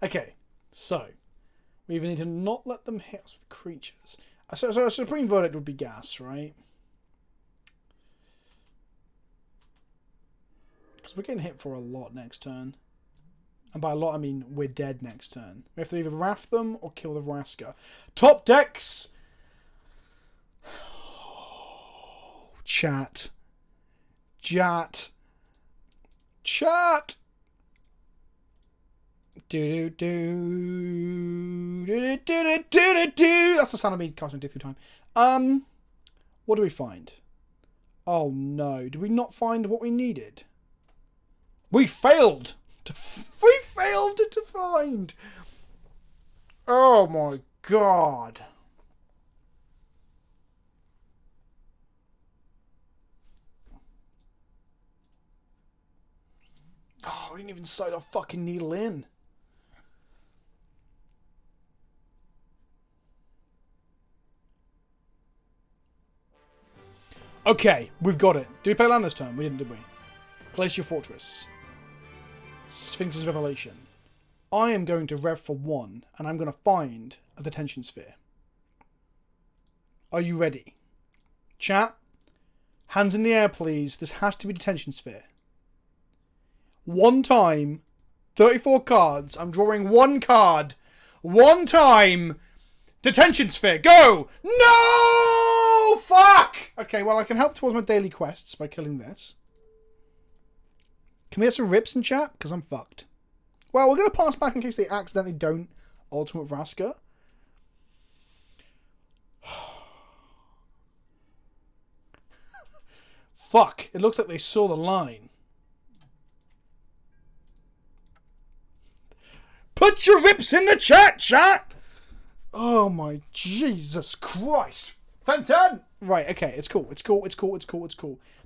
Okay, so we either need to not let them hit us with creatures. So a Supreme Verdict would be gas, right? Because we're getting hit for a lot next turn. And by a lot, I mean we're dead next turn. We have to either Wrath them or kill the Vraska. Top decks! Chat. Chat. Chat! Do do do do do do do. That's the sound of me casting Death Through Time. What do we find? Oh no! Did we not find what we needed? We failed to find. Oh my god! Oh, we didn't even sight our fucking needle in. Okay, we've got it. Did we play land this time? We didn't, did we? Place your fortress. Sphinx's Revelation. I am going to rev for 1, and I'm going to find a detention sphere. Are you ready? Chat? Hands in the air, please. This has to be detention sphere. 1 time. 34 cards. I'm drawing 1 card. 1 time. Detention sphere. Go! No! Fuck! Okay, well, I can help towards my daily quests by killing this. Can we get some rips in chat? Because I'm fucked. Well, we're going to pass back in case they accidentally don't Ultimate Vraska. Fuck. It looks like they saw the line. Put your rips in the chat! Oh my Jesus Christ. Fenton! Right, okay, it's cool. It's cool.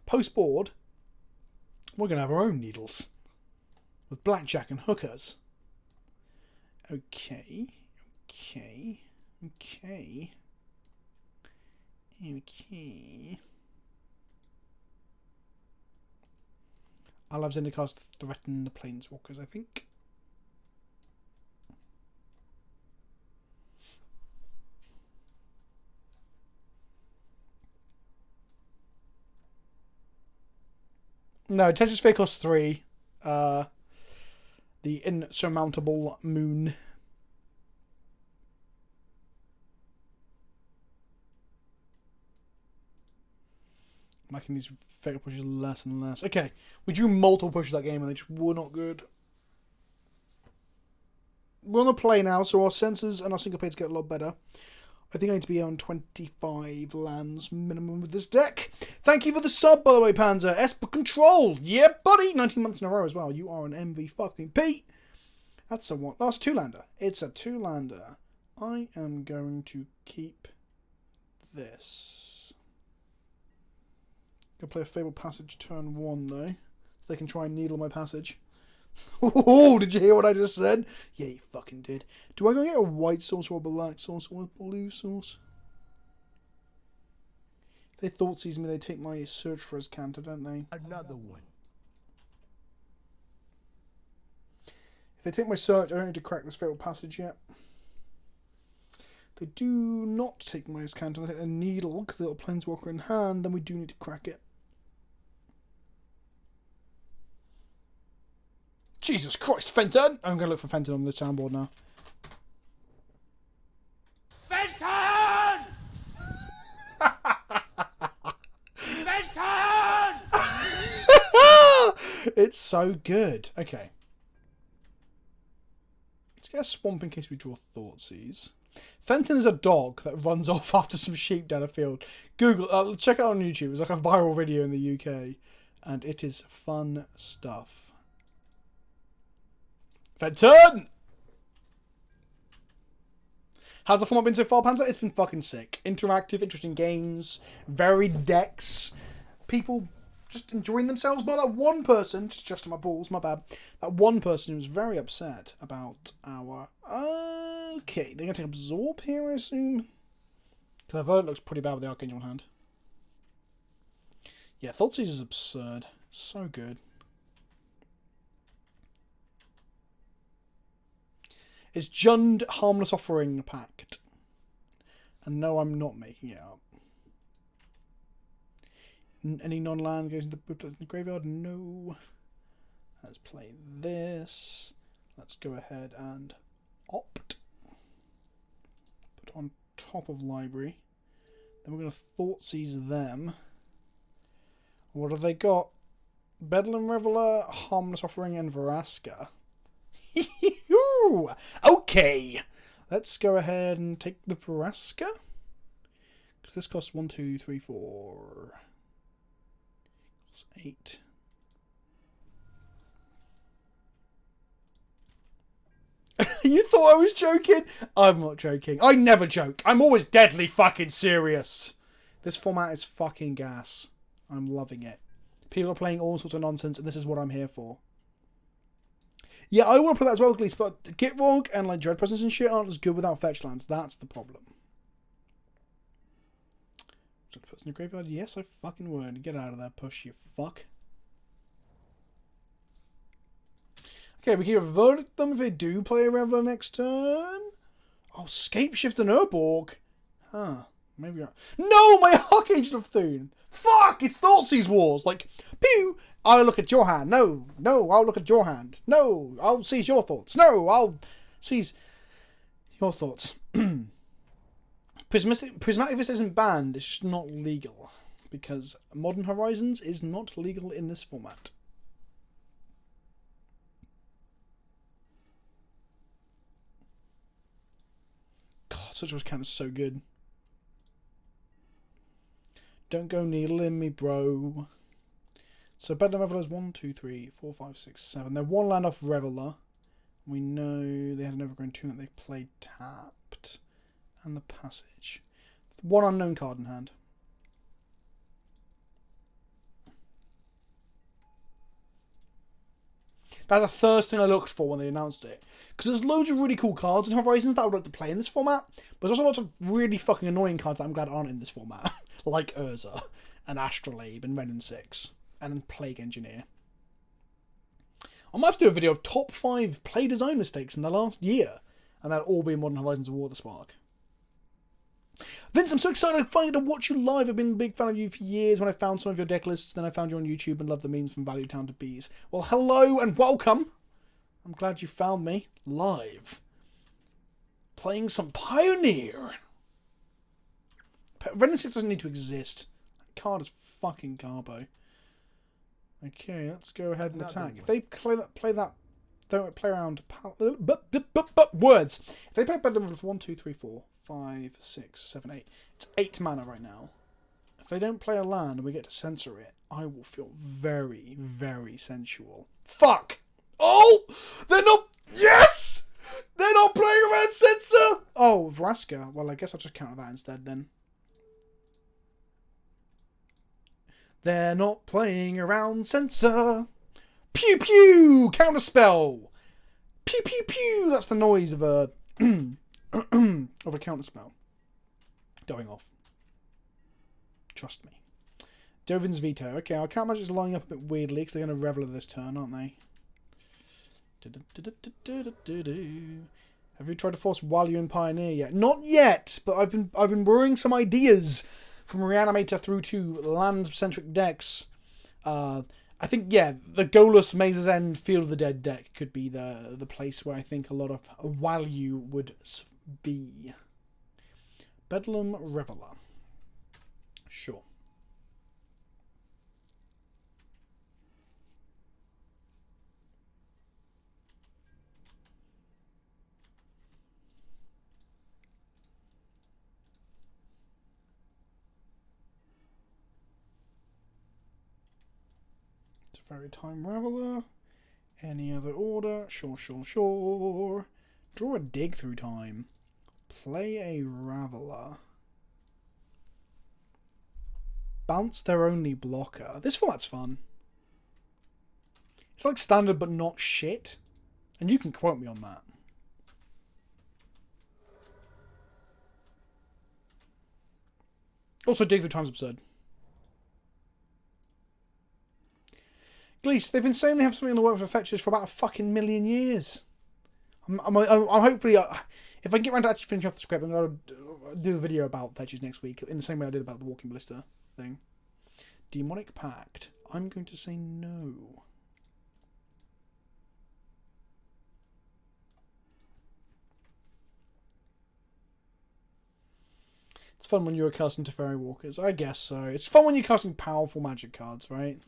Post board, we're going to have our own needles. With blackjack and hookers. Okay. I'll have Zendikar threaten the Planeswalkers, I think. No, Detention Sphere costs 3. The Insurmountable Moon. I'm liking these fatal pushes less and less. Okay, we drew multiple pushes that game and they just were not good. We're on the play now, so our sensors and our syncopades get a lot better. I think I need to be on 25 lands minimum with this deck. Thank you for the sub, by the way, Panzer. Esper Control. Yeah, buddy. 19 months in a row as well. You are an MV fucking P. That's a one. That's a 2-lander. It's a 2-lander. I am going to keep this. Gonna play a Fabled Passage turn 1 though, so they can try and needle my passage. Oh, did you hear what I just said? Yeah, you fucking did. Do I go get a white sauce or a black sauce or a blue sauce? If they thought sees me, they take my search for his counter, don't they? Another one. If they take my search, I don't need to crack this Fabled Passage yet. If they do not take my counter, they take the needle, because the little Planeswalker in hand, then we do need to crack it. Jesus Christ, Fenton! I'm going to look for Fenton on the soundboard now. Fenton! Fenton! It's so good. Okay. Let's get a swamp in case we draw Thoughtseize. Fenton is a dog that runs off after some sheep down a field. Google, check it out on YouTube. It's like a viral video in the UK. And it is fun stuff. Fenton! How's the format been so far, Panzer? It's been fucking sick. Interactive, interesting games, varied decks, people just enjoying themselves. But that one person, just my balls, my bad. That one person who was very upset about our... Okay, they're going to take Absorb here, I assume. Because that looks pretty bad with the Archangel in hand. Yeah, Thoughtseize is absurd. So good. It's Jund Harmless Offering Pact. And no, I'm not making it up. Any non-land goes into the graveyard? No. Let's play this. Let's go ahead and opt. Put on top of library. Then we're going to Thoughtseize them. What have they got? Bedlam Reveler, Harmless Offering, and Vraska. Okay, let's go ahead and take the Vraska. Because this costs 1, 2, 3, 4. Costs 8. You thought I was joking? I'm not joking. I never joke. I'm always deadly fucking serious. This format is fucking gas. I'm loving it. People are playing all sorts of nonsense, and this is what I'm here for. Yeah, I want to play that as well, Glees, but Gitrog and like Dread Presence and shit aren't as good without fetch lands. That's the problem. Dread Presence in the graveyard? Yes, I fucking would. Get out of there, push, you fuck. Okay, we can avert them if they do play a Reveler next turn. Oh, Scapeshift and Urborg. Huh. Maybe I... No, my Archangel of Thune! Fuck! It's Thoughtseize Wars! Like, pew! I'll look at your hand. No, no, I'll look at your hand. No, I'll seize your thoughts. No, I'll seize your thoughts. Prismatic Vista isn't banned, it's just not legal. Because Modern Horizons is not legal in this format. God, such a count is so good. Don't go needling me, bro. So Bedlam Reveler is 1, 2, 3, 4, 5, 6, 7. They're one land off Reveler. We know they had an Evergreen Tomb that they've played tapped. And the Passage. One unknown card in hand. That's the first thing I looked for when they announced it. Because there's loads of really cool cards in Horizons that I would like to play in this format. But there's also lots of really fucking annoying cards that I'm glad aren't in this format. Like Urza, and Astrolabe, and Ren and 6, and Plague Engineer. I might have to do a video of top 5 play design mistakes in the last year, and that'll all be in Modern Horizons of War the Spark. Vince, I'm so excited finally to watch you live. I've been a big fan of you for years when I found some of your deck lists, then I found you on YouTube and loved the memes from Value Town to Bees. Well, hello and welcome. I'm glad you found me live. Playing some Pioneer. Ren and 6 doesn't need to exist. That card is fucking garbo. Okay, let's go ahead and attack. If they play that, don't play around. Words. If they play Bedlam with 1, 2, 3, 4, 5, 6, 7, 8. It's 8 mana right now. If they don't play a land and we get to censor it, I will feel very, very sensual. Fuck! Oh! They're not... Yes! They're not playing around censor! Oh, Vraska. Well, I guess I'll just counter that instead then. They're not playing around, censor. Pew pew! Counterspell! Pew pew pew! That's the noise of a of a counterspell going off. Trust me. Dovin's veto. Okay, our count magic's lining up a bit weirdly because they're going to Reveler this turn, aren't they? Have you tried to force Walu and Pioneer yet? Not yet, but I've been brewing some ideas from Reanimator through to land-centric decks. I think, yeah, the Goalless Maze's End Field of the Dead deck could be the place where I think a lot of value would be. Bedlam Reveler. Sure. Fairy Time Reveler. Any other order? Sure, sure, sure. Draw a Dig Through Time. Play a Raveler. Bounce their only blocker. This format's fun. It's like standard but not shit. And you can quote me on that. Also, Dig Through Time's absurd. Gleese, they've been saying they have something in the works for fetches for about a fucking million years. I'm hopefully, if I can get around to actually finishing off the script, I'm going to do a video about fetches next week, in the same way I did about the Walking Ballista thing. Demonic Pact. I'm going to say no. It's fun when you're casting Teferi Walkers. I guess so. It's fun when you're casting powerful magic cards, right?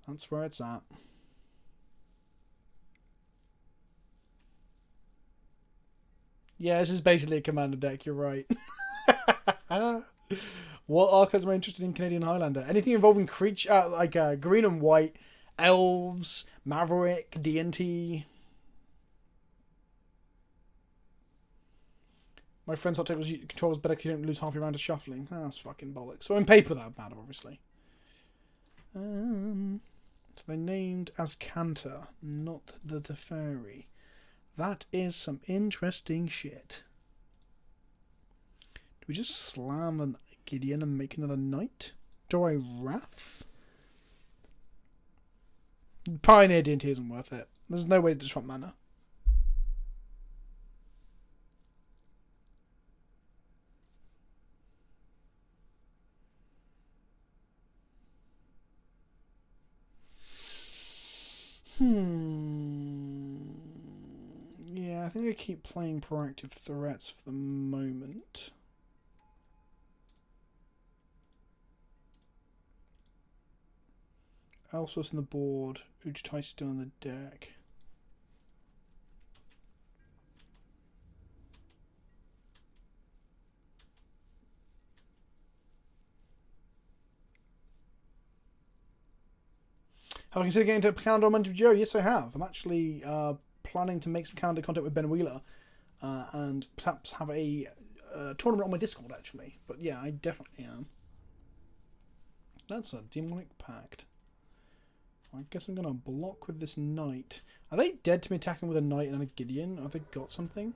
That's where it's at. Yeah, this is basically a commander deck, you're right. What archetypes am I interested in Canadian Highlander? Anything involving creature, like green and white, elves, Maverick, D&T. My friend's hot take was controls better because you don't lose half your round to shuffling. Oh, that's fucking bollocks. So in paper that would matter, obviously. So they named as Cantor, not the Teferi. That is some interesting shit. Do we just slam a Gideon and make another knight? Do I Wrath? Pioneer D&T isn't worth it. There's no way to disrupt mana. Yeah, I think I keep playing proactive threats for the moment. Elspeth in the board, Ujtai still in the deck. Have I considered getting into calendar on MTG? Yes, I have. I'm actually planning to make some calendar content with Ben Wheeler and perhaps have a tournament on my Discord, actually. But yeah, I definitely am. That's a Demonic Pact. I guess I'm going to block with this knight. Are they dead to me attacking with a knight and a Gideon? Have they got something?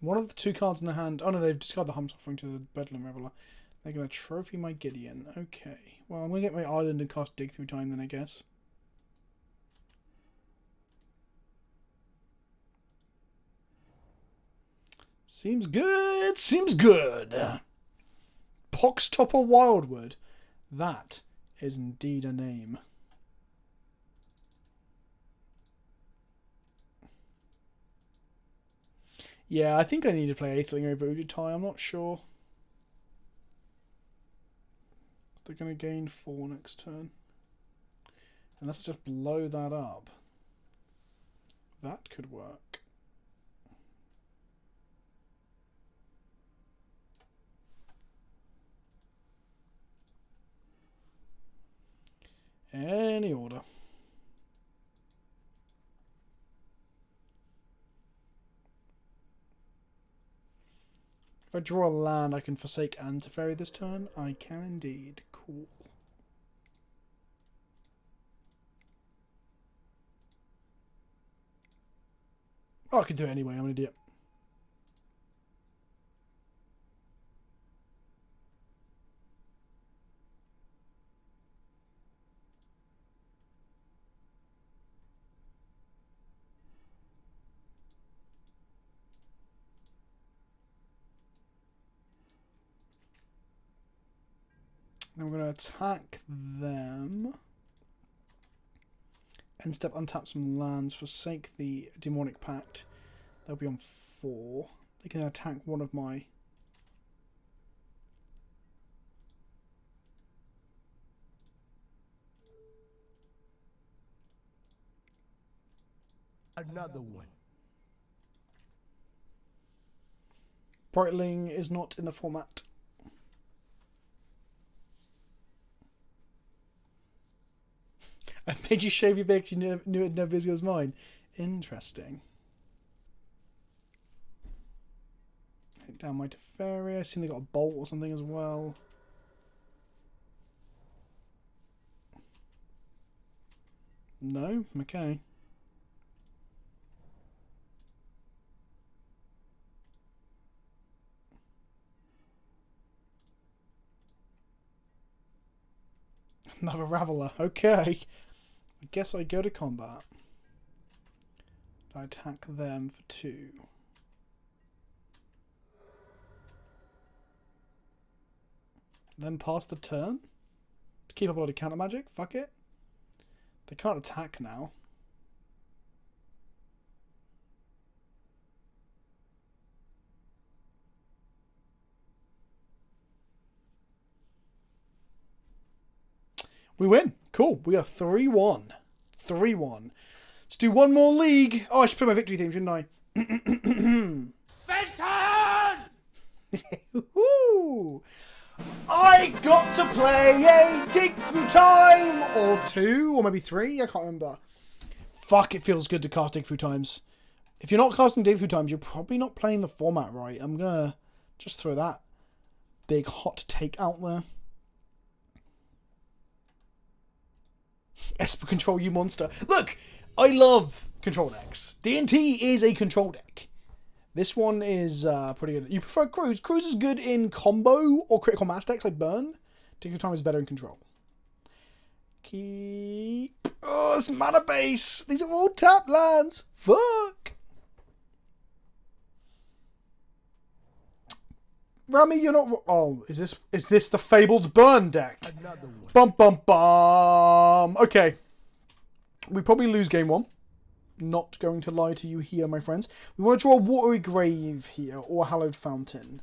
One of the two cards in the hand... Oh no, they've discarded the Hum's Offering to the Bedlam Reveler. They're going to trophy my Gideon. Okay. Well, I'm going to get my island and cast Dig Through Time then, I guess. Seems good. Seems good. Poxtopper Wildwood. That is indeed a name. Yeah, I think I need to play Aethling over Ujtai. I'm not sure. They're going to gain 4 next turn. And let's just blow that up. That could work. Any order. If I draw a land, I can forsake and Teferi this turn. I can indeed. Cool. Oh, I can do it anyway. I'm an idiot. Then we're going to attack them. End step, untap some lands, forsake the Demonic Pact. They'll be on 4. They can attack one of my... Another one. Brightling is not in the format. I've made you shave your beard because you knew it never was mine. Interesting. Hit down my Teferi. I assume they got a bolt or something as well. No? Okay. Another Raveler. Okay. I guess I go to combat. I attack them for 2. Then pass the turn? To keep up a lot of counter magic? Fuck it. They can't attack now. We win. Cool. We are 3-1. 3-1. Let's do one more league. Oh, I should play my victory theme, shouldn't I? Woohoo! I got to play a dig through time, or 2, or maybe 3. I can't remember. Fuck, it feels good to cast dig through times. If you're not casting dig through times, you're probably not playing the format right. I'm gonna just throw that big hot take out there. Esper Control, you monster. Look, I love control decks. D&T is a control deck. This one is pretty good. You prefer Cruise. Cruise is good in combo or critical mass decks like Burn. Dig Time is better in control. Keep... Oh, it's mana base. These are all tap lands. Fuck. Rami, you're not... Oh, is this the fabled Burn deck? Another one. Bum, bum, bum. Okay. We probably lose game 1. Not going to lie to you here, my friends. We want to draw a Watery Grave here, or a Hallowed Fountain.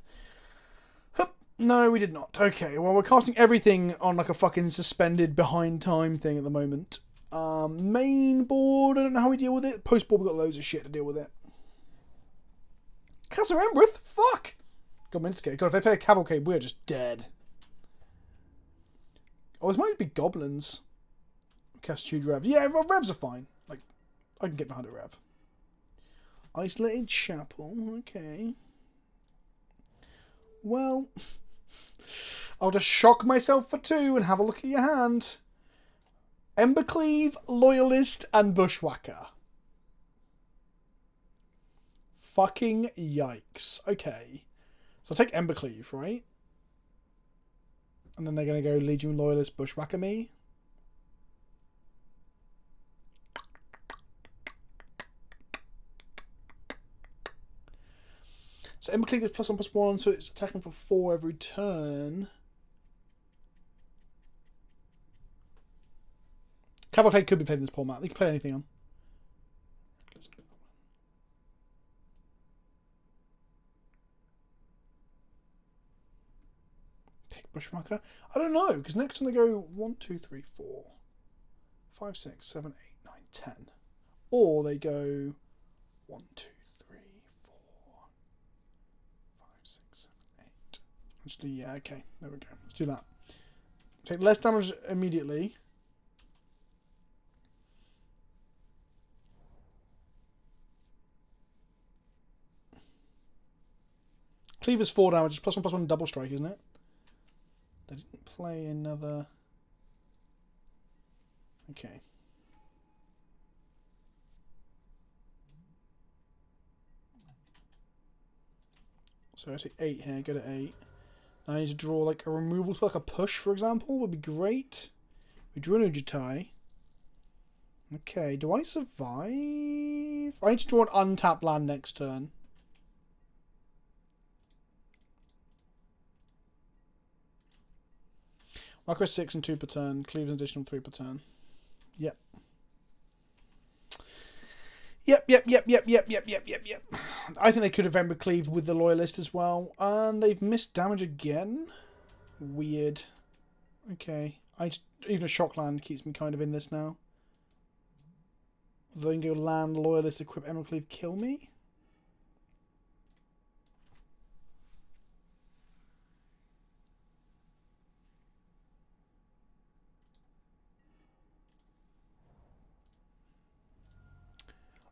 Hup. No, we did not. Okay, well, we're casting everything on like a fucking suspended behind time thing at the moment. Main board, I don't know how we deal with it. Post board, we've got loads of shit to deal with it. Castle Embreth? Fuck! God, Minscape. God, if they play a Cavalcade, we're just dead. Oh, this might be Goblins. Cast Tude Rev. Yeah, Revs are fine. Like, I can get behind a Rev. Isolated Chapel. Okay. Well, I'll just shock myself for 2 and have a look at your hand. Embercleave, Loyalist, and Bushwhacker. Fucking yikes. Okay. So I'll take Embercleave, right? And then they're going to go Legion Loyalist, Bushwhacker me. So Embercleave is +1/+1, so it's attacking for 4 every turn. Cavalcade could be played in this format. They can play anything on. Take Bushwhacker. I don't know, because next time they go 1, 2, 3, 4, 5, 6, 7, 8, 9, 10. Or they go 1, 2, 3, 4, 5, 6, 7, 8. Let's do, yeah, okay. There we go. Let's do that. Take less damage immediately. Cleave is 4 damage. It's +1/+1 double strike, isn't it? They didn't play another... Okay. So I take 8 here, go to 8. Now I need to draw like a removal spell, like a push, for example, would be great. We drew an Ujitai. Okay, do I survive? I need to draw an untapped land next turn. Micro 6 and 2 per turn. Cleaves an additional 3 per turn. Yep. Yep. I think they could have Ember Cleave with the Loyalist as well. And they've missed damage again. Weird. Okay. Even a shock land keeps me kind of in this now. They can go land, Loyalist, equip Ember Cleave, kill me.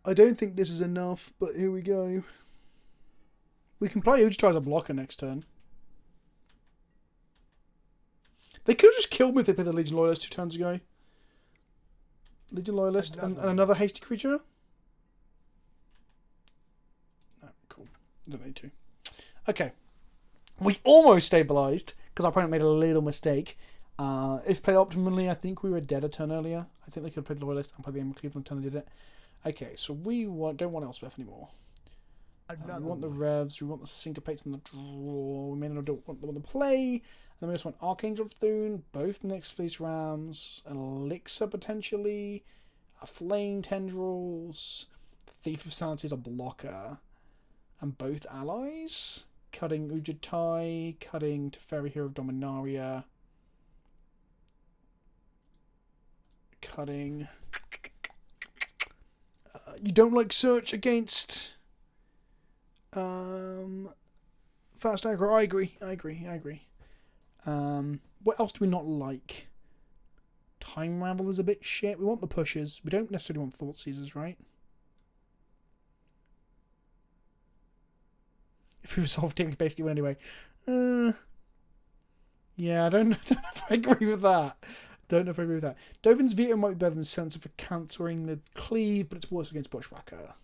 I don't think this is enough, but here we go. We can play Ujitai as a blocker next turn. They could have just killed me if they played the Legion Loyalist 2 turns ago. Legion Loyalist and another hasty creature? No, cool. Don't need to. Okay. We almost stabilised, because our opponent made a little mistake. If played optimally, I think we were dead a turn earlier. I think they could have played Loyalist and played the Ember Cleave on the turn they did it. Okay, so we don't want Elspeth anymore. We want the Revs, we want the Syncopates and the draw. We may not want them on the play. And then we just want Archangel of Thune, both Next Fleece Rams, Elixir potentially, Flame Tendrils, Thief of Sanity is a blocker, and both allies. Cutting Ujitai, cutting Teferi Hero of Dominaria, cutting... you don't like search against fast aggro. I agree. What else do we not like? Time Ravel is a bit shit. We want the pushes. We don't necessarily want Thought Seizers, right? If we resolve it, we basically win anyway. Yeah, I don't know if I agree with that. Dovin's Veto might be better than Sensor for countering the Cleave, but it's worse against Bushwhacker.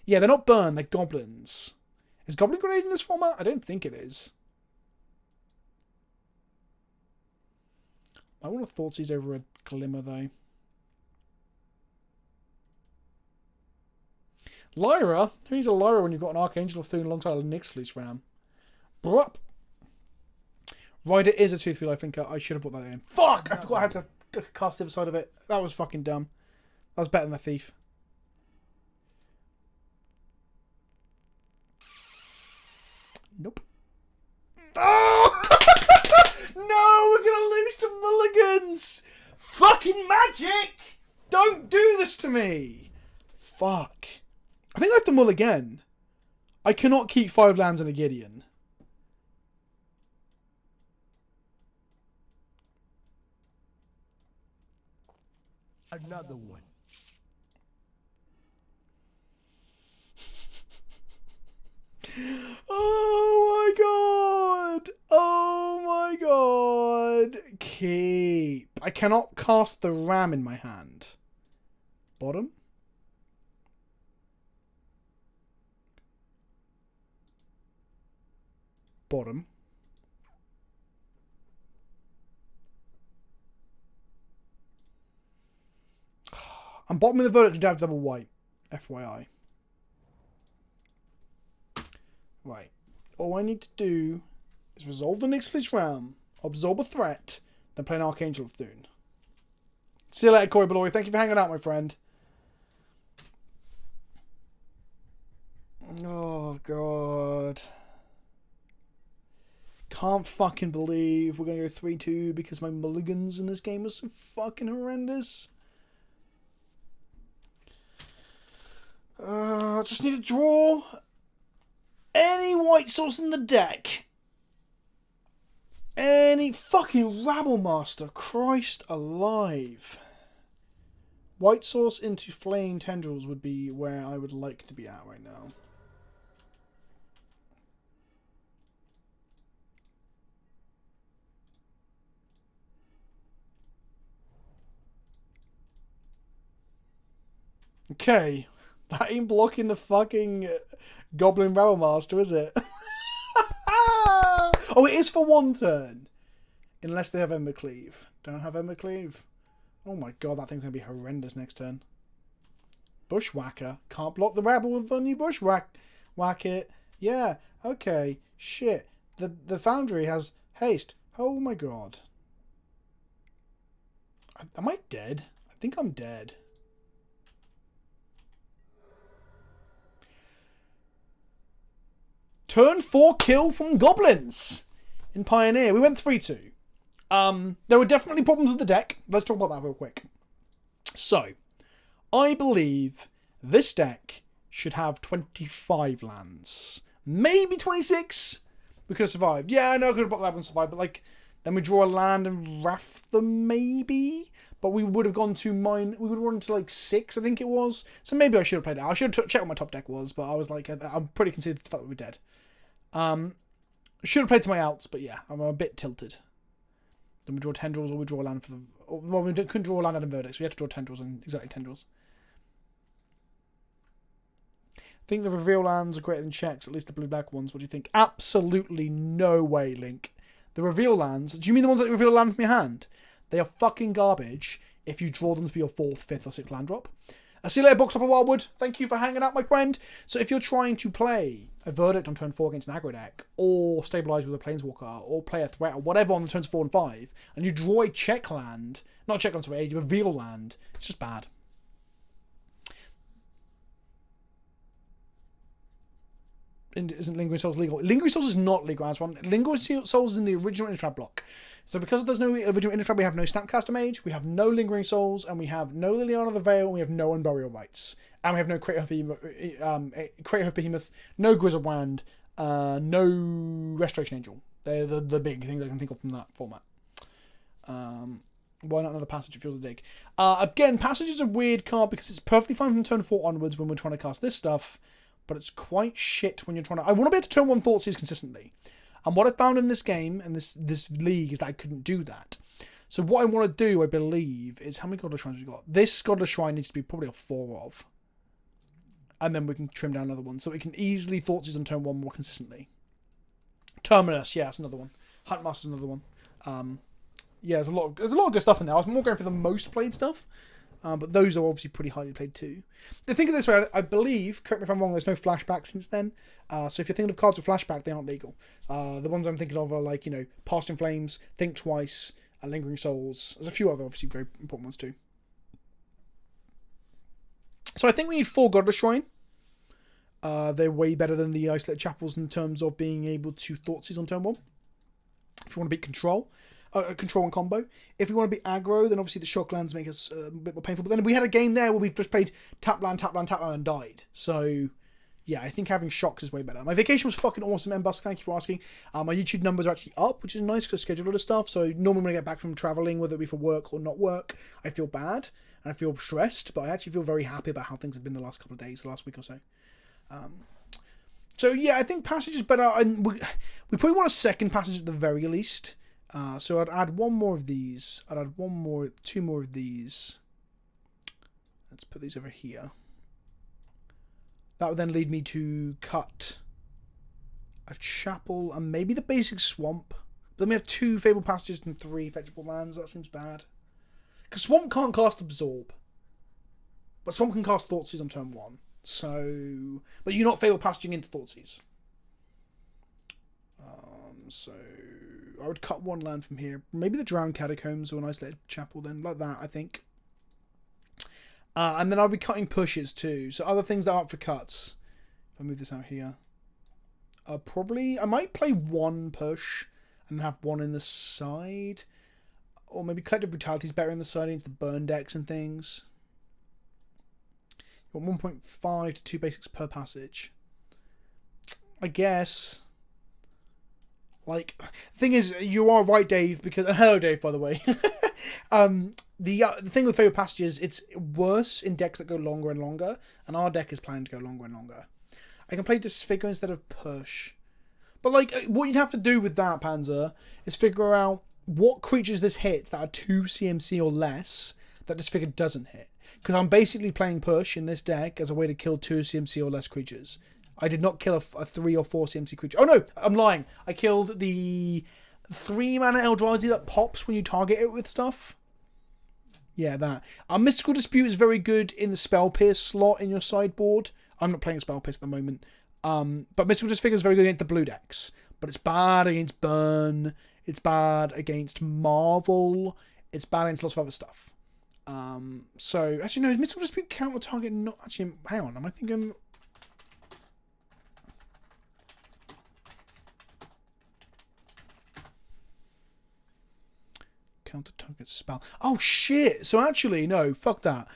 Yeah, they're not burn, they're goblins. Is Goblin Grenade in this format? I don't think it is. I want a Thoughtseize over a Glimmer, though. Lyra? Who needs a Lyra when you've got an Archangel of Thune alongside a Nixfleece Ram? Brup. Rider is a 2/3 life linker. I should have put that in. Fuck! I forgot I had to cast the other side of it. That was fucking dumb. That was better than the Thief. Nope. Oh! No! We're gonna lose to Mulligans! Fucking magic! Don't do this to me! Fuck. I think I have to mull again. I cannot keep 5 lands in a Gideon. Another one. Oh my god! Oh my god! Keep. I cannot cast the Ram in my hand. Bottom? Bottom. I'm bottom of the verdict to have double white. FYI. Right. All I need to do is resolve the next Fleece Ram, absorb a threat, then play an Archangel of Thune. See you later, Corey Beloy. Thank you for hanging out, my friend. Oh, God. Can't fucking believe we're going to go 3-2 because my mulligans in this game are so fucking horrendous. Just need to draw any white source in the deck. Any fucking Rabble Master. Christ alive. White source into Flame Tendrils would be where I would like to be at right now. Okay. That ain't blocking the fucking Goblin Rabble Master, is it? Oh, it is for one turn. Unless they have Embercleave. Don't have Embercleave. Oh my god, that thing's going to be horrendous next turn. Bushwhacker. Can't block the Rabble with only Bushwhack it. Yeah, okay. Shit. The Foundry has haste. Oh my god. Am I dead? I think I'm dead. Turn 4 kill from Goblins in Pioneer. We went 3-2. There were definitely problems with the deck. Let's talk about that real quick. So, I believe this deck should have 25 lands. Maybe 26. We could have survived. Yeah, I know I could have brought that and survived, but like, then we draw a land and wrath them maybe. But we would have gone to mine. We would have gone to like 6, I think it was. So maybe I should have played it. I should have checked what my top deck was, but I was like, I'm pretty considered the fact that we're dead. Should have played to my outs, but yeah, I'm a bit tilted. Then we draw tendrils, or we draw land for the. Well, we couldn't draw land out of verdicts. We had to draw tendrils and exactly tendrils. I think the reveal lands are greater than checks, at least the blue-black ones. What do you think? Absolutely no way, Link. The reveal lands. Do you mean the ones that reveal a land from your hand? They are fucking garbage if you draw them to be your 4th, 5th, or 6th land drop. See you later, Boxtopper Wildwood. Thank you for hanging out, my friend. So if you're trying to play a Verdict on turn 4 against an aggro deck, or stabilize with a Planeswalker, or play a threat, or whatever on the turns 4 and 5, and you draw a check land, not a check land, sorry, a reveal land, it's just bad. Isn't Lingering Souls legal? Lingering Souls is not legal, as one. Lingering Souls is in the original Innistrad block. So because there's no original Innistrad, we have no Snapcaster Mage, we have no Lingering Souls, and we have no Liliana of the Veil, and we have no Unburial Rites. And we have no Crater of Behemoth, no Grizzlbrand, no Restoration Angel. They're the big things I can think of from that format. Why not another Passage? It feels a dig. Again, Passage is a weird card because it's perfectly fine from turn 4 onwards when we're trying to cast this stuff. But it's quite shit when you're trying to... I want to be able to turn 1 Thoughtseize consistently. And what I found in this game, and this league, is that I couldn't do that. So what I want to do, I believe, is... How many Godless Shrines have we got? This Godless Shrine needs to be probably a 4 of. And then we can trim down another one. So we can easily Thoughtseize on turn 1 more consistently. Terminus, yeah, that's another one. Huntmaster's another one. Yeah, there's a lot of good stuff in there. I was more going for the most played stuff. But those are obviously pretty highly played too. The thing of this way, I believe, correct me if I'm wrong, there's no flashback since then. So if you're thinking of cards with flashback, they aren't legal. The ones I'm thinking of are like, Past in Flames, Think Twice, Lingering Souls. There's a few other obviously very important ones too. So I think we need 4 Godless Shrine. They're way better than the Isolated Chapels in terms of being able to Thoughtseize on turn 1. If you want to beat Control and combo. If we want to be aggro, then obviously the shock lands make us a bit more painful. But then we had a game there where we just played tap land, and died. So, yeah, I think having shocks is way better. My vacation was fucking awesome, Mbus. Thank you for asking. My YouTube numbers are actually up, which is nice because I schedule a lot of stuff. So normally when I get back from traveling, whether it be for work or not work, I feel bad and I feel stressed. But I actually feel very happy about how things have been the last couple of days, the last week or so. So yeah, I think Passage is better. And we probably want a second Passage at the very least. So I'd add one more of these. I'd add two more of these. Let's put these over here. That would then lead me to cut a chapel and maybe the basic swamp. But then we have 2 Fabled Passages and 3 fetchable lands. That seems bad. Because swamp can't cast Absorb. But swamp can cast Thoughtseize on turn 1. So... But you're not Fabled Passaging into Thoughtseize. So... I would cut 1 land from here. Maybe the Drowned Catacombs or an Isolated Chapel then. Like that, I think. And then I'll be cutting pushes too. So other things that are up for cuts. If I move this out here. I might play 1 push and have 1 in the side. Or maybe Collective Brutality is better in the side into the burn decks and things. Got 1.5 to 2 basics per passage. I guess... Like, the thing is, you are right, Dave, because... And hello, Dave, by the way. The thing with Fabled Passages, it's worse in decks that go longer and longer, and our deck is planning to go longer and longer. I can play Disfigure instead of Push. But, like, what you'd have to do with that, Panzer, is figure out what creatures this hits that are 2 CMC or less that Disfigure doesn't hit. Because I'm basically playing push in this deck as a way to kill 2 CMC or less creatures. I did not kill a 3 or 4 CMC creature. Oh no, I'm lying. I killed the 3 mana Eldrazi that pops when you target it with stuff. Yeah, that. Mystical Dispute is very good in the Spell Pierce slot in your sideboard. I'm not playing Spell Pierce at the moment. But Mystical Disfigure is very good against the blue decks. But it's bad against Burn. It's bad against Marvel. It's bad against lots of other stuff. So, actually, no, is Mystical Dispute counter target not... Actually, hang on, am I thinking... Counter target spell. Oh, shit! So, actually, no, fuck that.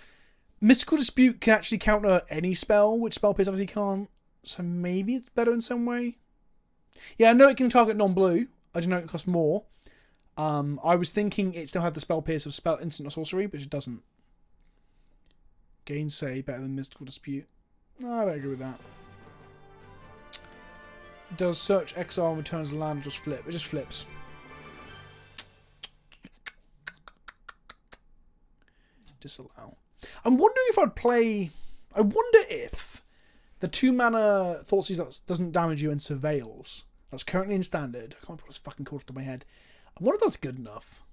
Mystical Dispute can actually counter any spell, which Spell Pierce obviously can't. So, maybe it's better in some way. Yeah, I know it can target non-blue. I didn't know it costs more. I was thinking it still had the Spell Pierce of Spell Instant or Sorcery, but it doesn't. Gainsay better than Mystical Dispute. No, I don't agree with that. It does search, exile, and returns the land, or just flip. It just flips. Disallow. I'm wondering if I'd play... I wonder if the 2 mana Thoughtseize that doesn't damage you and surveils, that's currently in standard. I can't put this fucking called off the top of my head. I wonder if that's good enough.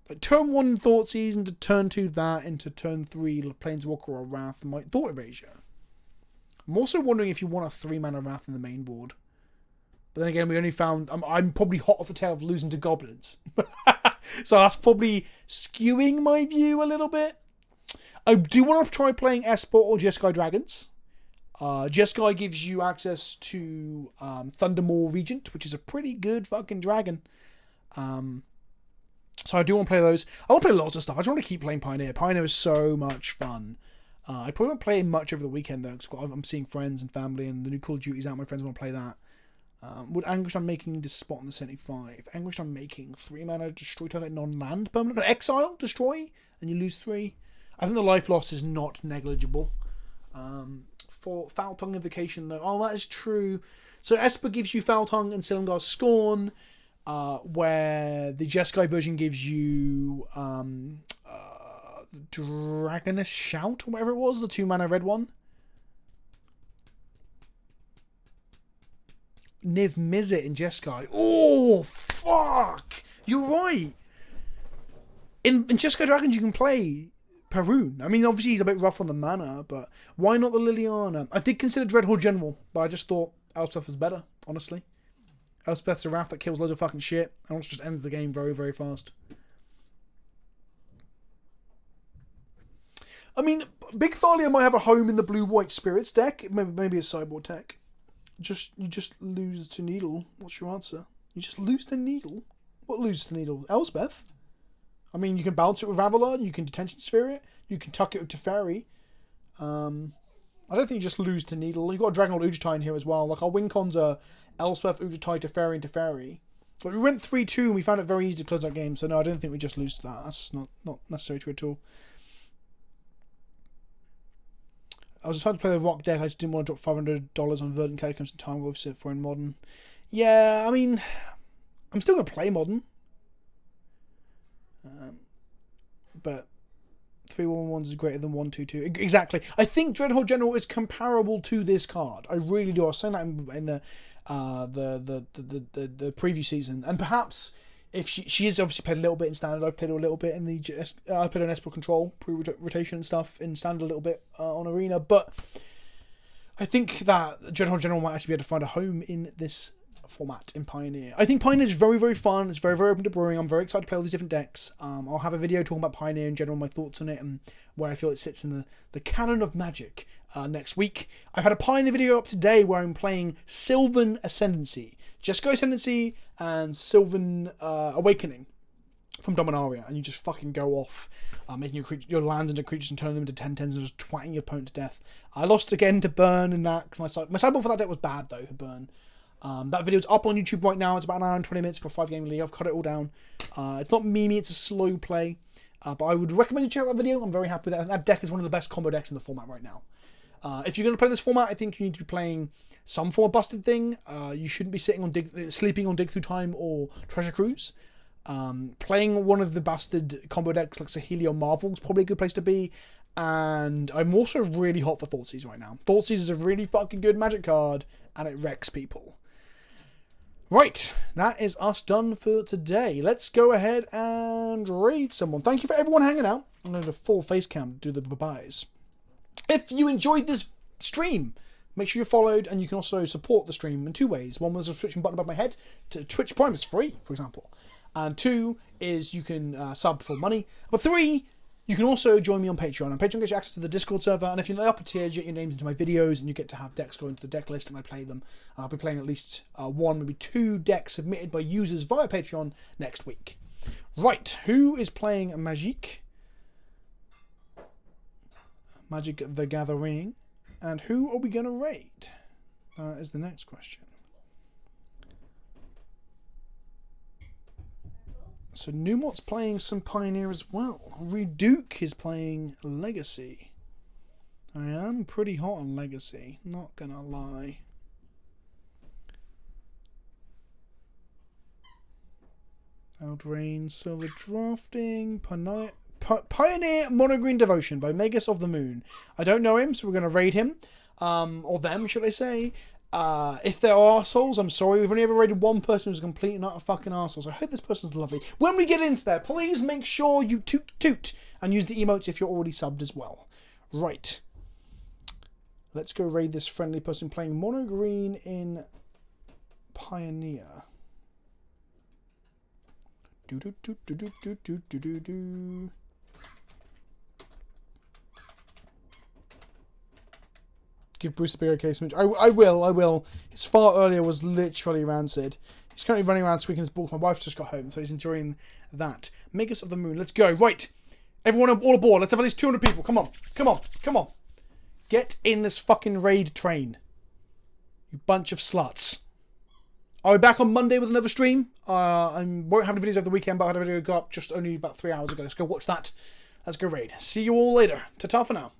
Like turn 1 Thoughtseize into turn 2 that, into turn 3 Planeswalker or Wrath, and my Thought Erasure. I'm also wondering if you want a 3 mana Wrath in the main board. But then again, we only found... I'm probably hot off the tail of losing to Goblins. So that's probably skewing my view a little bit. I do want to try playing Esper or Jeskai Dragons. Jeskai gives you access to Thundermaw Regent, which is a pretty good fucking dragon. So I do want to play those. I want to play lots of stuff. I just want to keep playing Pioneer. Pioneer is so much fun. I probably won't play much over the weekend though, because I'm seeing friends and family, and the new Call of Duty's out. My friends want to play that. Would Anguish I'm making this spot on the 75? Anguish I'm making 3 mana destroy target non-land permanent. No, exile, destroy, and you lose 3. I think the life loss is not negligible. For Foul Tongue Invocation though, oh that is true. So Esper gives you Foul Tongue and Silumgar's Scorn, where the Jeskai version gives you Dragoness Shout or whatever it was, the 2 mana red one. Niv Mizzet in Jeskai. Oh, fuck! You're right! In Jeskai Dragons you can play Perun. I mean, obviously he's a bit rough on the mana, but why not the Liliana? I did consider Dreadhorde General, but I just thought Elspeth was better, honestly. Elspeth's a Wrath that kills loads of fucking shit, and also just ends the game very, very fast. I mean, Big Thalia might have a home in the Blue-White Spirits deck. Maybe a sideboard tech. You just lose to Needle. What's your answer? You just lose the Needle? What lose to Needle? Elspeth? I mean, you can bounce it with Avalon, you can Detention Sphere it, you can tuck it with Teferi. I don't think you just lose to Needle. You've got a Dragon Lord Ujatai in here as well. Like, our win cons are Elspeth, Ujatai, Teferi, and Teferi. Like, we went 3-2 and we found it very easy to close that game, so no, I don't think we just lose to that. That's not necessarily true at all. I was trying to play the Rock deck, I just didn't want to drop $500 on Verdant Catacombs and Time Wolf sit for in Modern. Yeah, I mean, I'm still going to play Modern. But 3-1-1s is greater than 1-2-2. Exactly. I think Dreadhorde General is comparable to this card. I really do. I was saying that in the preview season. And perhaps if she has obviously played a little bit in Standard. I've played a little bit in the I played on Esper Control pre-rotation and stuff in Standard a little bit on Arena. But I think that Dreadhorde General might actually be able to find a home in this format in Pioneer. I think Pioneer is very, very fun. It's very, very open to brewing. I'm very excited to play all these different decks. I'll have a video talking about Pioneer in general, my thoughts on it, and where I feel it sits in the canon of Magic next week. I've had a Pioneer video up today where I'm playing Sylvan Ascendancy, Jeskai Ascendancy, and Sylvan Awakening from Dominaria, and you just fucking go off, making your lands into creatures and turning them into 10/10s and just twatting your opponent to death. I lost again to Burn in that, because my sideboard for that deck was bad though, for Burn. That video's up on YouTube right now. It's about an hour and 20 minutes for a 5-game league. I've cut it all down. It's not memey, it's a slow play. But I would recommend you check out that video. I'm very happy with that. That deck is one of the best combo decks in the format right now. If you're going to play this format, I think you need to be playing some form of busted thing. You shouldn't be sleeping on Dig Through Time or Treasure Cruise. Playing one of the bastard combo decks like Saheeli or Marvel is probably a good place to be. And I'm also really hot for Thoughtseize right now. Thoughtseize is a really fucking good Magic card, and it wrecks people. Right, that is us done for today. Let's go ahead and raid someone. Thank you for everyone hanging out. I'm going to do a full face cam to do the bye-byes. If you enjoyed this stream, make sure you're followed, and you can also support the stream in two ways. One with a subscription button above my head to Twitch Prime is free, for example. And two is you can sub for money. But three, you can also join me on Patreon. And Patreon gets you access to the Discord server. And if you're in the upper tiers, you get your names into my videos, and you get to have decks go into the deck list, and I play them. I'll be playing at least one, maybe two decks submitted by users via Patreon next week. Right, who is playing Magic the Gathering? And who are we going to raid? Is the next question. So Numot's playing some Pioneer as well. Reduke is playing Legacy. I am pretty hot on Legacy, not gonna lie. Eldraine, Silver Drafting, Pioneer Monogreen Devotion by Magus of the Moon. I don't know him, so we're going to raid him. Or them, should I say. If they're arseholes, I'm sorry. We've only ever raided one person who's a complete and utter fucking arsehole. So I hope this person's lovely. When we get into there, please make sure you toot and use the emotes if you're already subbed as well. Right. Let's go raid this friendly person playing mono green in Pioneer. Give Bruce a bigger casement. I will. His fart earlier was literally rancid. He's currently running around squeaking his balls. My wife's just got home, so he's enjoying that. Magus of the Moon. Let's go. Right. Everyone all aboard. Let's have at least 200 people. Come on. Get in this fucking raid train. You bunch of sluts. I'll be back on Monday with another stream. I won't have any videos over the weekend, but I had a video go up just only about 3 hours ago. Let's go watch that. Let's go raid. See you all later. Ta-ta for now.